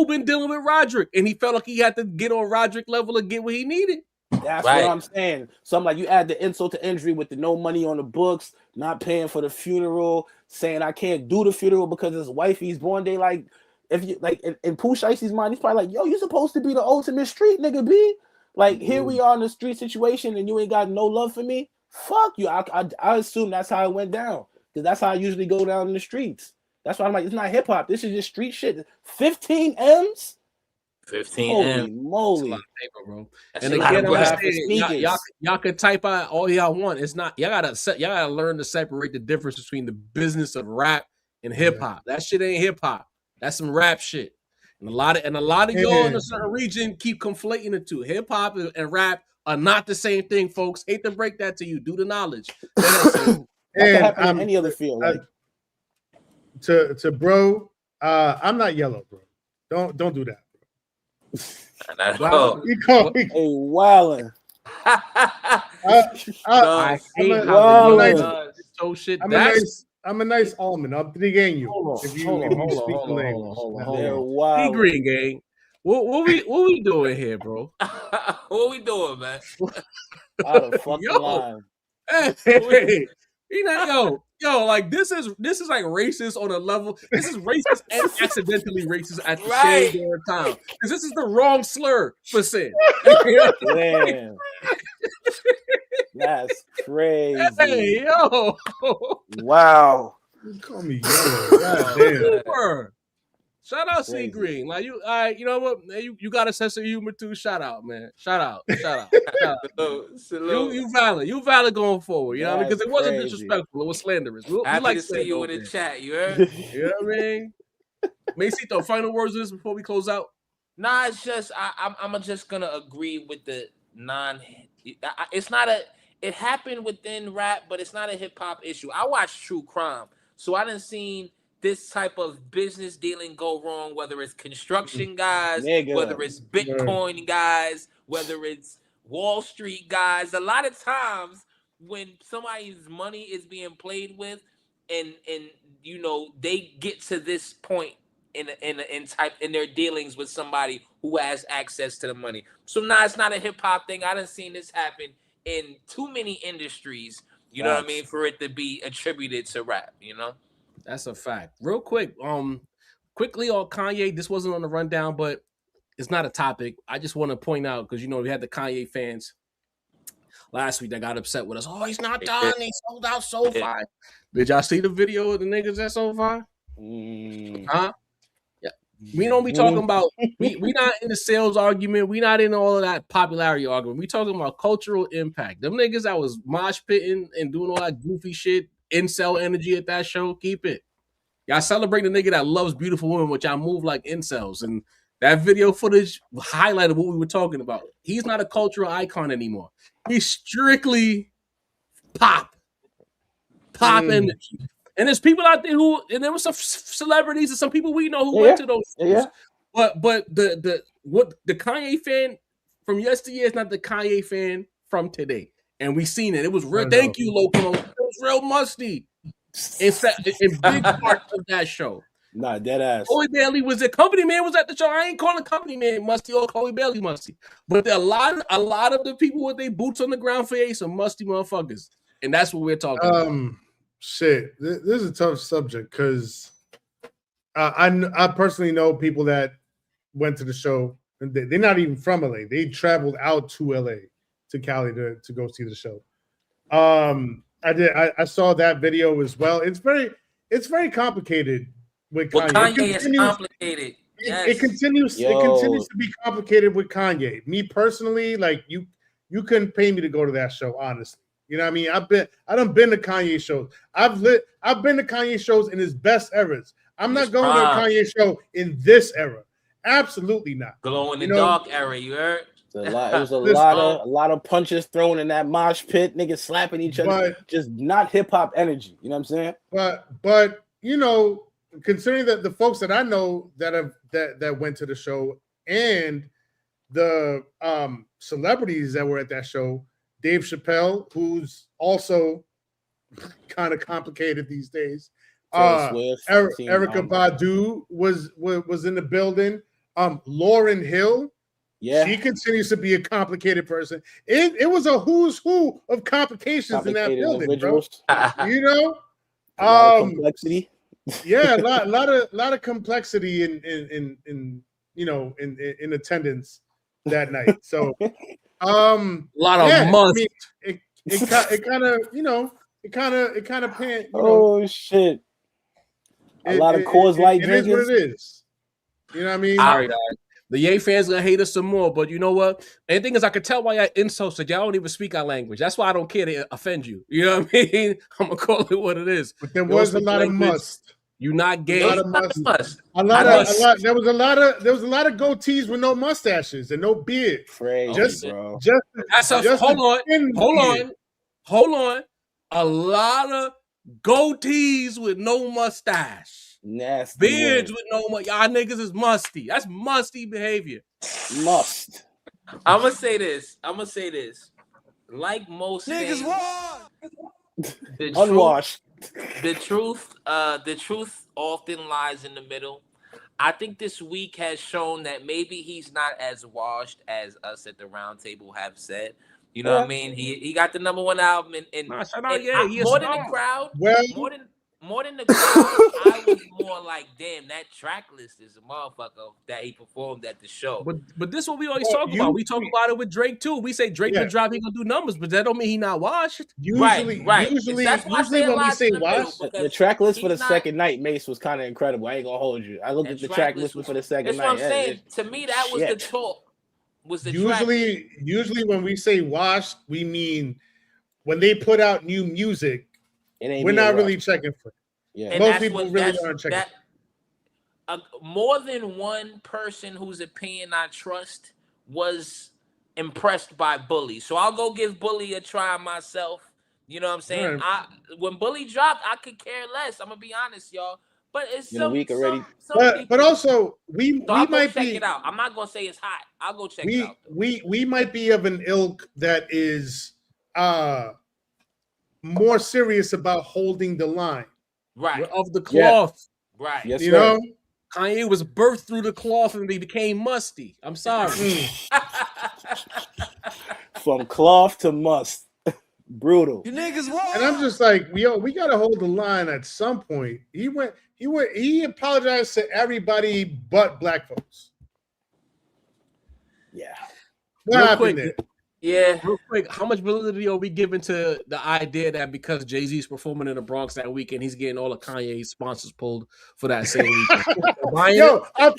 been dealing with Roderick and he felt like he had to get on Roderick level to get what he needed. That's what I'm saying. So I'm like, you add the insult to injury with the no money on the books, not paying for the funeral, saying I can't do the funeral because his wifey's born day. Like, if you like in Pooh Shiesty's mind, he's probably like, yo, you supposed to be the ultimate street nigga, B. Like, here we are in the street situation and you ain't got no love for me. Fuck you. I assume that's how it went down because that's how I usually go down in the streets. That's why I'm like, it's not hip hop. This is just street shit. 15 M's. 15 Holy M's. moly, paper, bro. And again, y'all can type out all y'all want. It's not. Y'all gotta learn to separate the difference between the business of rap and hip hop. That shit ain't hip hop. That's some rap shit. And a lot of y'all in a certain region keep conflating the two. Hip hop and rap are not the same thing, folks. Hate to break that to you. Do the knowledge. That can happen in any other field. Like. To bro, I'm not yellow, bro. Don't do that, bro. Hey, wildin'. I hate how so shit. I'm a nice almond. I'll trigueño. Hold on. Green gang. What we doing here, bro? What we doing, man? Out of fucking line. Hey, you know, yo, like this is like racist on a level. This is racist and accidentally racist at the same damn time. Because this is the wrong slur for sin. Damn. That's crazy. Hey, yo. Wow. You call me yellow. God damn. Shout out C Green. Like you, you know what? You got a sense of humor too. Shout out, man. Shout out. You valid. You valid going forward. You know what I mean? Because it wasn't disrespectful. It was slanderous. We like to see you in the chat. You heard? You know what I mean? Macito, final words of this before we close out. Nah, it's just I'm just gonna agree with the It's not a. It happened within rap, but it's not a hip hop issue. I watch true crime, so I done seen this type of business dealing go wrong, whether it's construction guys, whether it's Bitcoin guys, whether it's Wall Street guys. A lot of times when somebody's money is being played with and you know, they get to this point in their dealings with somebody who has access to the money. So it's not a hip hop thing. I done seen this happen in too many industries, you know what I mean, for it to be attributed to rap, you know? That's a fact. Real quick, quickly on Kanye. This wasn't on the rundown, but it's not a topic. I just want to point out because you know we had the Kanye fans last week that got upset with us. Oh, he's not done. He sold out so far. Did y'all see the video of the niggas at SoFi? Huh? Yeah. We don't be talking about we not in the sales argument. We not in all of that popularity argument. We talking about cultural impact. Them niggas that was mosh pitting and doing all that goofy shit, incel energy at that show. Keep it. Y'all celebrate the nigga that loves beautiful women, which y'all move like incels. And that video footage highlighted what we were talking about. He's not a cultural icon anymore. He's strictly pop energy. And there's people out there who, and there were some celebrities and some people we know who went to those shows. Yeah. But the Kanye fan from yesteryear is not the Kanye fan from today. And we seen it. It was real. Thank you, Loco. It was real musty. In big parts of that show. Nah, dead ass. Chloe Bailey was there. Company Man was at the show. I ain't calling Company Man musty or Chloe Bailey musty. But a lot of the people with their boots on the ground for some musty motherfuckers. And that's what we're talking about. Shit, this is a tough subject because I personally know people that went to the show and they're not even from LA. They traveled out to LA to Cali to go see the show. I saw that video as well. It's very complicated with Kanye. Kanye is complicated. Yes. It continues to be complicated with Kanye. Me personally, like you couldn't pay me to go to that show, honestly. You know what I mean? I done been to Kanye shows. I've been to Kanye shows in his best eras. I'm not going to a Kanye show in this era. Absolutely not. Glow in the dark era, you heard? It was a lot of punches thrown in that mosh pit, niggas slapping each other, just not hip hop energy. You know what I'm saying? But you know, considering that the folks that I know that went to the show and the celebrities that were at that show, Dave Chappelle, who's also kind of complicated these days. Erykah Badu was in the building. Lauryn Hill. Yeah, she continues to be a complicated person. It was a who's who of complications in that building, bro. You know, complexity. Yeah, a lot of complexity in attendance that night. So, a lot of must. I mean, it kind of pan. Oh shit! A lot of Coors Light drinkers. It is what it is. You know what I mean? All right. The Ye fans gonna hate us some more, but you know what? And the thing is, I could tell why y'all insulted. Y'all don't even speak our language. That's why I don't care to offend you. You know what I mean? I'm gonna call it what it is. But there was a lot of must. You not gay. A lot of must. There was a lot of goatees with no mustaches and no beard. Bro. Hold on. A lot of goatees with no mustache. Nasty beards with no mustache. Y'all niggas is musty. That's musty behavior. I'm gonna say this. Like most niggas, unwashed. The truth often lies in the middle. I think this week has shown that maybe he's not as washed as us at the round table have said. You know what I mean? He got the #1 album and more than the crowd. More than the crowd, I was more like, damn, that track list is a motherfucker that he performed at the show. But this is what we always talk about. We talk about it with Drake too. We say Drake been dropping, he gonna do numbers, but that don't mean he not washed. Usually when we say washed, the track list for the second night, Mace, was kind of incredible. I ain't gonna hold you. I looked at the track list for the second night. That's what I'm saying. To me, that was the talk. Usually when we say washed, we mean when they put out new music. We're not really checking for it. Yeah, most people really aren't checking. More than one person whose opinion I trust was impressed by Bully, so I'll go give Bully a try myself. You know what I'm saying? Right. When Bully dropped, I could care less. I'm gonna be honest, y'all. But it's a week already. But also we might check it out. I'm not gonna say it's hot. I'll go check it out. We might be of an ilk that is more serious about holding the line. Right. Of the cloth. Yeah. Right. Yes, you know, Kanye was birthed through the cloth and he became musty. I'm sorry. From cloth to must. Brutal. You niggas and I'm just like, we gotta hold the line at some point. He apologized to everybody but black folks. Yeah. What happened there? Yeah. Real quick, how much validity are we giving to the idea that because Jay-Z's performing in the Bronx that weekend, he's getting all of Kanye's sponsors pulled for that same weekend? Yo, I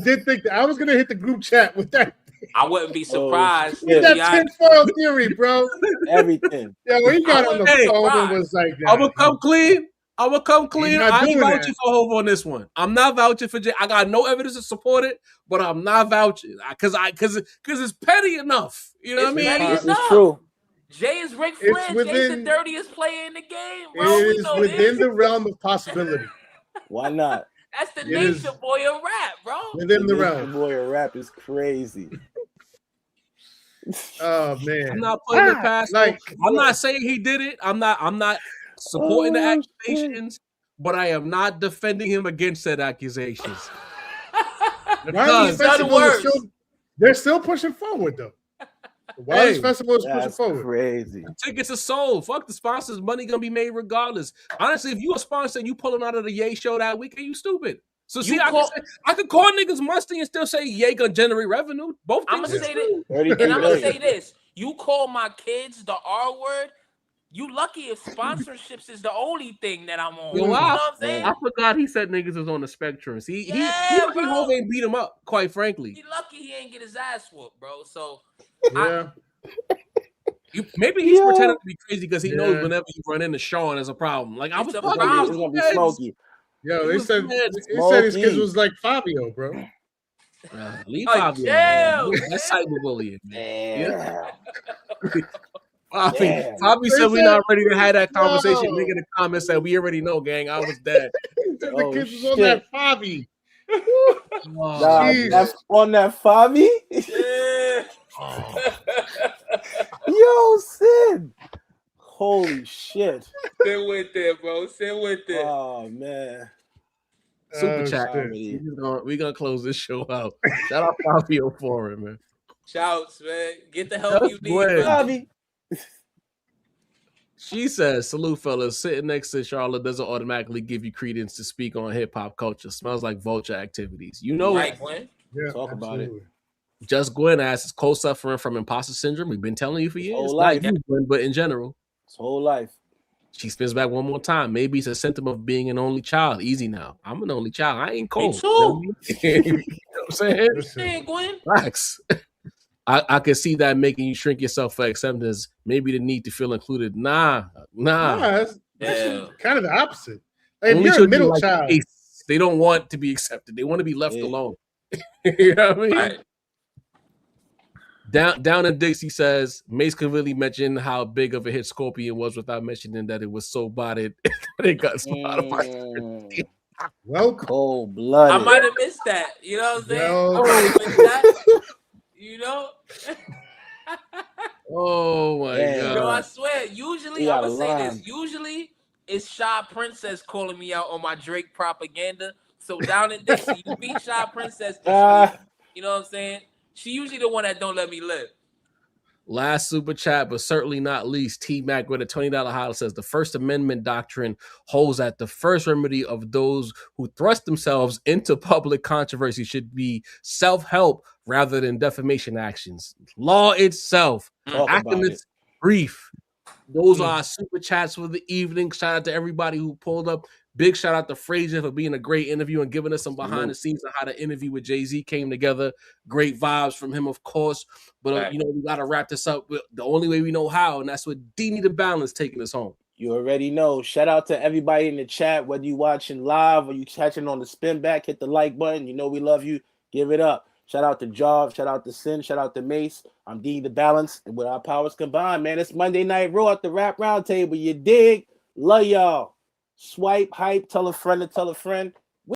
did think that I was gonna hit the group chat with that. I wouldn't be surprised. With that tinfoil theory, bro. Everything. Yeah, when he got on the phone and was like, I'm gonna come clean. I'm gonna come clean. not I ain't doing vouching that. for Hov on this one. I'm not vouching for Jay. I got no evidence to support it, but I'm not vouching because it's petty enough. You know what I mean? Petty enough. True. Jay is Ric It's Flair. within- Jay's the dirtiest player in the game, bro. It We is know within this. the realm of possibility. Why not? That's the It is nature boy of rap, bro. within the Nature realm. Boy of rap is crazy. Oh man. I'm not putting it past him. I'm not saying he did it. I'm not supporting the accusations, but I am not defending him against said accusations. Wiley's Because- Festival is still, they're still pushing forward though. The Wiley's Hey, Festival is pushing That's forward. crazy. Tickets are sold. Fuck the sponsors. Money gonna be made regardless. Honestly, if you a sponsor and you pulling out of the Ye show that week, are you stupid? So see, I could call niggas musty and still say Ye gonna generate revenue. Both I'm things gonna are say true. this, and I'm gonna say this: you call my kids the R word. You lucky if sponsorships is the only thing that I'm on. Yo, You know I, what I'm saying? I forgot he said niggas was on the spectrum. He lucky bro. Hov ain't beat him up, quite frankly. He lucky he ain't get his ass whooped, bro. So Yeah. Maybe he's pretending to be crazy because he knows Yeah. whenever you run into Sean, there's a problem. Like I was a fucking problem. It's gonna be smoky. Yo, It they was said mad. his kids was like Fabio, bro. Leave Like, Fabio jail, alone. That's cyberbullying. Yeah. Fabi said we're not ready to have that conversation. No. Nigga in the comments said we already know, gang. I was dead. The Oh, kids was on shit. that Fabi. Nah, Jeez. that's on that Fabi. yeah. Yo, Sid. Holy shit. Sit with it, bro. Sit with it. Oh man. Super chat. shit. We're gonna close this show out. Shout out Fabio for it, man. Shouts, man. Get the help That's you need. weird. brother. Fabi. She says, salute fellas, sitting next to Charlotte doesn't automatically give you credence to speak on hip-hop culture. Smells like vulture activities. You know Right, it. Gwen. Yeah, Talk about it. absolutely. Just Gwen asks, co-suffering from imposter syndrome. We've been telling you for years. whole Not life. you, Gwen, but in general. His whole life. She spins back one more time. Maybe it's a symptom of being an only child. Easy now. I'm an only child. I ain't cold. too. You know what I'm saying? Listen, Hey, Gwen. Relax. I can see that making you shrink yourself for acceptance. Maybe the need to feel included. Nah. that's Yeah. kind of the opposite. Like, if Only you're a children middle like child, Ace, they don't want to be accepted. They want to be left Yeah. alone. You know what I mean? Right. Down in Dixie says Mace could really mention how big of a hit Scorpion was without mentioning that it was so botted that it got Spotify. well, Cold I blooded. might have missed that. You know what I'm saying? Yo. I might have missed that. You know? Oh my Damn. You know, I god! swear, usually, You I'm got going to a say line. this. Usually, it's Shy Princess calling me out on my Drake propaganda. So down in Dixie, you beat Shy Princess this week. You know what I'm saying? She usually the one that don't let me live. Last super chat, but certainly not least, T Mac with a $20 highlight says the First Amendment doctrine holds that the first remedy of those who thrust themselves into public controversy should be self-help rather than defamation actions. Law itself, Talk about acting it. its brief. Those are our super chats for the evening. Shout out to everybody who pulled up. Big shout out to Frazier for being a great interview and giving us some behind the scenes of how the interview with Jay-Z came together. Great vibes from him, of course. But Right. you know, we gotta wrap this up with the only way we know how, and that's with D the Balance taking us home. You already know. Shout out to everybody in the chat, whether you watching live or you catching on the spin back, hit the like button. You know we love you. Give it up. Shout out to Jarv, shout out to Sin, shout out to Mace. I'm D the Balance, and with our powers combined, man, it's Monday Night Raw at the Rap Roundtable. You dig? Love y'all. Swipe, hype, tell a friend to tell a friend.